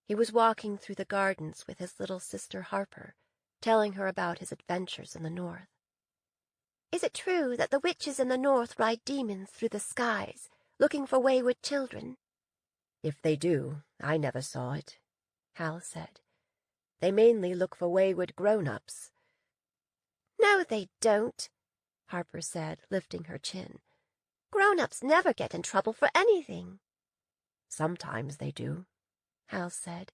He was walking through the gardens with his little sister Harper, telling her about his adventures in the north. Is it true that the witches in the north ride demons through the skies, looking for wayward children? If they do, I never saw it, Hal said. They mainly look for wayward grown-ups. No, they don't, Harper said, lifting her chin. Grown-ups never get in trouble for anything. Sometimes they do, Hal said.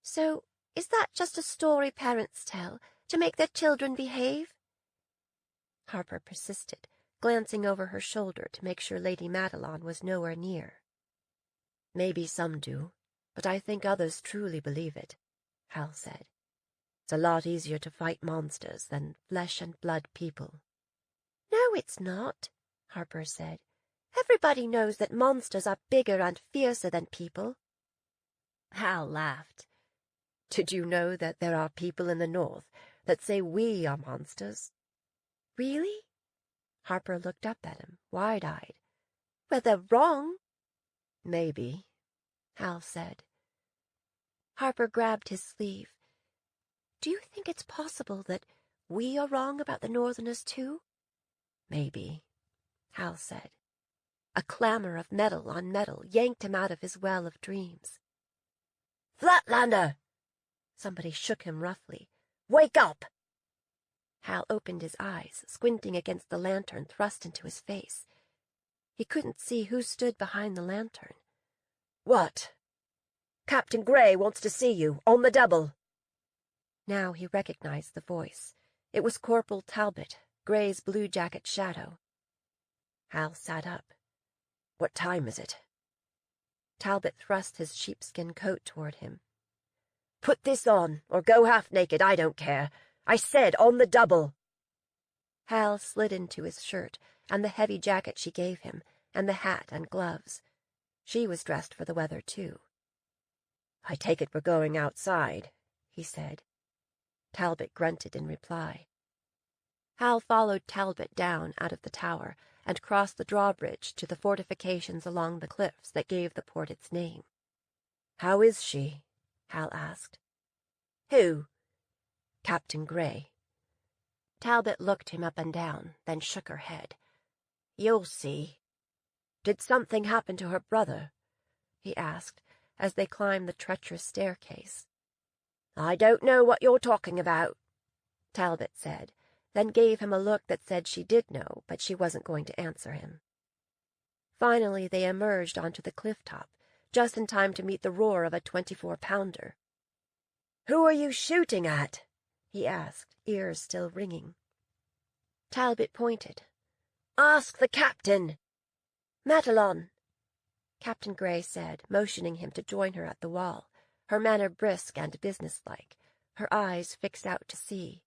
So, is that just a story parents tell to make their children behave? Harper persisted, glancing over her shoulder to make sure Lady Madelon was nowhere near. Maybe some do, but I think others truly believe it, Hal said. It's a lot easier to fight monsters than flesh-and-blood people. No, it's not, Harper said. Everybody knows that monsters are bigger and fiercer than people. Hal laughed. Did you know that there are people in the north that say we are monsters? Really? Harper looked up at him, wide-eyed. Well, they're wrong. Maybe, Hal said. Harper grabbed his sleeve. Do you think it's possible that we are wrong about the Northerners, too? Maybe, Hal said. A clamor of metal on metal yanked him out of his well of dreams. Flatlander! Somebody shook him roughly. Wake up! Hal opened his eyes, squinting against the lantern thrust into his face. He couldn't see who stood behind the lantern. What? Captain Gray wants to see you, on the double. Now he recognized the voice. It was Corporal Talbot, Gray's blue-jacket shadow. Hal sat up. What time is it? Talbot thrust his sheepskin coat toward him. Put this on, or go half-naked, I don't care. I said on the double. Hal slid into his shirt and the heavy jacket she gave him, and the hat and gloves. She was dressed for the weather, too. I take it we're going outside, he said. Talbot grunted in reply. Hal followed Talbot down out of the tower and crossed the drawbridge to the fortifications along the cliffs that gave the port its name. How is she? Hal asked. Who? Captain Gray. Talbot looked him up and down, then shook her head. You'll see. Did something happen to her brother? He asked, as they climbed the treacherous staircase. I don't know what you're talking about, Talbot said, then gave him a look that said she did know, but she wasn't going to answer him. Finally they emerged onto the cliff top, just in time to meet the roar of a 24-pounder. Who are you shooting at? He asked, ears still ringing. Talbot pointed. Ask the captain. Matalon, Captain Gray said, motioning him to join her at the wall, her manner brisk and businesslike, her eyes fixed out to sea.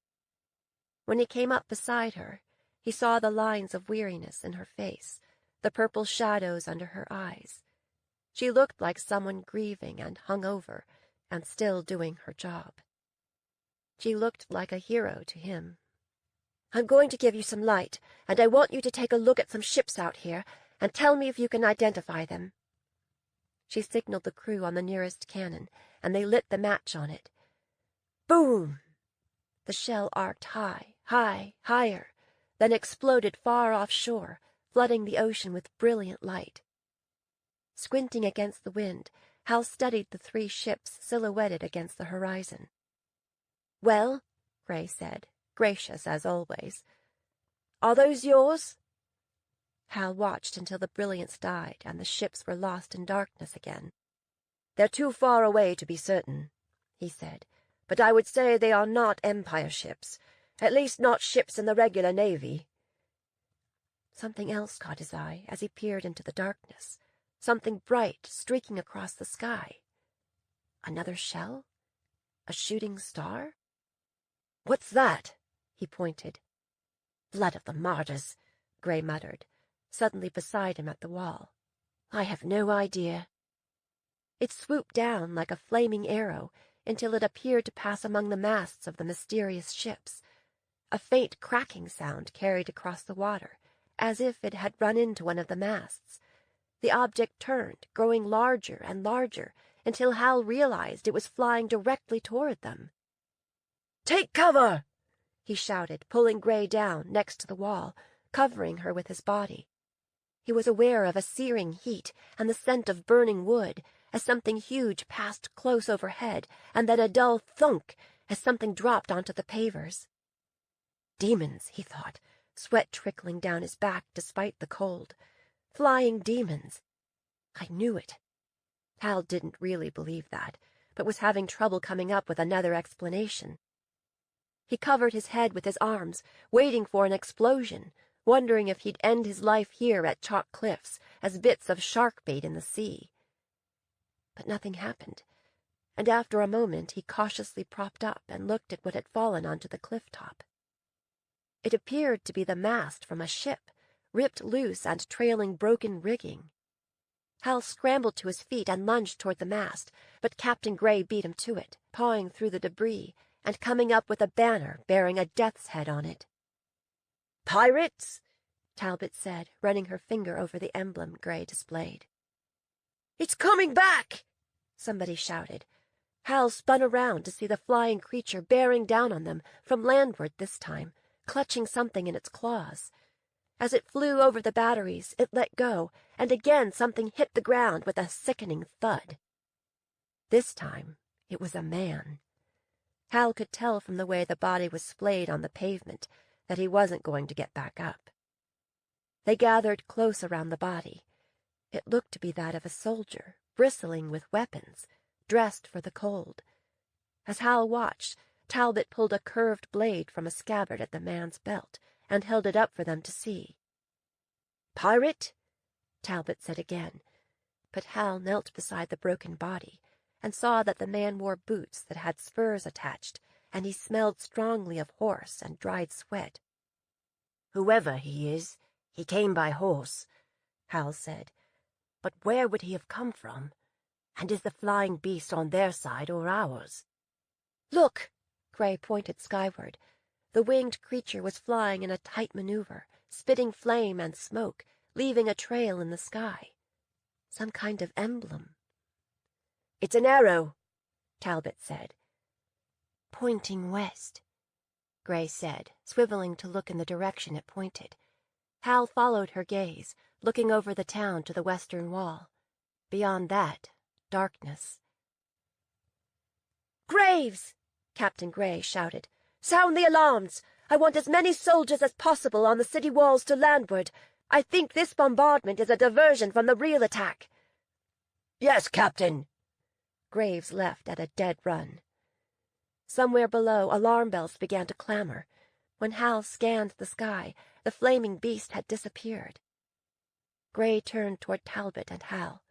When he came up beside her, he saw the lines of weariness in her face, the purple shadows under her eyes. She looked like someone grieving and hungover and still doing her job. She looked like a hero to him. "I'm going to give you some light, and I want you to take a look at some ships out here and tell me if you can identify them." She signaled the crew on the nearest cannon, and they lit the match on it. Boom! The shell arced high, higher, then exploded far offshore, flooding the ocean with brilliant light. Squinting against the wind, Hal studied the 3 ships silhouetted against the horizon. "Well," Gray said, gracious as always, "are those yours?" Hal watched until the brilliance died and the ships were lost in darkness again. "They're too far away to be certain," he said, "but I would say they are not Empire ships, at least not ships in the regular Navy." Something else caught his eye as he peered into the darkness, something bright streaking across the sky. Another shell? A shooting star? "What's that?" he pointed. "Blood of the martyrs," Gray muttered, suddenly beside him at the wall. "I have no idea." It swooped down like a flaming arrow until it appeared to pass among the masts of the mysterious ships. A faint cracking sound carried across the water, as if it had run into one of the masts. The object turned, growing larger and larger, until Hal realized it was flying directly toward them. "Take cover!" he shouted, pulling Gray down next to the wall, covering her with his body. He was aware of a searing heat and the scent of burning wood as something huge passed close overhead, and then a dull thunk as something dropped onto the pavers. Demons, he thought, sweat trickling down his back despite the cold. Flying demons. I knew it. Hal didn't really believe that, but was having trouble coming up with another explanation. He covered his head with his arms, waiting for an explosion, wondering if he'd end his life here at Chalk Cliffs as bits of shark bait in the sea. But nothing happened, and after a moment he cautiously propped up and looked at what had fallen onto the cliff top. It appeared to be the mast from a ship, ripped loose and trailing broken rigging. Hal scrambled to his feet and lunged toward the mast, but Captain Gray beat him to it, pawing through the debris and coming up with a banner bearing a death's head on it. "Pirates!" Talbot said, running her finger over the emblem Gray displayed. "It's coming back!" somebody shouted. Hal spun around to see the flying creature bearing down on them, from landward this time, clutching something in its claws. As it flew over the batteries, it let go, and again something hit the ground with a sickening thud. This time, it was a man. Hal could tell from the way the body was splayed on the pavement that he wasn't going to get back up. They gathered close around the body. It looked to be that of a soldier, bristling with weapons, dressed for the cold. As Hal watched, Talbot pulled a curved blade from a scabbard at the man's belt and held it up for them to see. "Pirate?" Talbot said again, but Hal knelt beside the broken body and saw that the man wore boots that had spurs attached, and he smelled strongly of horse and dried sweat. "Whoever he is, he came by horse," Hal said. "But where would he have come from? And is the flying beast on their side or ours?" "Look!" Gray pointed skyward. The winged creature was flying in a tight maneuver, spitting flame and smoke, leaving a trail in the sky. Some kind of emblem. "It's an arrow," Talbot said. "Pointing west," Gray said, swiveling to look in the direction it pointed. Hal followed her gaze, looking over the town to the western wall. Beyond that, darkness. "Graves!" Captain Gray shouted. "Sound the alarms! I want as many soldiers as possible on the city walls to landward. I think this bombardment is a diversion from the real attack." "Yes, Captain." Graves left at a dead run. Somewhere below, alarm bells began to clamor. When Hal scanned the sky, the flaming beast had disappeared. Gray turned toward Talbot and Hal.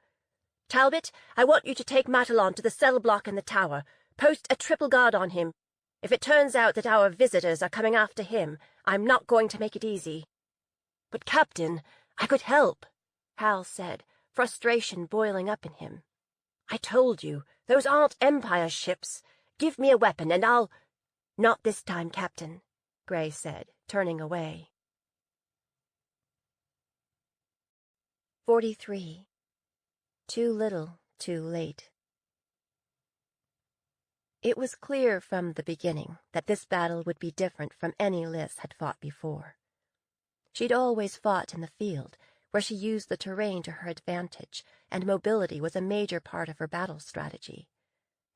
"Talbot, I want you to take Matalon to the cell block in the tower. Post a triple guard on him. If it turns out that our visitors are coming after him, I'm not going to make it easy." "But, Captain, I could help," Hal said, frustration boiling up in him. "I told you, those aren't Empire ships. Give me a weapon and I'll—" "Not this time, Captain," Gray said, turning away. 43. Too little, too late. It was clear from the beginning that this battle would be different from any Liz had fought before. She'd always fought in the field, where she used the terrain to her advantage, and mobility was a major part of her battle strategy.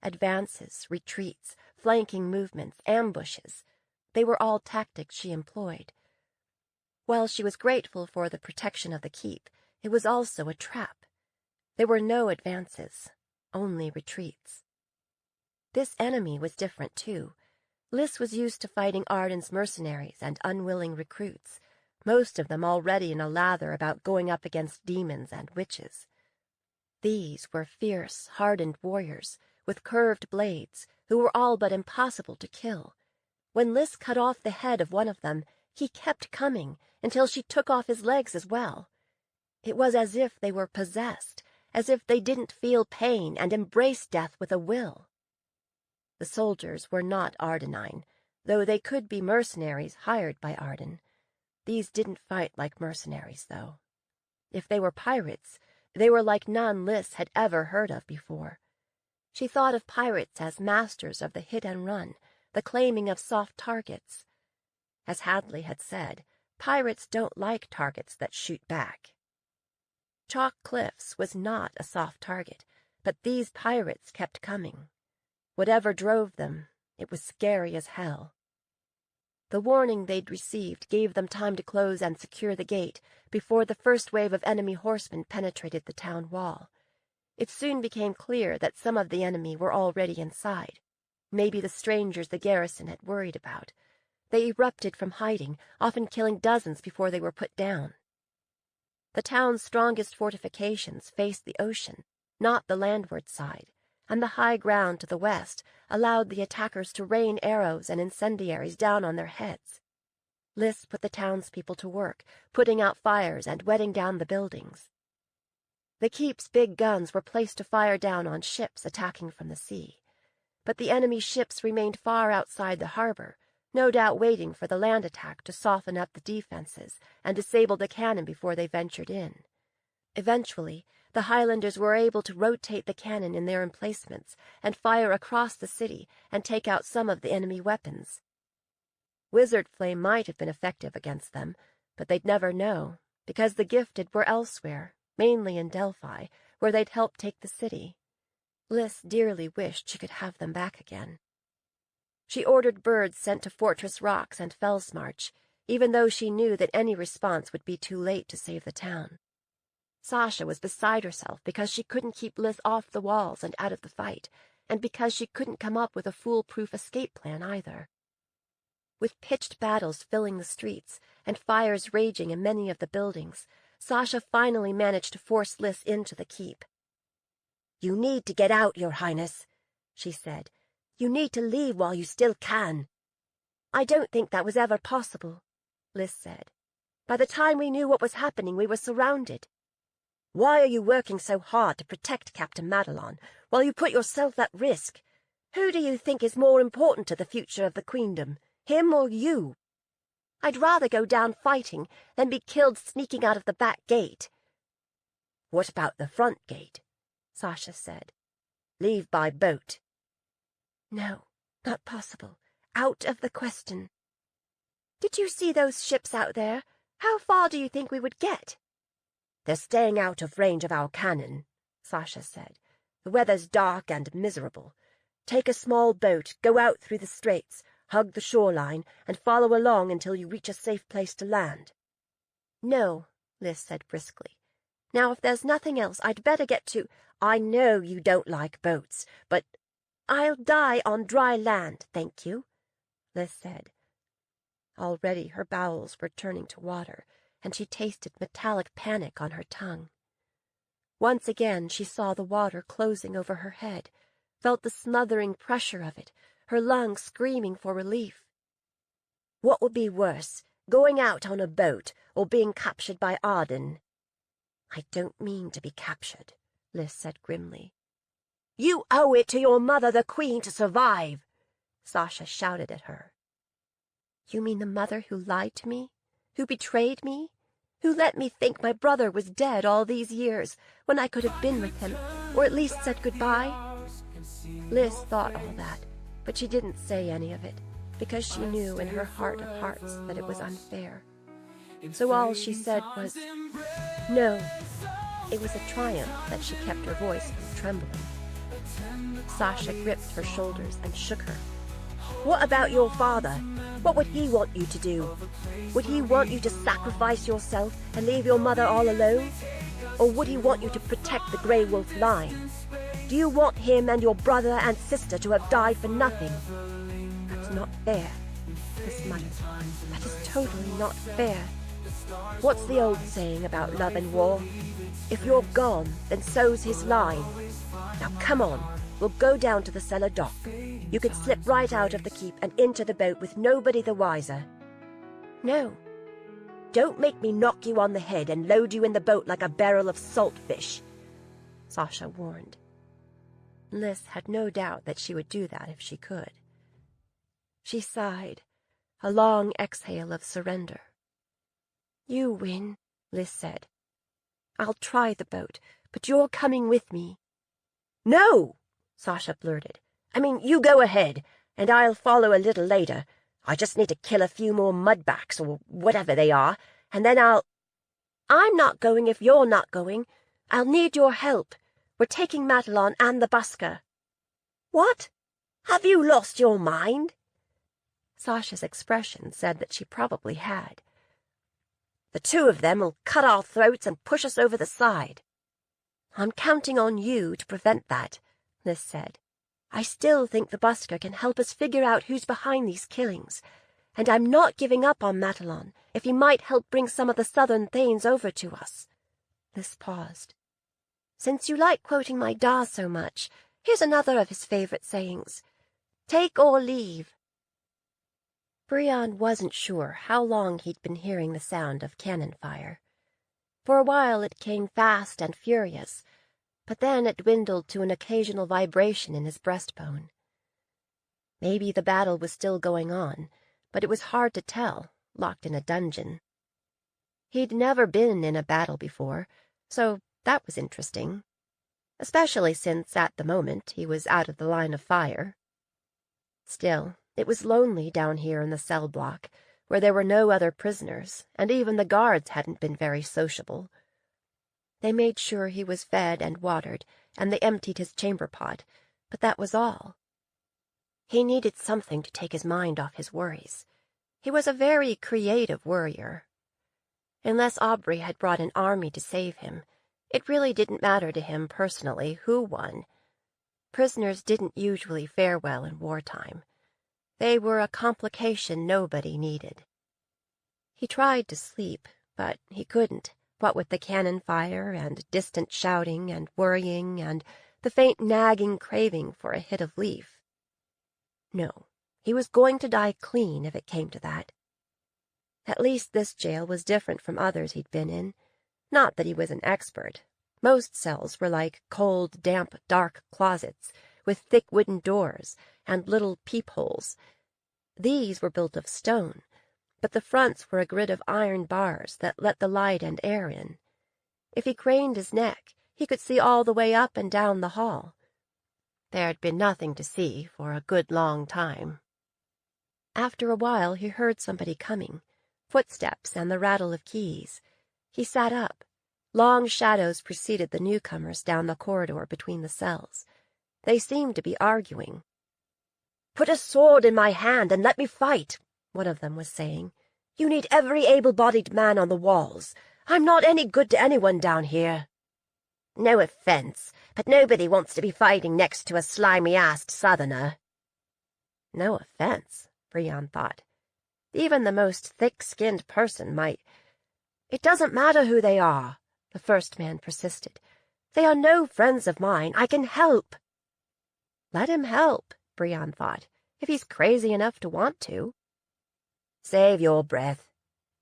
Advances, retreats, flanking movements, ambushes, they were all tactics she employed. While she was grateful for the protection of the keep, it was also a trap. There were no advances, only retreats. This enemy was different, too. Liz was used to fighting Arden's mercenaries and unwilling recruits, most of them already in a lather about going up against demons and witches. These were fierce, hardened warriors, with curved blades, who were all but impossible to kill. When Liz cut off the head of one of them, he kept coming until she took off his legs as well. It was as if they were possessed, as if they didn't feel pain and embraced death with a will. The soldiers were not Ardenine, though they could be mercenaries hired by Arden. These didn't fight like mercenaries, though. If they were pirates, they were like none Liz had ever heard of before. She thought of pirates as masters of the hit and run, the claiming of soft targets. As Hadley had said, pirates don't like targets that shoot back. Chalk Cliffs was not a soft target, but these pirates kept coming. Whatever drove them, it was scary as hell. The warning they'd received gave them time to close and secure the gate before the first wave of enemy horsemen penetrated the town wall. It soon became clear that some of the enemy were already inside, maybe the strangers the garrison had worried about. They erupted from hiding, often killing dozens before they were put down. The town's strongest fortifications faced the ocean, not the landward side, and the high ground to the west allowed the attackers to rain arrows and incendiaries down on their heads. Liz put the townspeople to work, putting out fires and wetting down the buildings. The keep's big guns were placed to fire down on ships attacking from the sea, but the enemy ships remained far outside the harbor, no doubt waiting for the land attack to soften up the defenses and disable the cannon before they ventured in. Eventually, the Highlanders were able to rotate the cannon in their emplacements and fire across the city and take out some of the enemy weapons. Wizard Flame might have been effective against them, but they'd never know, because the gifted were elsewhere, mainly in Delphi, where they'd helped take the city. Liz dearly wished she could have them back again. She ordered birds sent to Fortress Rocks and Fellsmarch, even though she knew that any response would be too late to save the town. Sasha was beside herself because she couldn't keep Liz off the walls and out of the fight, and because she couldn't come up with a foolproof escape plan either. With pitched battles filling the streets and fires raging in many of the buildings, Sasha finally managed to force Liz into the keep. "You need to get out, Your Highness," she said. "You need to leave while you still can." "I don't think that was ever possible," Liz said. "By the time we knew what was happening, we were surrounded." "Why are you working so hard to protect Captain Madelon while you put yourself at risk? Who do you think is more important to the future of the Queendom, him or you?" "I'd rather go down fighting than be killed sneaking out of the back gate." "What about the front gate?" Sasha said. "Leave by boat." "No, not possible. Out of the question." "Did you see those ships out there? How far do you think we would get?" "They're staying out of range of our cannon," Sasha said. "The weather's dark and miserable. Take a small boat, go out through the straits, hug the shoreline, and follow along until you reach a safe place to land." "No," Liz said briskly. "Now, if there's nothing else, I'd better get to—" "I know you don't like boats, but—" "I'll die on dry land, thank you," Liz said. Already her bowels were turning to water, and she tasted metallic panic on her tongue. Once again she saw the water closing over her head, felt the smothering pressure of it, her lungs screaming for relief. "What would be worse, going out on a boat or being captured by Arden?" "I don't mean to be captured," Liz said grimly. "You owe it to your mother, the Queen, to survive," Sasha shouted at her. "You mean the mother who lied to me? Who betrayed me? Who let me think my brother was dead all these years, when I could have been with him, or at least said goodbye?" Liz thought all that, but she didn't say any of it, because she knew in her heart of hearts that it was unfair. So all she said was, "No." It was a triumph that she kept her voice from trembling. Sasha gripped her shoulders and shook her. "What about your father? What would he want you to do? Would he want you to sacrifice yourself and leave your mother all alone? Or would he want you to protect the Grey Wolf line? Do you want him and your brother and sister to have died for nothing?" "That's not fair," Liz muttered. "That is totally not fair." "What's the old saying about love and war? If you're gone, then so's his line. Now come on, we'll go down to the cellar dock. You can slip right out of the keep and into the boat with nobody the wiser." "No." "Don't make me knock you on the head and load you in the boat like a barrel of saltfish," Sasha warned. Liz had no doubt that she would do that if she could. She sighed, a long exhale of surrender. "You win," Liz said. "I'll try the boat, but you're coming with me." "No," Sasha blurted. "I mean, you go ahead, and I'll follow a little later. I just need to kill a few more mudbacks, or whatever they are, and then I'll—" "I'm not going if you're not going. I'll need your help. We're taking Matalon and the busker." "What? Have you lost your mind?" Sasha's expression said that she probably had. "The two of them will cut our throats and push us over the side." "I'm counting on you to prevent that," Liz said. "I still think the busker can help us figure out who's behind these killings, and I'm not giving up on Matalon if he might help bring some of the southern Thanes over to us." Liz paused. "Since you like quoting my Da so much, here's another of his favorite sayings. Take or leave." Brian wasn't sure how long he'd been hearing the sound of cannon fire. For a while it came fast and furious, but then it dwindled to an occasional vibration in his breastbone. Maybe the battle was still going on, but it was hard to tell, locked in a dungeon. He'd never been in a battle before, so that was interesting, especially since at the moment he was out of the line of fire. Still, it was lonely down here in the cell block, where there were no other prisoners, and even the guards hadn't been very sociable. They made sure he was fed and watered, and they emptied his chamber pot, but that was all. He needed something to take his mind off his worries. He was a very creative worrier. Unless Aubrey had brought an army to save him, it really didn't matter to him personally who won. Prisoners didn't usually fare well in wartime. They were a complication nobody needed. He tried to sleep, but he couldn't, what with the cannon fire and distant shouting and worrying and the faint nagging craving for a hit of leaf. No, he was going to die clean if it came to that. At least this jail was different from others he'd been in. Not that he was an expert. Most cells were like cold, damp, dark closets with thick wooden doors and little peepholes. These were built of stone, but the fronts were a grid of iron bars that let the light and air in. If he craned his neck, he could see all the way up and down the hall. There'd been nothing to see for a good long time. After a while he heard somebody coming, footsteps and the rattle of keys. He sat up. Long shadows preceded the newcomers down the corridor between the cells. They seemed to be arguing. "Put a sword in my hand and let me fight," one of them was saying. "You need every able-bodied man on the walls. I'm not any good to anyone down here." "No offense, but nobody wants to be fighting next to a slimy-assed southerner." No offense, Brian thought. Even the most thick-skinned person might— "It doesn't matter who they are," the first man persisted. "They are no friends of mine. I can help." Let him help, Brian thought. if he's crazy enough to want to. Save your breath,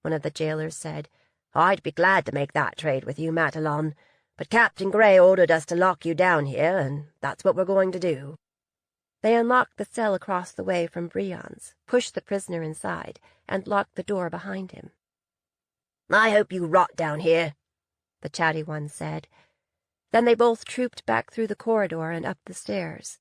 one of the jailers said. I'd be glad to make that trade with you, Matalon, but Captain Grey ordered us to lock you down here, and that's what we're going to do. They unlocked the cell across the way from Brion's, pushed the prisoner inside, and locked the door behind him. I hope you rot down here, the chatty one said. Then they both trooped back through the corridor and up the stairs.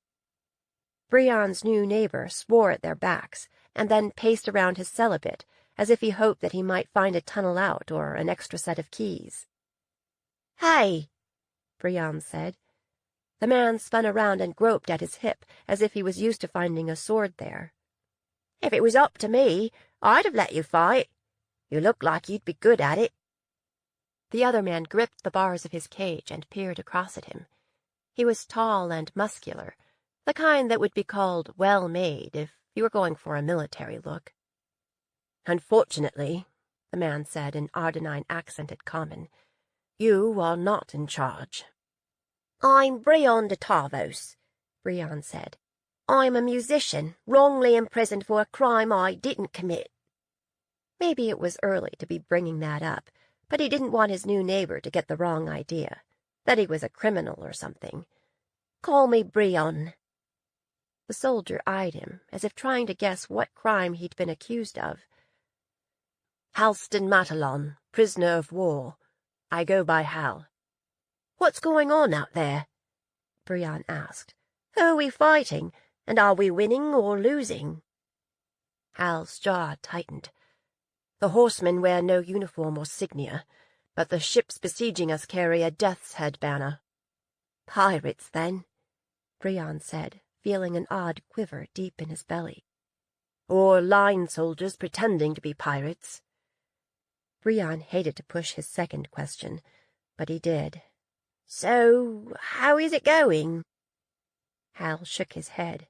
Brion's new neighbor swore at their backs, and then paced around his cell a bit, as if he hoped that he might find a tunnel out or an extra set of keys. Hey, Brion said. The man spun around and groped at his hip, as if he was used to finding a sword there. If it was up to me, I'd have let you fight. You look like you'd be good at it. The other man gripped the bars of his cage and peered across at him. He was tall and muscular, the kind that would be called well-made if you were going for a military look. Unfortunately, the man said in Ardenine-accented common, you are not in charge. I'm Brion de Tarvos, Brion said. I'm a musician, wrongly imprisoned for a crime I didn't commit. Maybe it was early to be bringing that up, but he didn't want his new neighbor to get the wrong idea, that he was a criminal or something. Call me Brion. The soldier eyed him, as if trying to guess what crime he'd been accused of. Halston Matalon, prisoner of war. I go by Hal. What's going on out there? Brion asked. Who are we fighting, and are we winning or losing? Hal's jaw tightened. The horsemen wear no uniform or signia, but the ships besieging us carry a death's head banner. Pirates, then, Brion said, feeling an odd quiver deep in his belly. Or line soldiers pretending to be pirates. Brion hated to push his second question, but he did. So, how is it going? Hal shook his head.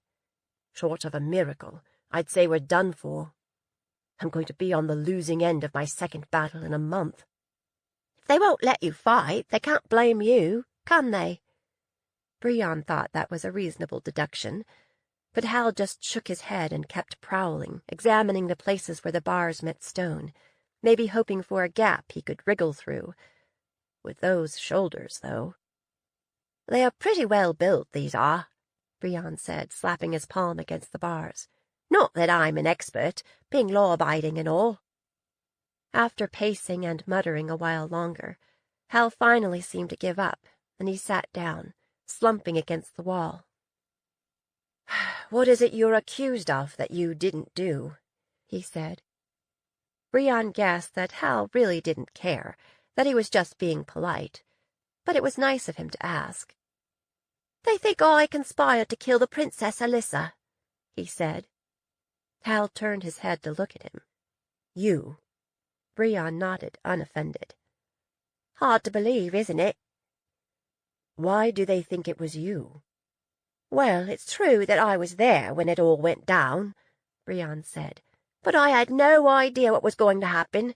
Short of a miracle, I'd say we're done for. I'm going to be on the losing end of my second battle in a month. If they won't let you fight, they can't blame you, can they? Brion thought that was a reasonable deduction, but Hal just shook his head and kept prowling, examining the places where the bars met stone, maybe hoping for a gap he could wriggle through. With those shoulders, though. They are pretty well built, these are, Brion said, slapping his palm against the bars. Not that I'm an expert, being law-abiding and all. After pacing and muttering a while longer, Hal finally seemed to give up, and he sat down, slumping against the wall. What is it you're accused of that you didn't do? He said. Brion guessed that Hal really didn't care, that he was just being polite, but it was nice of him to ask. They think I conspired to kill the Princess Alyssa, he said. Hal turned his head to look at him. You? Brion nodded, unoffended. Hard to believe, isn't it? Why do they think it was you? Well, it's true that I was there when it all went down, Brion said, but I had no idea what was going to happen.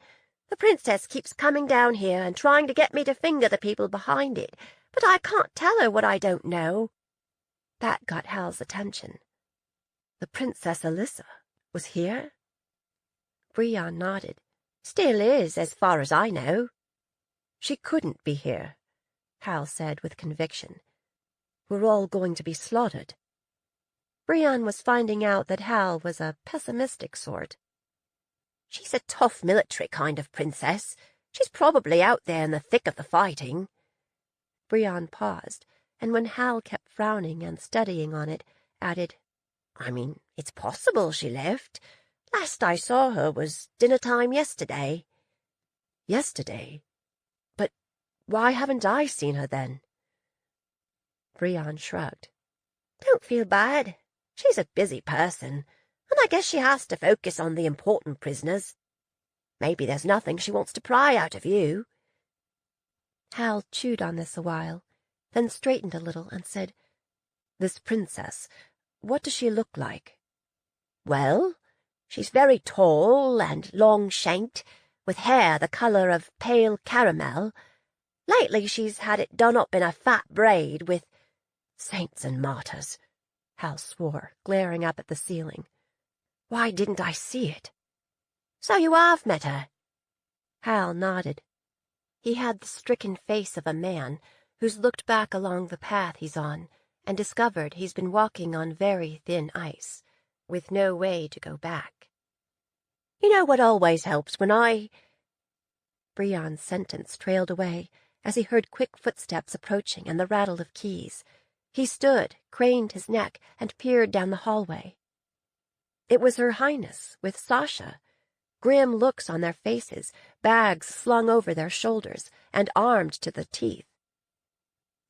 The princess keeps coming down here and trying to get me to finger the people behind it, but I can't tell her what I don't know. That got Hal's attention. The Princess Alyssa was here? Brion nodded. Still is, as far as I know. She couldn't be here, Hal said with conviction. We're all going to be slaughtered. Brion was finding out that Hal was a pessimistic sort. She's a tough military kind of princess. She's probably out there in the thick of the fighting. Brion paused, and when Hal kept frowning and studying on it, added, I mean, it's possible she left. Last I saw her was dinner time yesterday. Yesterday? But why haven't I seen her then? Brion shrugged. Don't feel bad. She's a busy person, and I guess she has to focus on the important prisoners. Maybe there's nothing she wants to pry out of you. Hal chewed on this a while, then straightened a little and said, This princess, what does she look like? Well, she's very tall and long-shanked, with hair the colour of pale caramel. Lately she's had it done up in a fat braid with saints and martyrs. Hal swore, glaring up at the ceiling. Why didn't I see it? So you have met her? Hal nodded. He had the stricken face of a man who's looked back along the path he's on and discovered he's been walking on very thin ice, with no way to go back. You know what always helps when I... Brion's sentence trailed away as he heard quick footsteps approaching and the rattle of keys. He stood, craned his neck, and peered down the hallway. It was Her Highness with Sasha, grim looks on their faces, bags slung over their shoulders, and armed to the teeth.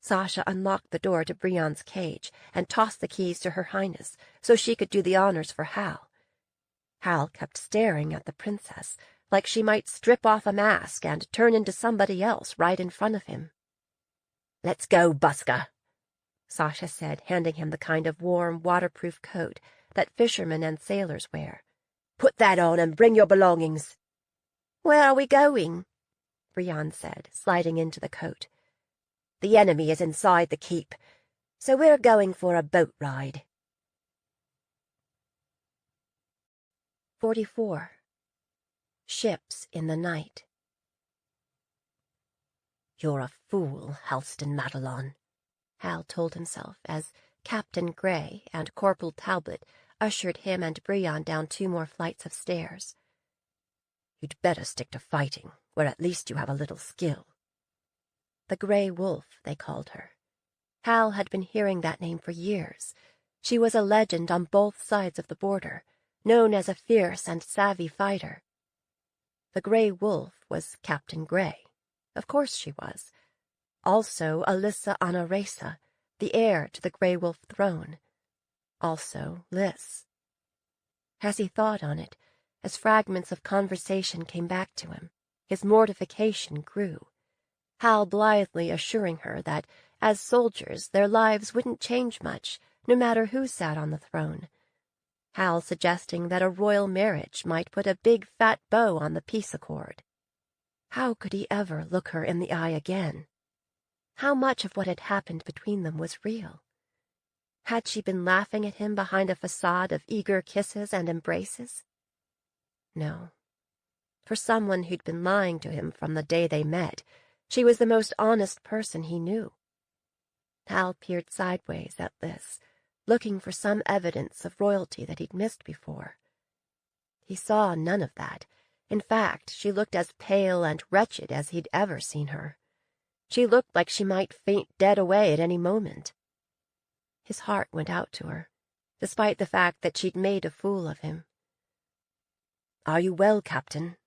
Sasha unlocked the door to Brion's cage and tossed the keys to Her Highness so she could do the honors for Hal. Hal kept staring at the princess, like she might strip off a mask and turn into somebody else right in front of him. "Let's go, busker," Sasha said, handing him the kind of warm, waterproof coat that fishermen and sailors wear. "Put that on and bring your belongings." "Where are we going?" Brion said, sliding into the coat. "The enemy is inside the keep, so we're going for a boat ride." 44. Ships in the Night. "You're a fool, Halston Madelon," Hal told himself as Captain Gray and Corporal Talbot ushered him and Brion down 2 more flights of stairs. "You'd better stick to fighting, where at least you have a little skill." The Grey Wolf, they called her. Hal had been hearing that name for years. She was a legend on both sides of the border, known as a fierce and savvy fighter. The Grey Wolf was Captain Gray. Of course she was. Also Alyssa Anaresa, the heir to the Grey Wolf throne. Also Lys. As he thought on it, as fragments of conversation came back to him, his mortification grew. Hal blithely assuring her that, as soldiers, their lives wouldn't change much, no matter who sat on the throne. Hal suggesting that a royal marriage might put a big fat bow on the peace accord. How could he ever look her in the eye again? How much of what had happened between them was real? Had she been laughing at him behind a facade of eager kisses and embraces? No. For someone who'd been lying to him from the day they met, she was the most honest person he knew. Hal peered sideways at Lys, looking for some evidence of royalty that he'd missed before. He saw none of that. In fact, she looked as pale and wretched as he'd ever seen her. She looked like she might faint dead away at any moment. His heart went out to her, despite the fact that she'd made a fool of him. "Are you well, Captain?"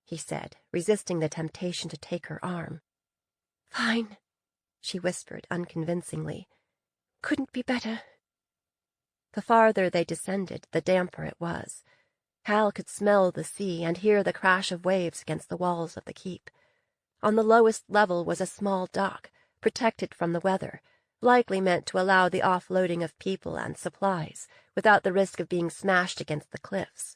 he said, resisting the temptation to take her arm. "Fine," she whispered unconvincingly. "Couldn't be better." The farther they descended, the damper it was. Hal could smell the sea and hear the crash of waves against the walls of the keep. On the lowest level was a small dock, protected from the weather, likely meant to allow the offloading of people and supplies, without the risk of being smashed against the cliffs.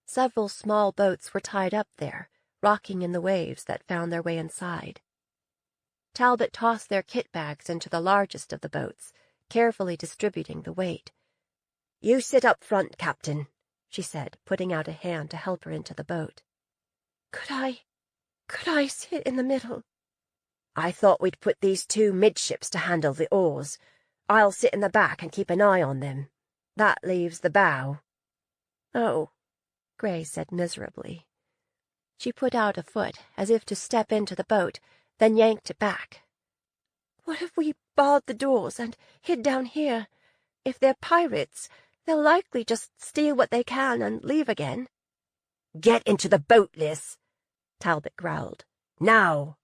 Several small boats were tied up there, rocking in the waves that found their way inside. Talbot tossed their kit bags into the largest of the boats, carefully distributing the weight. "You sit up front, Captain," she said, putting out a hand to help her into the boat. Could I sit in the middle?" "I thought we'd put these 2 midships to handle the oars. I'll sit in the back and keep an eye on them. That leaves the bow." "Oh," Gray said miserably. She put out a foot as if to step into the boat, then yanked it back. "What if we barred the doors and hid down here? If they're pirates, they'll likely just steal what they can and leave again." "Get into the boat, Lys," Talbot growled. "Now!"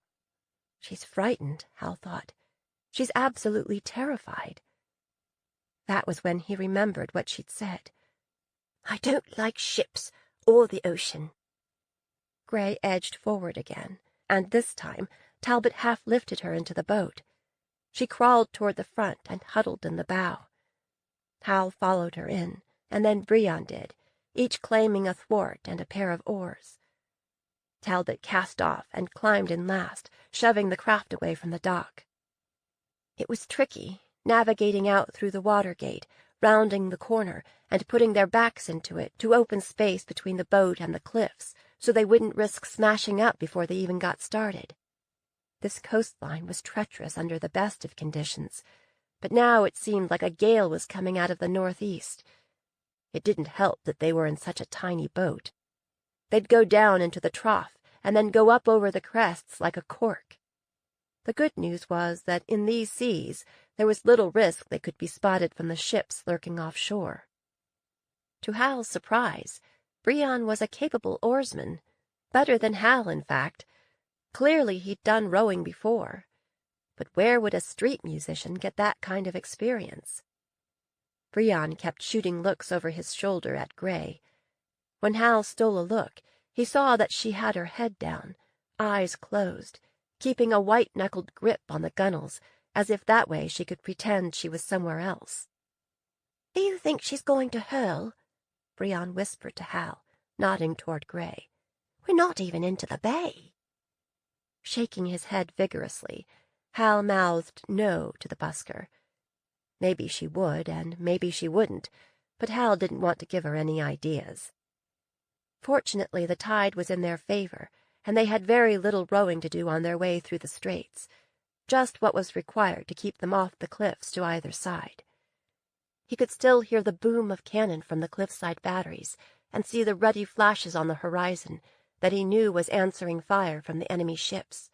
She's frightened, Hal thought. She's absolutely terrified. That was when he remembered what she'd said. "I don't like ships or the ocean." Gray edged forward again, and this time Talbot half lifted her into the boat. She crawled toward the front and huddled in the bow. Hal followed her in, and then Brion did, each claiming a thwart and a pair of oars. Talbot cast off and climbed in last, shoving the craft away from the dock. It was tricky, navigating out through the water gate, rounding the corner and putting their backs into it to open space between the boat and the cliffs so they wouldn't risk smashing up before they even got started. This coastline was treacherous under the best of conditions, but now it seemed like a gale was coming out of the northeast. It didn't help that they were in such a tiny boat. They'd go down into the trough and then go up over the crests like a cork. The good news was that in these seas there was little risk they could be spotted from the ships lurking offshore. To Hal's surprise, Brion was a capable oarsman, better than Hal, in fact. Clearly he'd done rowing before. But where would a street musician get that kind of experience? Brion kept shooting looks over his shoulder at Gray. When Hal stole a look, he saw that she had her head down, eyes closed, keeping a white-knuckled grip on the gunwales, as if that way she could pretend she was somewhere else. "Do you think she's going to hurl?" Brion whispered to Hal, nodding toward Gray. "We're not even into the bay." Shaking his head vigorously, Hal mouthed no to the busker. Maybe she would, and maybe she wouldn't, but Hal didn't want to give her any ideas. Fortunately, the tide was in their favor, and they had very little rowing to do on their way through the straits, just what was required to keep them off the cliffs to either side. He could still hear the boom of cannon from the cliffside batteries and see the ruddy flashes on the horizon that he knew was answering fire from the enemy ships.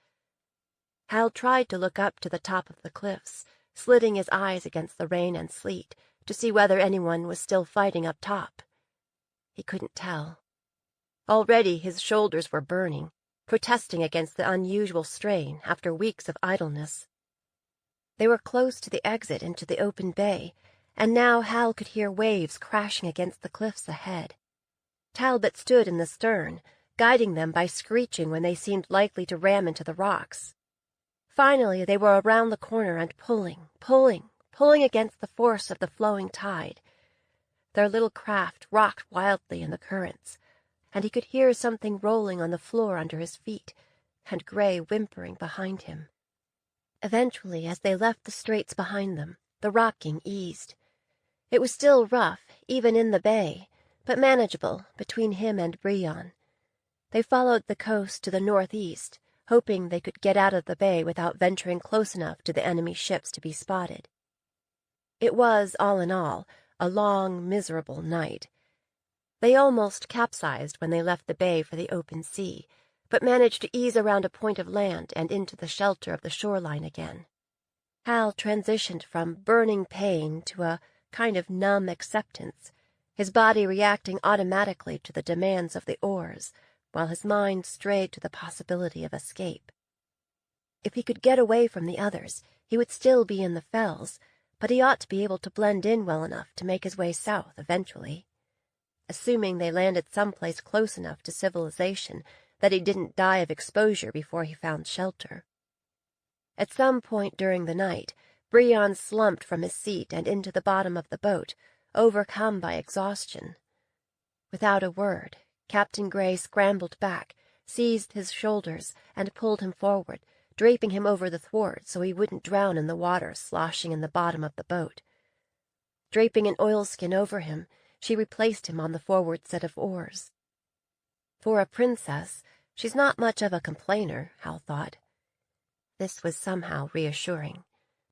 Hal tried to look up to the top of the cliffs, slitting his eyes against the rain and sleet to see whether anyone was still fighting up top. He couldn't tell. Already his shoulders were burning, protesting against the unusual strain after weeks of idleness. They were close to the exit into the open bay, and now Hal could hear waves crashing against the cliffs ahead. Talbot stood in the stern, guiding them by screeching when they seemed likely to ram into the rocks. Finally, they were around the corner and pulling against the force of the flowing tide. Their little craft rocked wildly in the currents, and he could hear something rolling on the floor under his feet, and Gray whimpering behind him. Eventually, as they left the straits behind them, the rocking eased. It was still rough, even in the bay, but manageable between him and Brion. They followed the coast to the northeast, hoping they could get out of the bay without venturing close enough to the enemy ships to be spotted. It was, all in all, a long, miserable night. They almost capsized when they left the bay for the open sea, but managed to ease around a point of land and into the shelter of the shoreline again. Hal transitioned from burning pain to a kind of numb acceptance, his body reacting automatically to the demands of the oars, while his mind strayed to the possibility of escape. If he could get away from the others, he would still be in the fells, but he ought to be able to blend in well enough to make his way south eventually. Assuming they landed someplace close enough to civilization that he didn't die of exposure before he found shelter. At some point during the night, Brion slumped from his seat and into the bottom of the boat, overcome by exhaustion. Without a word, Captain Gray scrambled back, seized his shoulders, and pulled him forward, draping him over the thwart so he wouldn't drown in the water sloshing in the bottom of the boat. Draping an oilskin over him, she replaced him on the forward set of oars. For a princess, she's not much of a complainer, Hal thought. This was somehow reassuring,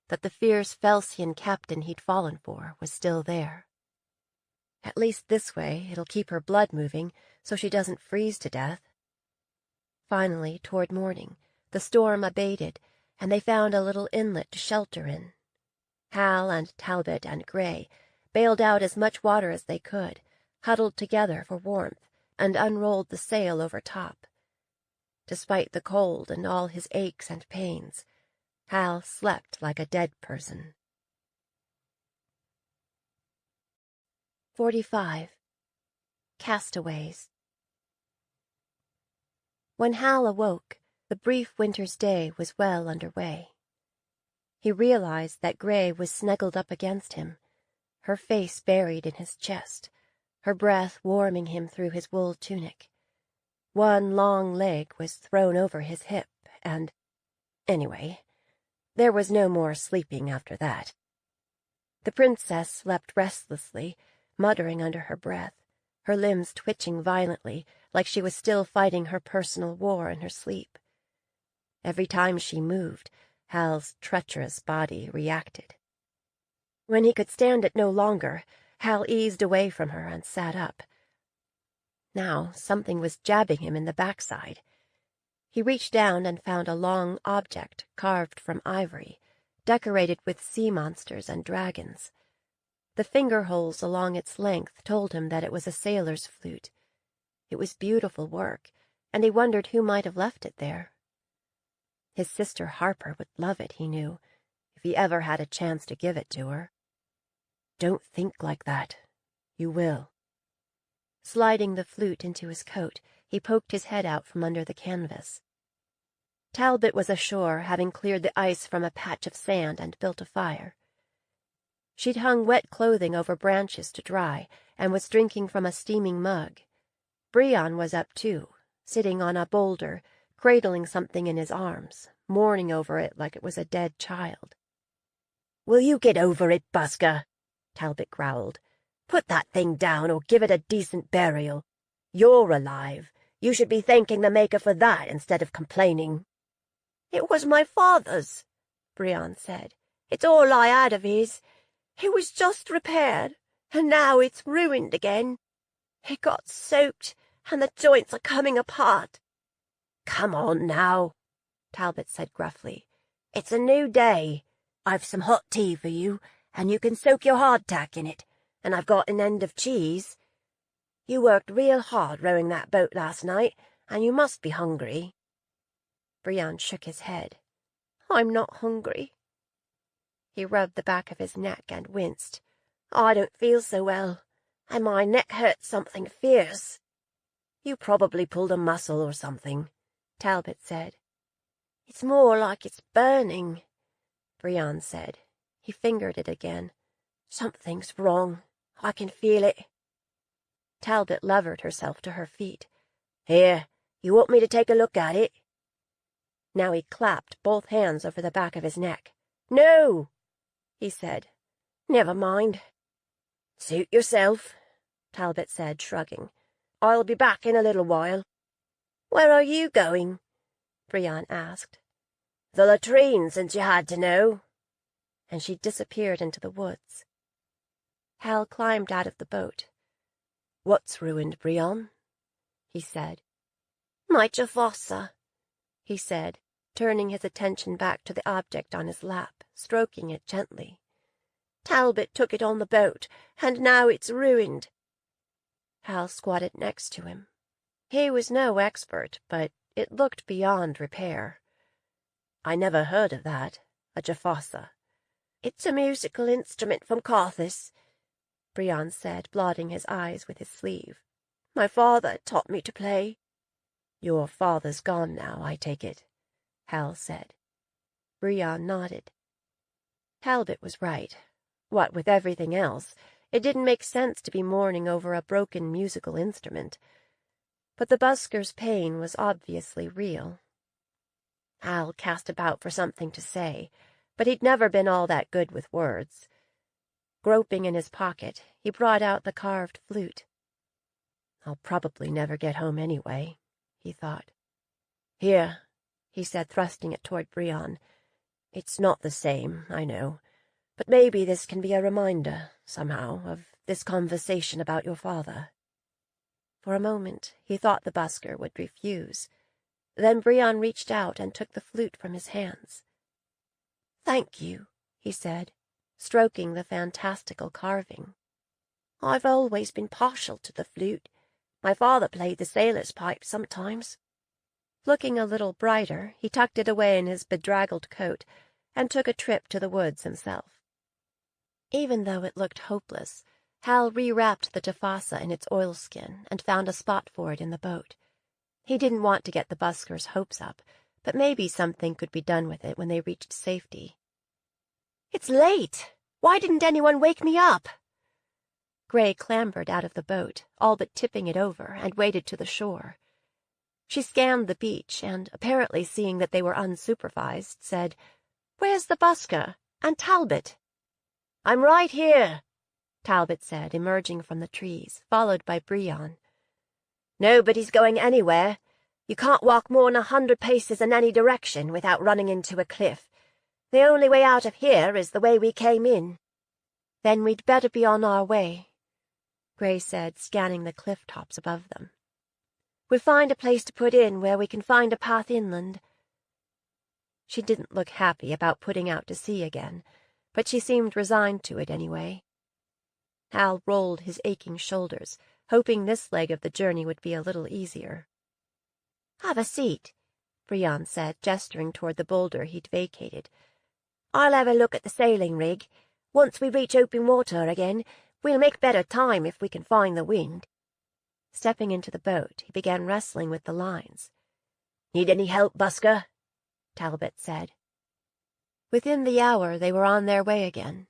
that the fierce Felsian captain he'd fallen for was still there. At least this way it'll keep her blood moving so she doesn't freeze to death. Finally, toward morning, the storm abated, and they found a little inlet to shelter in. Hal and Talbot and Gray bailed out as much water as they could, huddled together for warmth, and unrolled the sail over top. Despite the cold and all his aches and pains, Hal slept like a dead person. 45. Castaways. When Hal awoke, the brief winter's day was well underway. He realized that Gray was snuggled up against him, her face buried in his chest, her breath warming him through his wool tunic. One long leg was thrown over his hip, and, anyway, there was no more sleeping after that. The princess slept restlessly, muttering under her breath, her limbs twitching violently, like she was still fighting her personal war in her sleep. Every time she moved, Hal's treacherous body reacted. When he could stand it no longer, Hal eased away from her and sat up. Now something was jabbing him in the backside. He reached down and found a long object carved from ivory, decorated with sea monsters and dragons. The finger holes along its length told him that it was a sailor's flute. It was beautiful work, and he wondered who might have left it there. His sister Harper would love it, he knew, if he ever had a chance to give it to her. "Don't think like that. You will." Sliding the flute into his coat, he poked his head out from under the canvas. Talbot was ashore, having cleared the ice from a patch of sand and built a fire. She'd hung wet clothing over branches to dry, and was drinking from a steaming mug. Brion was up too, sitting on a boulder, cradling something in his arms, mourning over it like it was a dead child. "Will you get over it, Busker?" Talbot growled. "Put that thing down or give it a decent burial. You're alive. You should be thanking the Maker for that instead of complaining." "It was my father's," Brion said. "It's all I had of his. It was just repaired, and now it's ruined again. It got soaked, and the joints are coming apart." "Come on now," Talbot said gruffly. "It's a new day. I've some hot tea for you, and you can soak your hardtack in it, and I've got an end of cheese. You worked real hard rowing that boat last night, and you must be hungry." Brion shook his head. "I'm not hungry." He rubbed the back of his neck and winced. "I don't feel so well, and my neck hurts something fierce." "You probably pulled a muscle or something," Talbot said. "It's more like it's burning," Brion said. He fingered it again. "Something's wrong. I can feel it." Talbot levered herself to her feet. "Here, you want me to take a look at it?" Now he clapped both hands over the back of his neck. "No," he said. "Never mind." "Suit yourself," Talbot said, shrugging. "I'll be back in a little while." "Where are you going?" Brion asked. "The latrine, since you had to know." And she disappeared into the woods. Hal climbed out of the boat. "What's ruined, Brion?" he said. "My Jafasa," he said, turning his attention back to the object on his lap, stroking it gently. "Talbot took it on the boat, and now it's ruined." Hal squatted next to him. He was no expert, but it looked beyond repair. "I never heard of that, a Jafasa." "It's a musical instrument from Carthus," Brion said, blotting his eyes with his sleeve. "My father taught me to play." "Your father's gone now, I take it," Hal said. Brion nodded. Talbot was right. What with everything else, it didn't make sense to be mourning over a broken musical instrument. But the busker's pain was obviously real. Hal cast about for something to say, but he'd never been all that good with words. Groping in his pocket, he brought out the carved flute. "I'll probably never get home anyway," he thought. "Here," he said, thrusting it toward Brion. "It's not the same, I know, but maybe this can be a reminder, somehow, of this conversation about your father." For a moment he thought the busker would refuse. Then Brion reached out and took the flute from his hands. "Thank you," he said, stroking the fantastical carving. "I've always been partial to the flute. My father played the sailor's pipe sometimes." Looking a little brighter, he tucked it away in his bedraggled coat and took a trip to the woods himself. Even though it looked hopeless, Hal rewrapped the Jafasa in its oilskin and found a spot for it in the boat. He didn't want to get the busker's hopes up, but maybe something could be done with it when they reached safety. "It's late! Why didn't anyone wake me up?" Gray clambered out of the boat, all but tipping it over, and waded to the shore. She scanned the beach and, apparently seeing that they were unsupervised, said, "Where's the busker? And Talbot?" I'm right here, Talbot said, emerging from the trees, followed by Brion. Nobody's going anywhere. You can't walk more than 100 paces in any direction without running into a cliff. The only way out of here is the way we came in. Then we'd better be on our way, Gray said, scanning the cliff tops above them. We'll find a place to put in where we can find a path inland. She didn't look happy about putting out to sea again, but she seemed resigned to it anyway. Hal rolled his aching shoulders, hoping this leg of the journey would be a little easier. Have a seat, Brion said, gesturing toward the boulder he'd vacated. I'll have a look at the sailing rig. Once we reach open water again, we'll make better time if we can find the wind. Stepping into the boat, he began wrestling with the lines. Need any help, Busker? Talbot said. Within the hour, they were on their way again.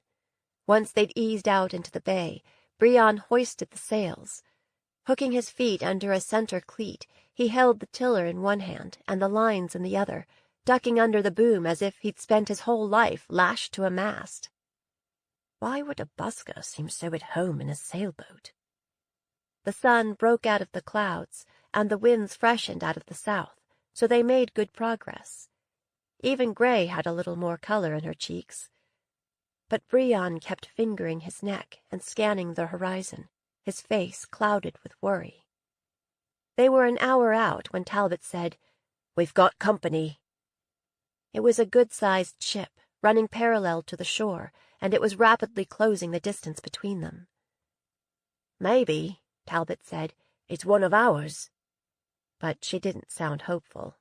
Once they'd eased out into the bay, Brion hoisted the sails. Hooking his feet under a center cleat, he held the tiller in one hand and the lines in the other, ducking under the boom as if he'd spent his whole life lashed to a mast. Why would a busker seem so at home in a sailboat? The sun broke out of the clouds, and the winds freshened out of the south, so they made good progress. Even Gray had a little more color in her cheeks. But Brion kept fingering his neck and scanning the horizon, his face clouded with worry. They were an hour out when Talbot said, "We've got company." It was a good-sized ship, running parallel to the shore, and it was rapidly closing the distance between them. "Maybe," Talbot said, "it's one of ours." But she didn't sound hopeful.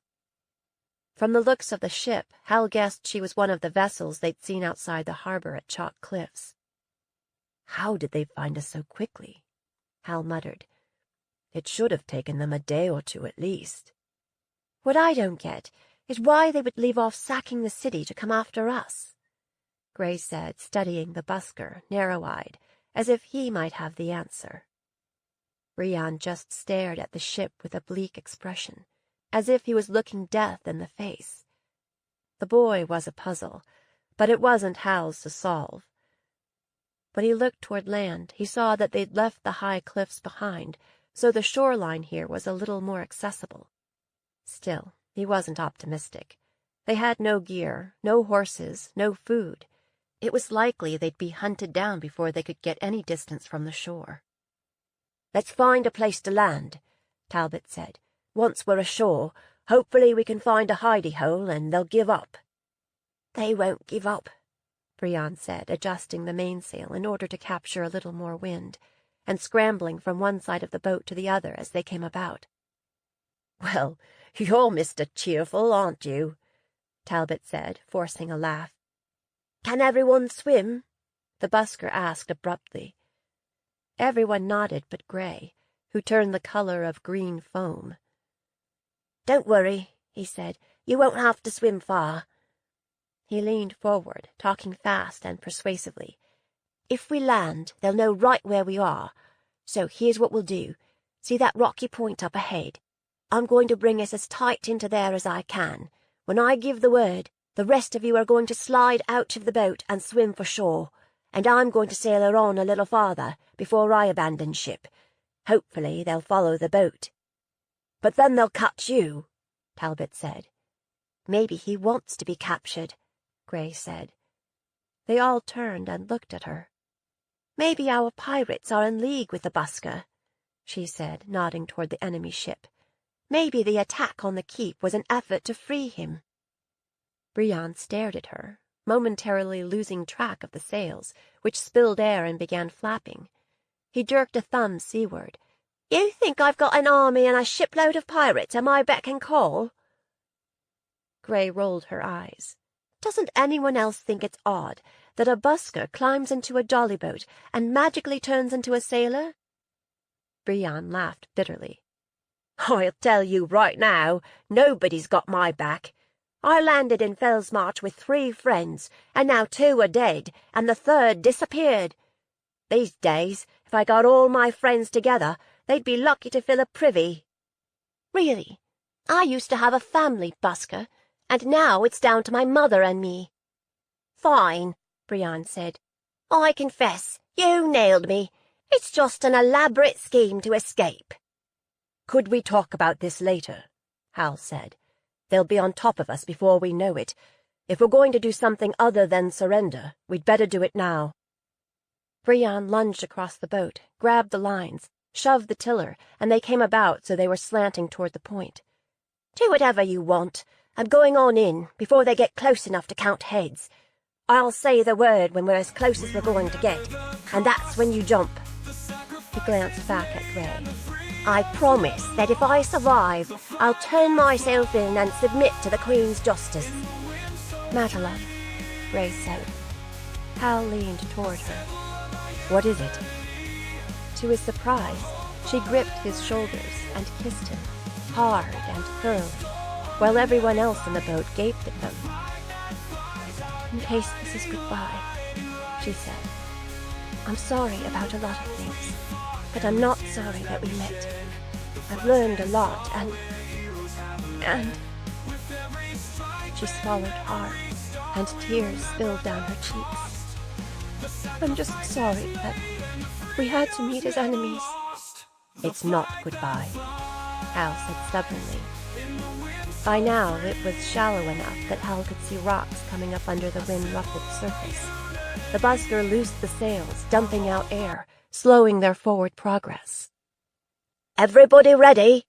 From the looks of the ship, Hal guessed she was one of the vessels they'd seen outside the harbor at Chalk Cliffs. "How did they find us so quickly?" Hal muttered. "It should have taken them a day or two at least." "What I don't get is why they would leave off sacking the city to come after us," Gray said, studying the busker, narrow-eyed, as if he might have the answer. Brion just stared at the ship with a bleak expression, as if he was looking death in the face. The boy was a puzzle, but it wasn't Hal's to solve. When he looked toward land, he saw that they'd left the high cliffs behind, so the shoreline here was a little more accessible. Still, he wasn't optimistic. They had no gear, no horses, no food. It was likely they'd be hunted down before they could get any distance from the shore. "Let's find a place to land," Talbot said. "Once we're ashore, hopefully we can find a hidey-hole and they'll give up." "They won't give up," Brion said, adjusting the mainsail in order to capture a little more wind, and scrambling from one side of the boat to the other as they came about. "Well, you're Mr. Cheerful, aren't you?" Talbot said, forcing a laugh. "Can everyone swim?" the busker asked abruptly. Everyone nodded but Gray, who turned the color of green foam. "Don't worry," he said. "You won't have to swim far." He leaned forward, talking fast and persuasively. "If we land, they'll know right where we are. So here's what we'll do. See that rocky point up ahead? I'm going to bring us as tight into there as I can. When I give the word, the rest of you are going to slide out of the boat and swim for shore, and I'm going to sail her on a little farther before I abandon ship. Hopefully they'll follow the boat." "But then they'll catch you," Talbot said. "Maybe he wants to be captured," Gray said. They all turned and looked at her. "Maybe our pirates are in league with the busker," she said, nodding toward the enemy ship. "Maybe the attack on the keep was an effort to free him." Brion stared at her, momentarily losing track of the sails, which spilled air and began flapping. He jerked a thumb seaward. "You think I've got an army and a shipload of pirates at my beck and call?" Gray rolled her eyes. "Doesn't anyone else think it's odd that a busker climbs into a jolly boat and magically turns into a sailor?" Brion laughed bitterly. "I'll tell you right now, nobody's got my back. I landed in Fellsmarch with 3 friends, and now 2 are dead, and the 3rd disappeared. These days, if I got all my friends together, they'd be lucky to fill a privy." "Really? I used to have a family, busker, and now it's down to my mother and me." "Fine," Brion said. I confess, you nailed me. It's just an elaborate scheme to escape. Could we talk about this later? Hal said. They'll be on top of us before we know it. If we're going to do something other than surrender, we'd better do it now. Brion lunged across the boat, grabbed the lines, shoved the tiller, and they came about so they were slanting toward the point. Do whatever you want. I'm going on in, before they get close enough to count heads. I'll say the word when we're as close as we're going to get, and that's when you jump. He glanced back at Gray. I promise that if I survive, I'll turn myself in and submit to the Queen's justice. Madeline, Gray said. Hal leaned toward her. What is it? To his surprise, she gripped his shoulders and kissed him, hard and thoroughly, while everyone else in the boat gaped at them. In case this is goodbye, she said. I'm sorry about a lot of things, but I'm not sorry that we met. I've learned a lot, and... She swallowed hard, and tears spilled down her cheeks. I'm just sorry that we had to meet as enemies. It's not goodbye, Hal said stubbornly. By now, it was shallow enough that Hal could see rocks coming up under the wind-ruffled surface. The buster loosed the sails, dumping out air, slowing their forward progress. Everybody ready?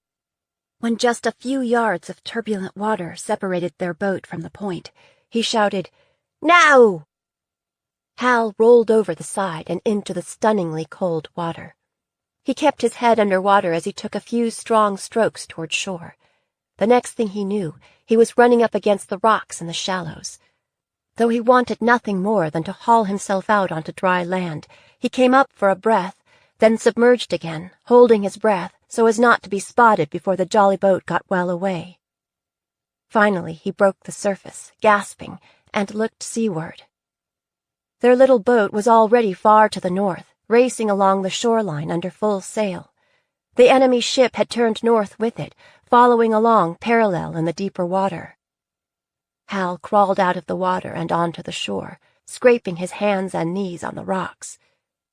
When just a few yards of turbulent water separated their boat from the point, he shouted, Now! Hal rolled over the side and into the stunningly cold water. He kept his head under water as he took a few strong strokes toward shore. The next thing he knew, he was running up against the rocks in the shallows. Though he wanted nothing more than to haul himself out onto dry land, he came up for a breath, then submerged again, holding his breath so as not to be spotted before the jolly boat got well away. Finally, he broke the surface, gasping, and looked seaward. Their little boat was already far to the north, racing along the shoreline under full sail. The enemy ship had turned north with it, following along parallel in the deeper water. Hal crawled out of the water and onto the shore, scraping his hands and knees on the rocks.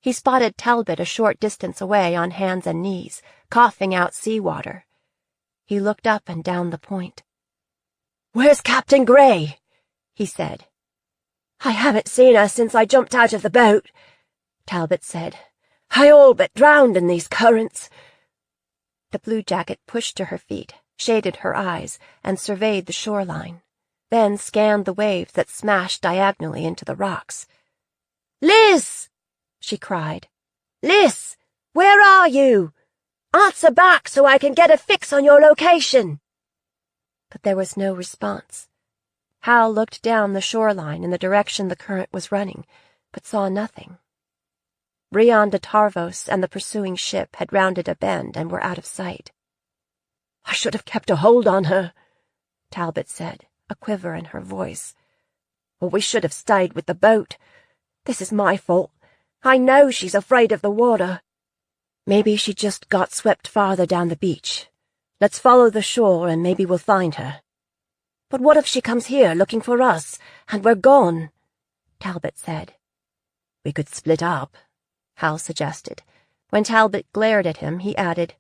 He spotted Talbot a short distance away on hands and knees, coughing out seawater. He looked up and down the point. Where's Captain Gray? He said. I haven't seen her since I jumped out of the boat, Talbot said. I all but drowned in these currents. The bluejacket pushed to her feet, shaded her eyes, and surveyed the shoreline, then scanned the waves that smashed diagonally into the rocks. Liz! She cried. Liz, where are you? Answer back so I can get a fix on your location. But there was no response. Hal looked down the shoreline in the direction the current was running, but saw nothing. Brion de Tarvos and the pursuing ship had rounded a bend and were out of sight. I should have kept a hold on her, Talbot said, a quiver in her voice. Or we should have stayed with the boat. This is my fault. I know she's afraid of the water. Maybe she just got swept farther down the beach. Let's follow the shore and maybe we'll find her. But what if she comes here looking for us, and we're gone? Talbot said. We could split up, Hal suggested. When Talbot glared at him, he added,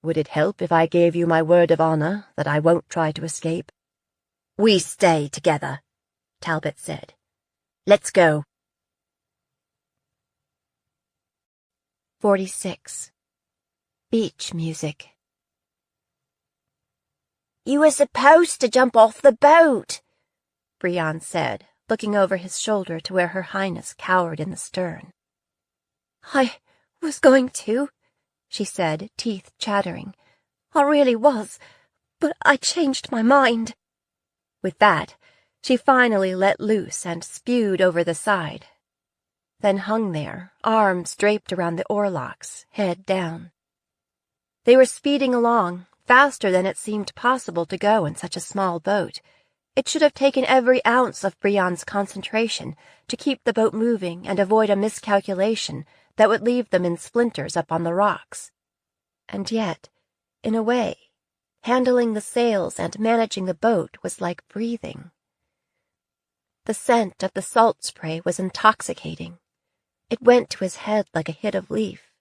Would it help if I gave you my word of honor that I won't try to escape? We stay together, Talbot said. Let's go. 46. Beach music. You were supposed to jump off the boat, Brion said, looking over his shoulder to where Her Highness cowered in the stern. I was going to, she said, teeth chattering. I really was, but I changed my mind. With that, she finally let loose and spewed over the side, then hung there, arms draped around the oarlocks, head down. They were speeding along, faster than it seemed possible to go in such a small boat. It should have taken every ounce of Brion's concentration to keep the boat moving and avoid a miscalculation that would leave them in splinters up on the rocks. And yet, in a way, handling the sails and managing the boat was like breathing. The scent of the salt spray was intoxicating. It went to his head like a hit of leaf.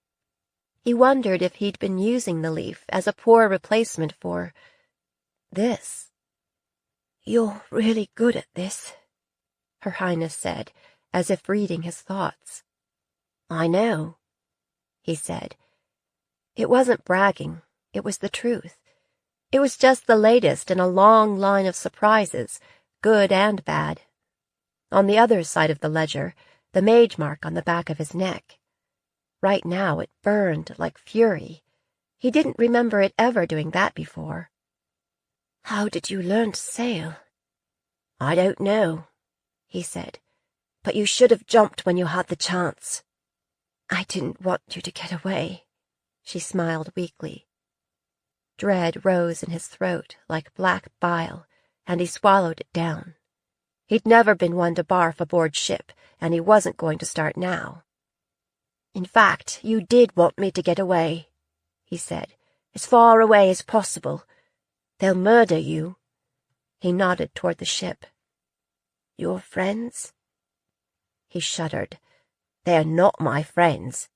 He wondered if he'd been using the leaf as a poor replacement for this. "You're really good at this," Her Highness said, as if reading his thoughts. "I know," he said. It wasn't bragging, it was the truth. It was just the latest in a long line of surprises, good and bad. On the other side of the ledger, the mage mark on the back of his neck. Right now it burned like fury. He didn't remember it ever doing that before. "How did you learn to sail?" "I don't know," he said, "but you should have jumped when you had the chance." "I didn't want you to get away," she smiled weakly. Dread rose in his throat like black bile, and he swallowed it down. He'd never been one to barf aboard ship, and he wasn't going to start now. "In fact, you did want me to get away," he said, "as far away as possible. They'll murder you." He nodded toward the ship. "Your friends?" He shuddered. "They're not my friends."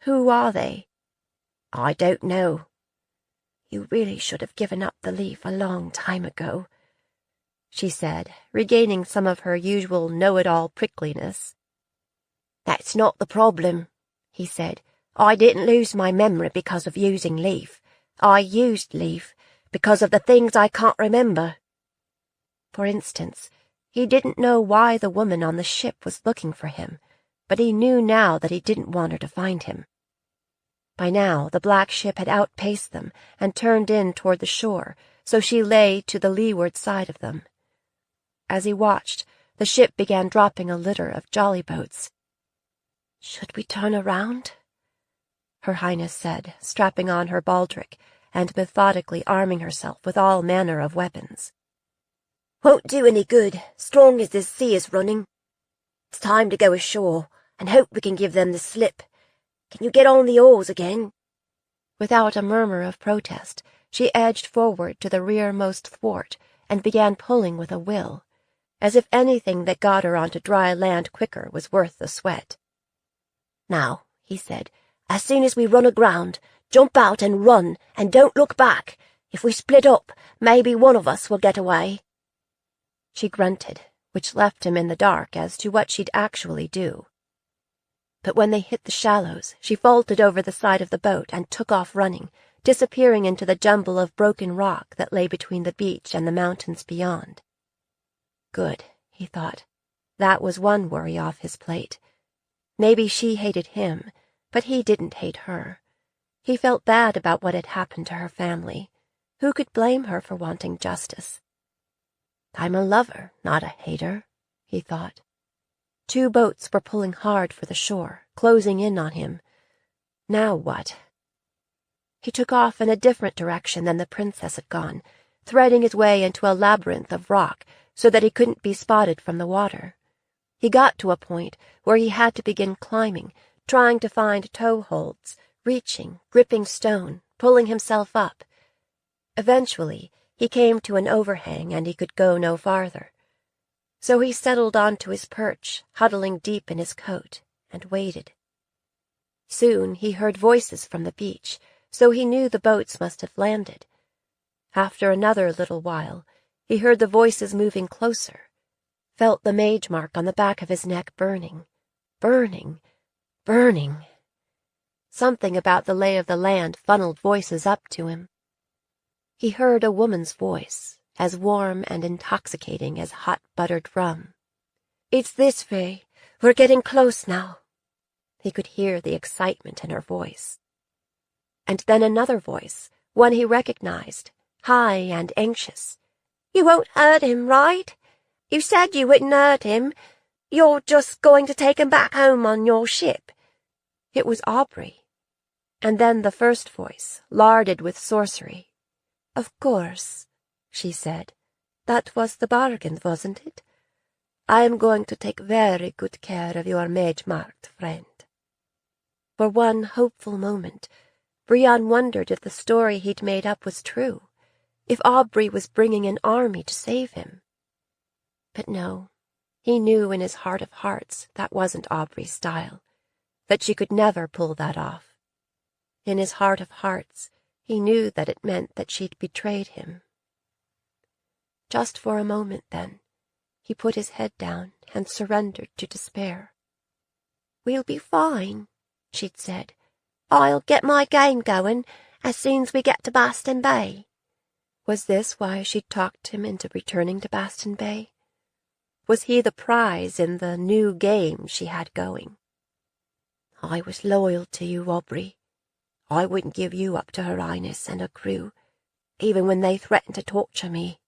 "Who are they?" "I don't know." "You really should have given up the leaf a long time ago," she said, regaining some of her usual know-it-all prickliness. "That's not the problem," he said. "I didn't lose my memory because of using leaf. I used leaf because of the things I can't remember." For instance, he didn't know why the woman on the ship was looking for him, but he knew now that he didn't want her to find him. By now, the black ship had outpaced them and turned in toward the shore, so she lay to the leeward side of them. As he watched, the ship began dropping a litter of jolly boats. "Should we turn around?" Her Highness said, strapping on her baldric and methodically arming herself with all manner of weapons. "Won't do any good, strong as this sea is running. It's time to go ashore and hope we can give them the slip. Can you get on the oars again?" Without a murmur of protest, she edged forward to the rearmost thwart and began pulling with a will, as if anything that got her onto dry land quicker was worth the sweat. "Now," he said, "as soon as we run aground, jump out and run, and don't look back. If we split up, maybe one of us will get away." She grunted, which left him in the dark as to what she'd actually do. But when they hit the shallows, she vaulted over the side of the boat and took off running, disappearing into the jumble of broken rock that lay between the beach and the mountains beyond. Good, he thought. That was one worry off his plate. Maybe she hated him, but he didn't hate her. He felt bad about what had happened to her family. Who could blame her for wanting justice? "I'm a lover, not a hater," he thought. 2 boats were pulling hard for the shore, closing in on him. Now what? He took off in a different direction than the princess had gone, threading his way into a labyrinth of rock so that he couldn't be spotted from the water. He got to a point where he had to begin climbing, trying to find toe-holds, reaching, gripping stone, pulling himself up. Eventually, he came to an overhang and he could go no farther. So he settled onto his perch, huddling deep in his coat, and waited. Soon he heard voices from the beach, so he knew the boats must have landed. After another little while, he heard the voices moving closer, felt the mage mark on the back of his neck burning, burning, burning. Something about the lay of the land funneled voices up to him. He heard a woman's voice, as warm and intoxicating as hot buttered rum. "It's this way. We're getting close now." He could hear the excitement in her voice. And then another voice, one he recognized, high and anxious. "You won't hurt him, right? You said you wouldn't hurt him. You're just going to take him back home on your ship." It was Aubrey. And then the first voice, larded with sorcery. "Of course," she said. "That was the bargain, wasn't it? I am going to take very good care of your mage-marked friend." For one hopeful moment, Brian wondered if the story he'd made up was true, if Aubrey was bringing an army to save him. But no, He knew in his heart of hearts that wasn't Aubrey's style, that she could never pull that off. In his heart of hearts, he knew that it meant that she'd betrayed him. Just for a moment, then, he put his head down and surrendered to despair. "We'll be fine," she'd said. "I'll get my game going as soon as we get to Baston Bay." Was this why she'd talked him into returning to Baston Bay? Was he the prize in the new game she had going? "I was loyal to you, Aubrey. I wouldn't give you up to Her Highness and her crew, even when they threatened to torture me.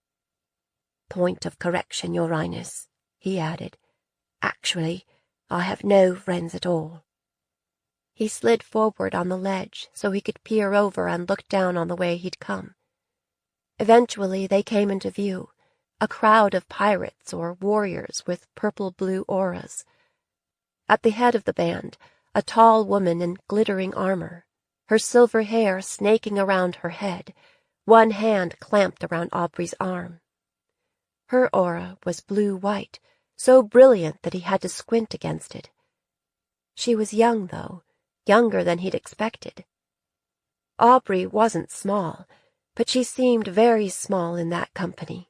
Point of correction, Your Highness," he added. "Actually, I have no friends at all." He slid forward on the ledge so he could peer over and look down on the way he'd come. Eventually they came into view, a crowd of pirates or warriors with purple-blue auras. At the head of the band, a tall woman in glittering armor, her silver hair snaking around her head, one hand clamped around Aubrey's arm. Her aura was blue-white, so brilliant that he had to squint against it. She was young, though, younger than he'd expected. Aubrey wasn't small, but she seemed very small in that company.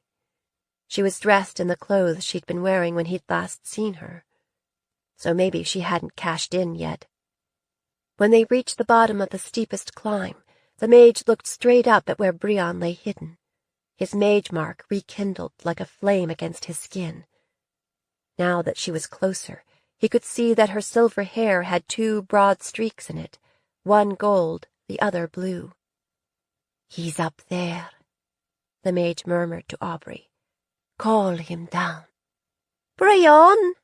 She was dressed in the clothes she'd been wearing when he'd last seen her. So maybe she hadn't cashed in yet. When they reached the bottom of the steepest climb, the mage looked straight up at where Brion lay hidden, his mage mark rekindled like a flame against his skin. Now that she was closer, he could see that her silver hair had two broad streaks in it, one gold, the other blue. "He's up there," the mage murmured to Aubrey. "Call him down." "Brion!"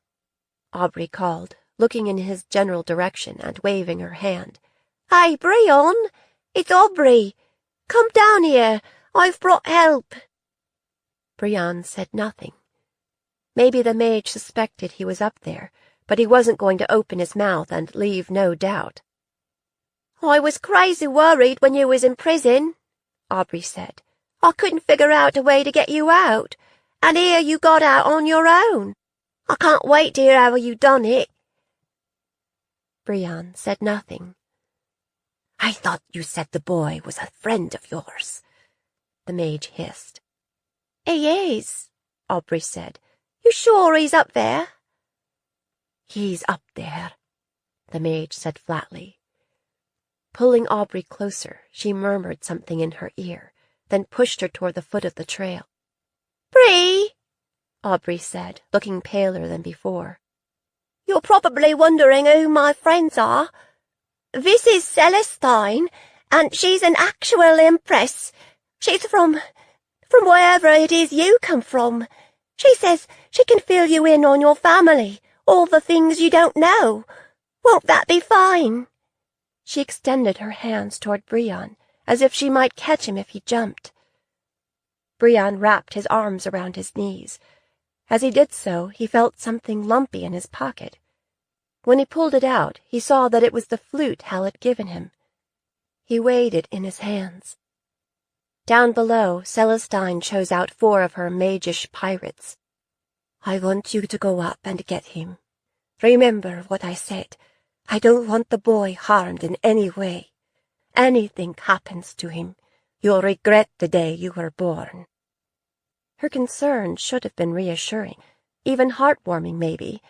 Aubrey called, looking in his general direction and waving her hand. "Hey, Brion! It's Aubrey! Come down here! I've brought help!" Brion said nothing. Maybe the mage suspected he was up there, but he wasn't going to open his mouth and leave no doubt. "I was crazy worried when you was in prison," Aubrey said. "I couldn't figure out a way to get you out, and here you got out on your own. I can't wait to hear how you done it." Brion said nothing. "I thought you said the boy was a friend of yours," the mage hissed. "He is," Aubrey said. "You sure he's up there?" "He's up there," the mage said flatly. Pulling Aubrey closer, she murmured something in her ear, then pushed her toward the foot of the trail. "Bree," Aubrey said, looking paler than before. "You're probably wondering who my friends are. This is Celestine, and she's an actual empress. She's from wherever it is you come from. She says she can fill you in on your family, all the things you don't know. Won't that be fine?" She extended her hands toward Brion, as if she might catch him if he jumped. Brion wrapped his arms around his knees. As he did so, he felt something lumpy in his pocket. When he pulled it out, he saw that it was the flute Hal had given him. He weighed it in his hands. Down below, Celestine chose out 4 of her mage-ish pirates. "I want you to go up and get him. Remember what I said. I don't want the boy harmed in any way. Anything happens to him, you'll regret the day you were born." Her concern should have been reassuring, even heartwarming maybe,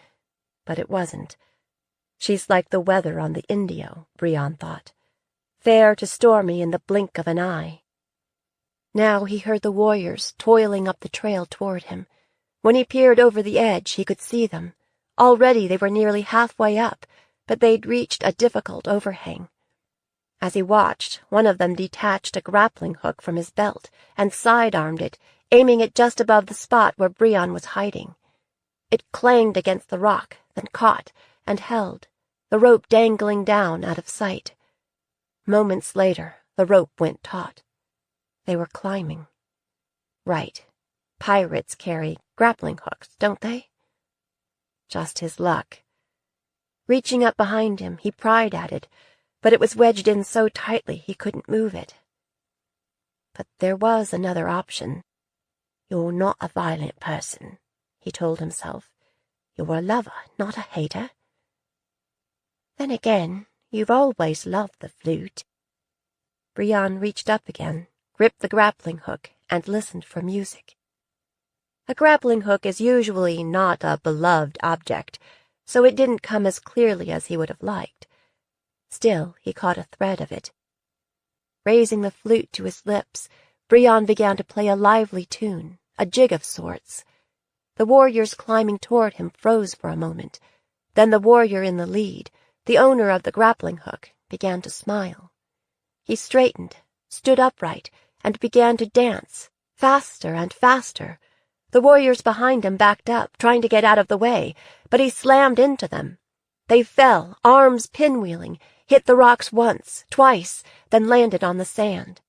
but it wasn't. She's like the weather on the Indio, Brion thought, fair to stormy in the blink of an eye. Now he heard the warriors toiling up the trail toward him. When he peered over the edge, he could see them. Already they were nearly halfway up, but they'd reached a difficult overhang. As he watched, one of them detached a grappling hook from his belt and side-armed it, aiming it just above the spot where Brion was hiding. It clanged against the rock, then caught and held, the rope dangling down out of sight. Moments later, the rope went taut. They were climbing. Right. Pirates carry grappling hooks, don't they? Just his luck. Reaching up behind him, he pried at it, but it was wedged in so tightly he couldn't move it. But there was another option. "You're not a violent person," he told himself. You're a lover, not a hater. Then again, you've always loved the flute. Brienne reached up again, gripped the grappling hook, and listened for music. A grappling hook is usually not a beloved object, so it didn't come as clearly as he would have liked. Still, he caught a thread of it. Raising the flute to his lips, Brienne began to play a lively tune, a jig of sorts. The warriors climbing toward him froze for a moment. Then the warrior in the lead, the owner of the grappling hook, began to smile. He straightened, stood upright, and began to dance, faster and faster. The warriors behind him backed up, trying to get out of the way, but he slammed into them. They fell, arms pinwheeling, hit the rocks once, twice, then landed on the sand.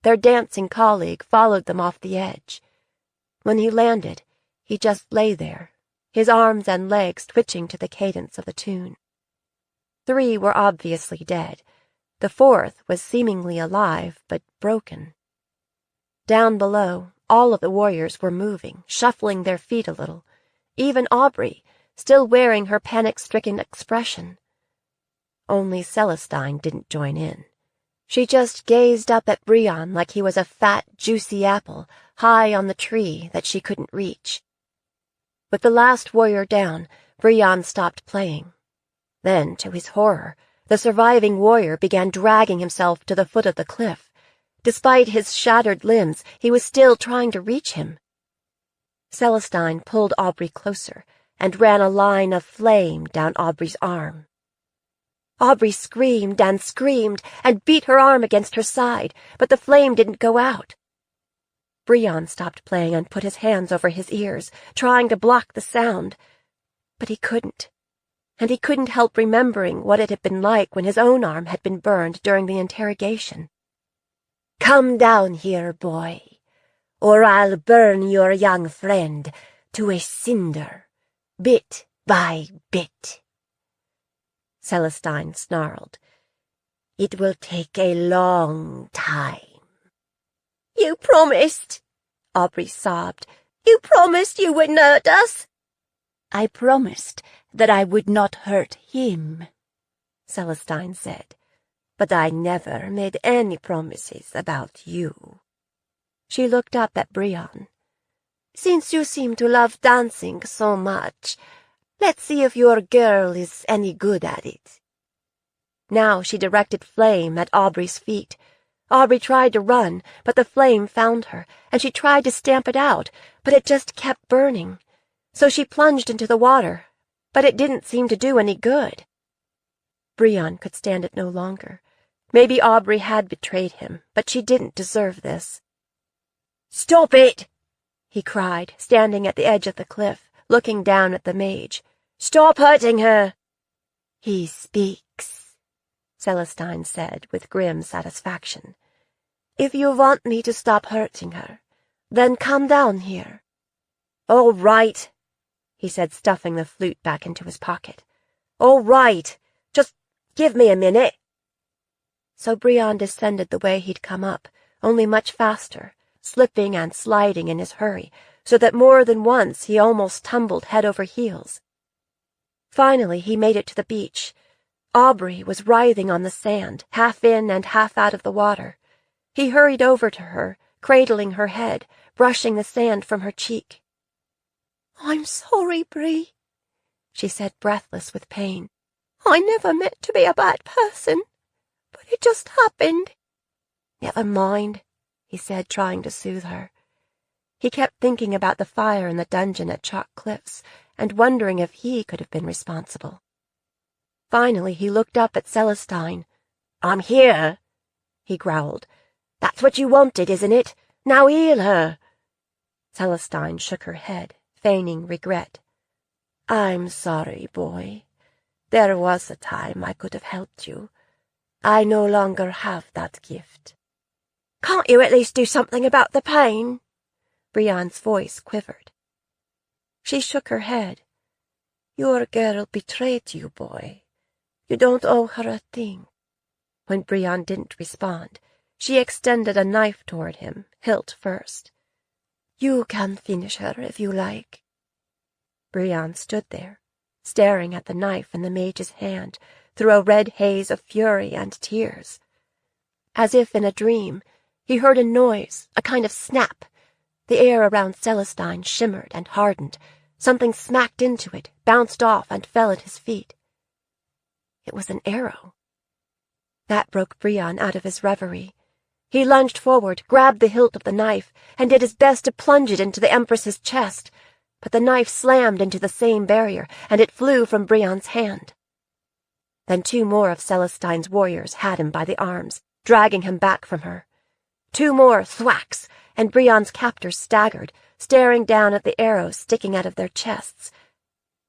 Their dancing colleague followed them off the edge. When he landed, he just lay there, his arms and legs twitching to the cadence of the tune. 3 were obviously dead. The 4th was seemingly alive, but broken. Down below, all of the warriors were moving, shuffling their feet a little. Even Aubrey, still wearing her panic-stricken expression. Only Celestine didn't join in. She just gazed up at Brienne like he was a fat, juicy apple, high on the tree that she couldn't reach. With the last warrior down, Brienne stopped playing. Then, to his horror, the surviving warrior began dragging himself to the foot of the cliff. Despite his shattered limbs, he was still trying to reach him. Celestine pulled Aubrey closer and ran a line of flame down Aubrey's arm. Aubrey screamed and beat her arm against her side, but the flame didn't go out. Brienne stopped playing and put his hands over his ears, trying to block the sound. But he couldn't. And he couldn't help remembering what it had been like when his own arm had been burned during the interrogation. "Come down here, boy, or I'll burn your young friend to a cinder, bit by bit." Celestine snarled. "It will take a long time." "You promised," Aubrey sobbed. "You promised you wouldn't hurt us." "I promised that I would not hurt him," Celestine said, "but I never made any promises about you." She looked up at Brienne. "Since you seem to love dancing so much, let's see if your girl is any good at it." Now she directed flame at Aubrey's feet. Aubrey tried to run, but the flame found her, and she tried to stamp it out, but it just kept burning. So she plunged into the water, but it didn't seem to do any good. Brienne could stand it no longer. Maybe Aubrey had betrayed him, but she didn't deserve this. "Stop it!" he cried, standing at the edge of the cliff, looking down at the mage. "Stop hurting her!" "He speaks," Celestine said with grim satisfaction. "If you want me to stop hurting her, then come down here." "All right," he said, stuffing the flute back into his pocket. "All right. Just give me a minute." So Brienne descended the way he'd come up, only much faster, slipping and sliding in his hurry, so that more than once he almost tumbled head over heels. Finally he made it to the beach. Aubrey was writhing on the sand, half in and half out of the water. He hurried over to her, cradling her head, brushing the sand from her cheek. "I'm sorry, Brie," she said, breathless with pain. "I never meant to be a bad person, but it just happened." "Never mind," he said, trying to soothe her. He kept thinking about the fire in the dungeon at Chalk Cliffs and wondering if he could have been responsible. Finally he looked up at Celestine. "I'm here," he growled. "That's what you wanted, isn't it? Now heal her." Celestine shook her head, feigning regret. "I'm sorry, boy. There was a time I could have helped you. I no longer have that gift." "Can't you at least do something about the pain?" Brienne's voice quivered. She shook her head. "Your girl betrayed you, boy. You don't owe her a thing." When Brienne didn't respond, she extended a knife toward him, hilt first. "You can finish her if you like." Brion stood there, staring at the knife in the mage's hand through a red haze of fury and tears. As if in a dream, he heard a noise, a kind of snap. The air around Celestine shimmered and hardened. Something smacked into it, bounced off, and fell at his feet. It was an arrow. That broke Brion out of his reverie. He lunged forward, grabbed the hilt of the knife, and did his best to plunge it into the Empress's chest, but the knife slammed into the same barrier, and it flew from Brion's hand. Then 2 more of Celestine's warriors had him by the arms, dragging him back from her. 2 more thwacks, and Brion's captors staggered, staring down at the arrows sticking out of their chests.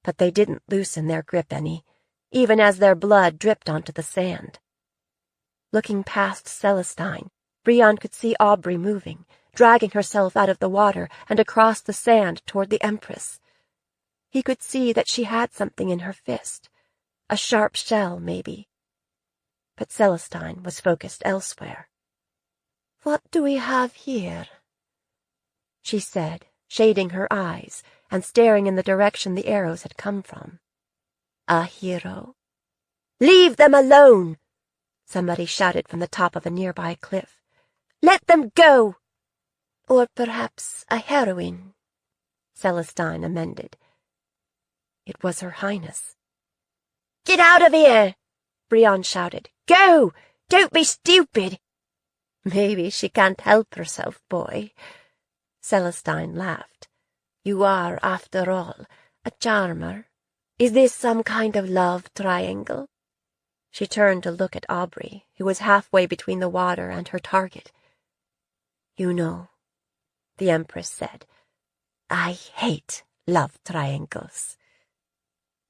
But they didn't loosen their grip any, even as their blood dripped onto the sand. Looking past Celestine, Brion could see Aubrey moving, dragging herself out of the water and across the sand toward the Empress. He could see that she had something in her fist, a sharp shell, maybe. But Celestine was focused elsewhere. "What do we have here?" she said, shading her eyes and staring in the direction the arrows had come from. "A hero?" "Leave them alone!" somebody shouted from the top of a nearby cliff. "Let them go!" "Or perhaps a heroine," Celestine amended. It was Her Highness. "Get out of here!" Brion shouted. "Go! Don't be stupid!" "Maybe she can't help herself, boy." Celestine laughed. "You are, after all, a charmer. Is this some kind of love triangle?" She turned to look at Aubrey, who was halfway between the water and her target. "You know," the Empress said, "I hate love triangles."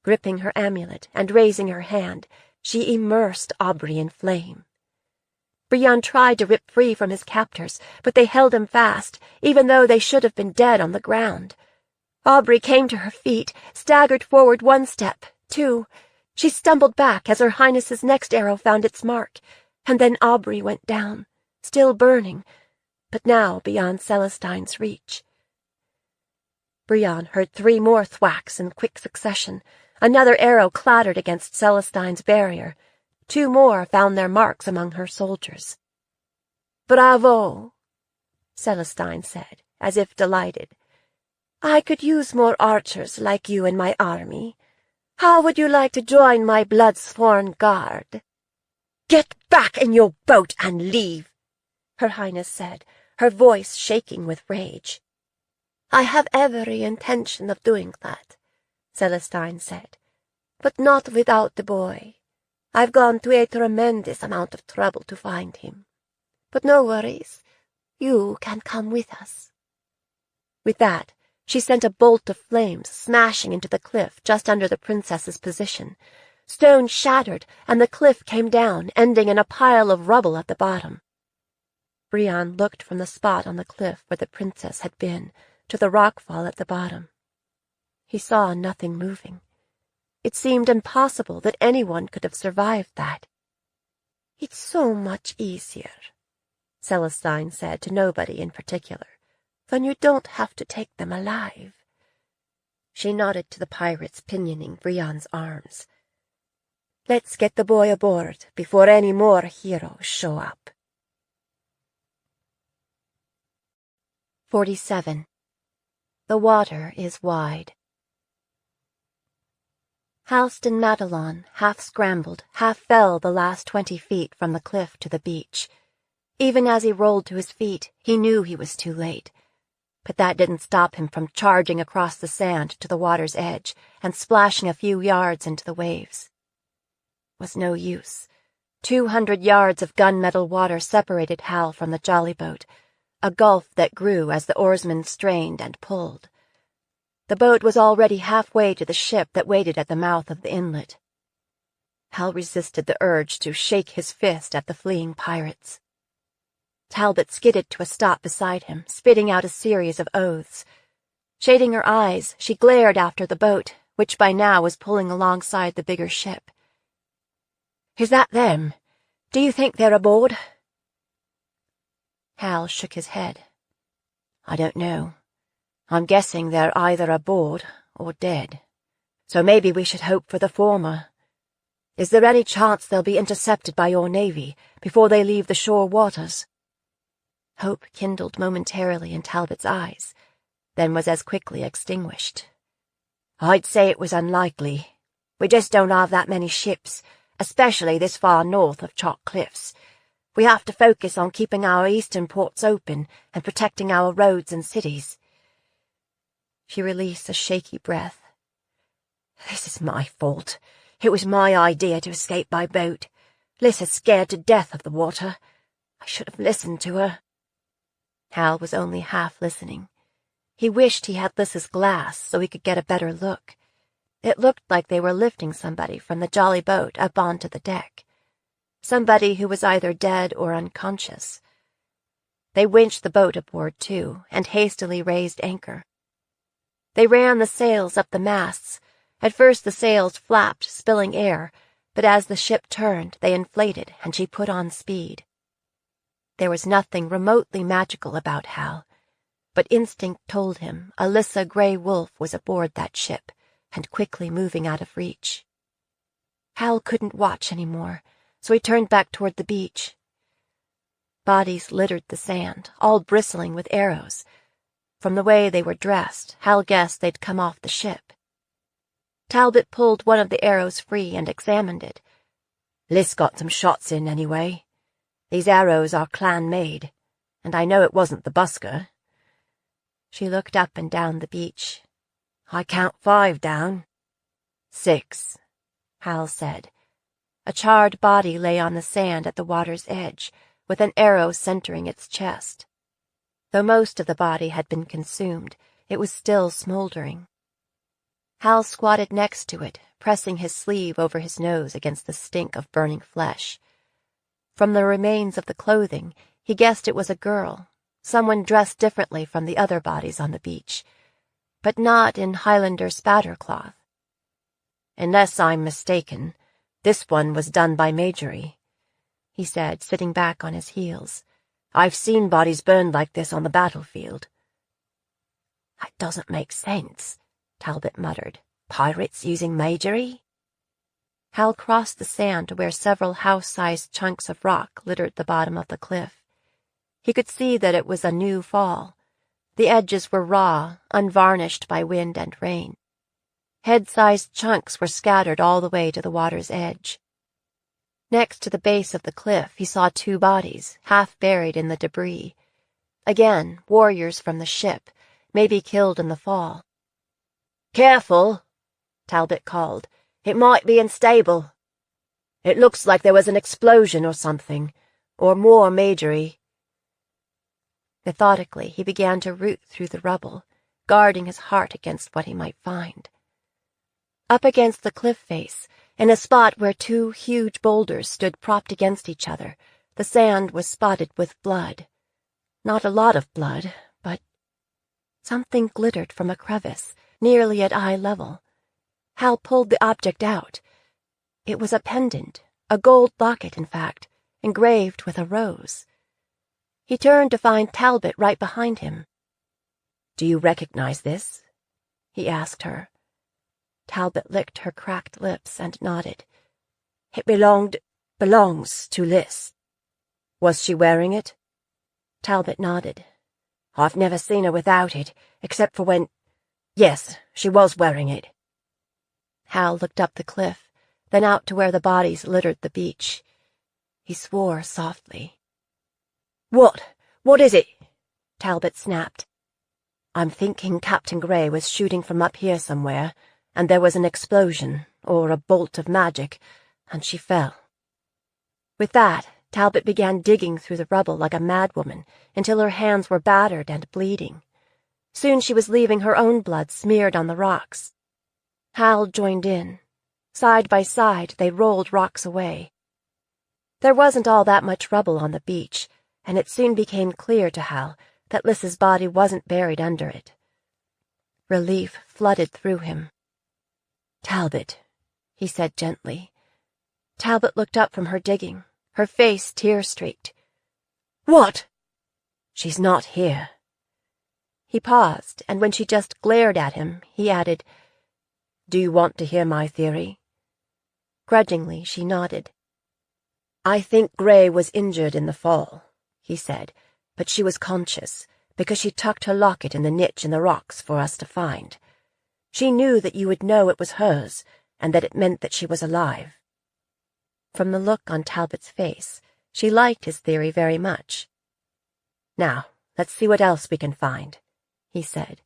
Gripping her amulet and raising her hand, she immersed Aubrey in flame. Brion tried to rip free from his captors, but they held him fast, even though they should have been dead on the ground. Aubrey came to her feet, staggered forward 1 step, 2. She stumbled back as Her Highness's next arrow found its mark, and then Aubrey went down, still burning, but now beyond Celestine's reach. Brion heard 3 more thwacks in quick succession. Another arrow clattered against Celestine's barrier. 2 more found their marks among her soldiers. "Bravo," Celestine said, as if delighted. "I could use more archers like you in my army. How would you like to join my blood-sworn guard?" "Get back in your boat and leave," Her Highness said, her voice shaking with rage. "I have every intention of doing that," Celestine said, "but not without the boy. I've gone to a tremendous amount of trouble to find him. But no worries. You can come with us." With that, she sent a bolt of flames smashing into the cliff just under the princess's position. Stone shattered, and the cliff came down, ending in a pile of rubble at the bottom. Brion looked from the spot on the cliff where the princess had been to the rockfall at the bottom. He saw nothing moving. It seemed impossible that anyone could have survived that. "It's so much easier," Celestine said to nobody in particular, "when you don't have to take them alive." She nodded to the pirates pinioning Brion's arms. "Let's get the boy aboard before any more heroes show up." 47. The water is wide. Halst and Madelon half scrambled, half fell the last 20 feet from the cliff to the beach. Even as he rolled to his feet, he knew he was too late. But that didn't stop him from charging across the sand to the water's edge and splashing a few yards into the waves. It was no use. 200 yards of gunmetal water separated Hal from the jolly boat, a gulf that grew as the oarsmen strained and pulled. The boat was already halfway to the ship that waited at the mouth of the inlet. Hal resisted the urge to shake his fist at the fleeing pirates. Talbot skidded to a stop beside him, spitting out a series of oaths. Shading her eyes, she glared after the boat, which by now was pulling alongside the bigger ship. "Is that them? Do you think they're aboard?" Hal shook his head. "I don't know. I'm guessing they're either aboard or dead, so maybe we should hope for the former. Is there any chance they'll be intercepted by your navy before they leave the shore waters?" Hope kindled momentarily in Talbot's eyes, then was as quickly extinguished. "I'd say it was unlikely. We just don't have that many ships, especially this far north of Chalk Cliffs. We have to focus on keeping our eastern ports open and protecting our roads and cities." She released a shaky breath. "This is my fault. It was my idea to escape by boat. Lissa's scared to death of the water. I should have listened to her." Hal was only half listening. He wished he had Lissa's glass so he could get a better look. It looked like they were lifting somebody from the jolly boat up onto the deck. Somebody who was either dead or unconscious. They winched the boat aboard, too, and hastily raised anchor. They ran the sails up the masts. At first the sails flapped, spilling air, but as the ship turned, they inflated, and she put on speed. There was nothing remotely magical about Hal, but instinct told him Alyssa Grey Wolf was aboard that ship, and quickly moving out of reach. Hal couldn't watch any more, so he turned back toward the beach. Bodies littered the sand, all bristling with arrows. From the way they were dressed, Hal guessed they'd come off the ship. Talbot pulled one of the arrows free and examined it. "Liz got some shots in, anyway. These arrows are clan-made, and I know it wasn't the busker." She looked up and down the beach. "I count 5 down." "6, Hal said. A charred body lay on the sand at the water's edge, with an arrow centering its chest. Though most of the body had been consumed, it was still smoldering. Hal squatted next to it, pressing his sleeve over his nose against the stink of burning flesh. From the remains of the clothing, he guessed it was a girl, someone dressed differently from the other bodies on the beach, but not in Highlander spatter cloth. "Unless I'm mistaken, this one was done by Majory," he said, sitting back on his heels. "I've seen bodies burned like this on the battlefield." "That doesn't make sense," Talbot muttered. "Pirates using Majory?" Hal crossed the sand to where several house-sized chunks of rock littered the bottom of the cliff. He could see that it was a new fall. The edges were raw, unvarnished by wind and rain. Head-sized chunks were scattered all the way to the water's edge. Next to the base of the cliff, he saw 2 bodies, half buried in the debris. Again, warriors from the ship, maybe killed in the fall. "Careful," Talbot called. "It might be unstable. It looks like there was an explosion or something, or more Majory." Methodically, he began to root through the rubble, guarding his heart against what he might find. Up against the cliff face, in a spot where 2 huge boulders stood propped against each other, the sand was spotted with blood. Not a lot of blood, but something glittered from a crevice, nearly at eye level. Hal pulled the object out. It was a pendant, a gold locket, in fact, engraved with a rose. He turned to find Talbot right behind him. "Do you recognize this?" he asked her. Talbot licked her cracked lips and nodded. "It belongs to Liz." "Was she wearing it?" Talbot nodded. "I've never seen her without it, except for when— Yes, she was wearing it." Hal looked up the cliff, then out to where the bodies littered the beach. He swore softly. What is it?" Talbot snapped. "I'm thinking Captain Grey was shooting from up here somewhere, and there was an explosion, or a bolt of magic, and she fell." With that, Talbot began digging through the rubble like a madwoman until her hands were battered and bleeding. Soon she was leaving her own blood smeared on the rocks. Hal joined in. Side by side, they rolled rocks away. There wasn't all that much rubble on the beach, and it soon became clear to Hal that Lys's body wasn't buried under it. Relief flooded through him. "Talbot," he said gently. Talbot looked up from her digging, her face tear-streaked. "What?" "She's not here." He paused, and when she just glared at him, he added, Do you want to hear my theory?" Grudgingly, she nodded. "I think Gray was injured in the fall," he said, "but she was conscious, because she tucked her locket in the niche in the rocks for us to find. She knew that you would know it was hers, and that it meant that she was alive." From the look on Talbot's face, she liked his theory very much. "Now, let's see what else we can find," he said.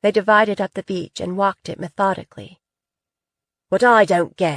They divided up the beach and walked it methodically. "What I don't get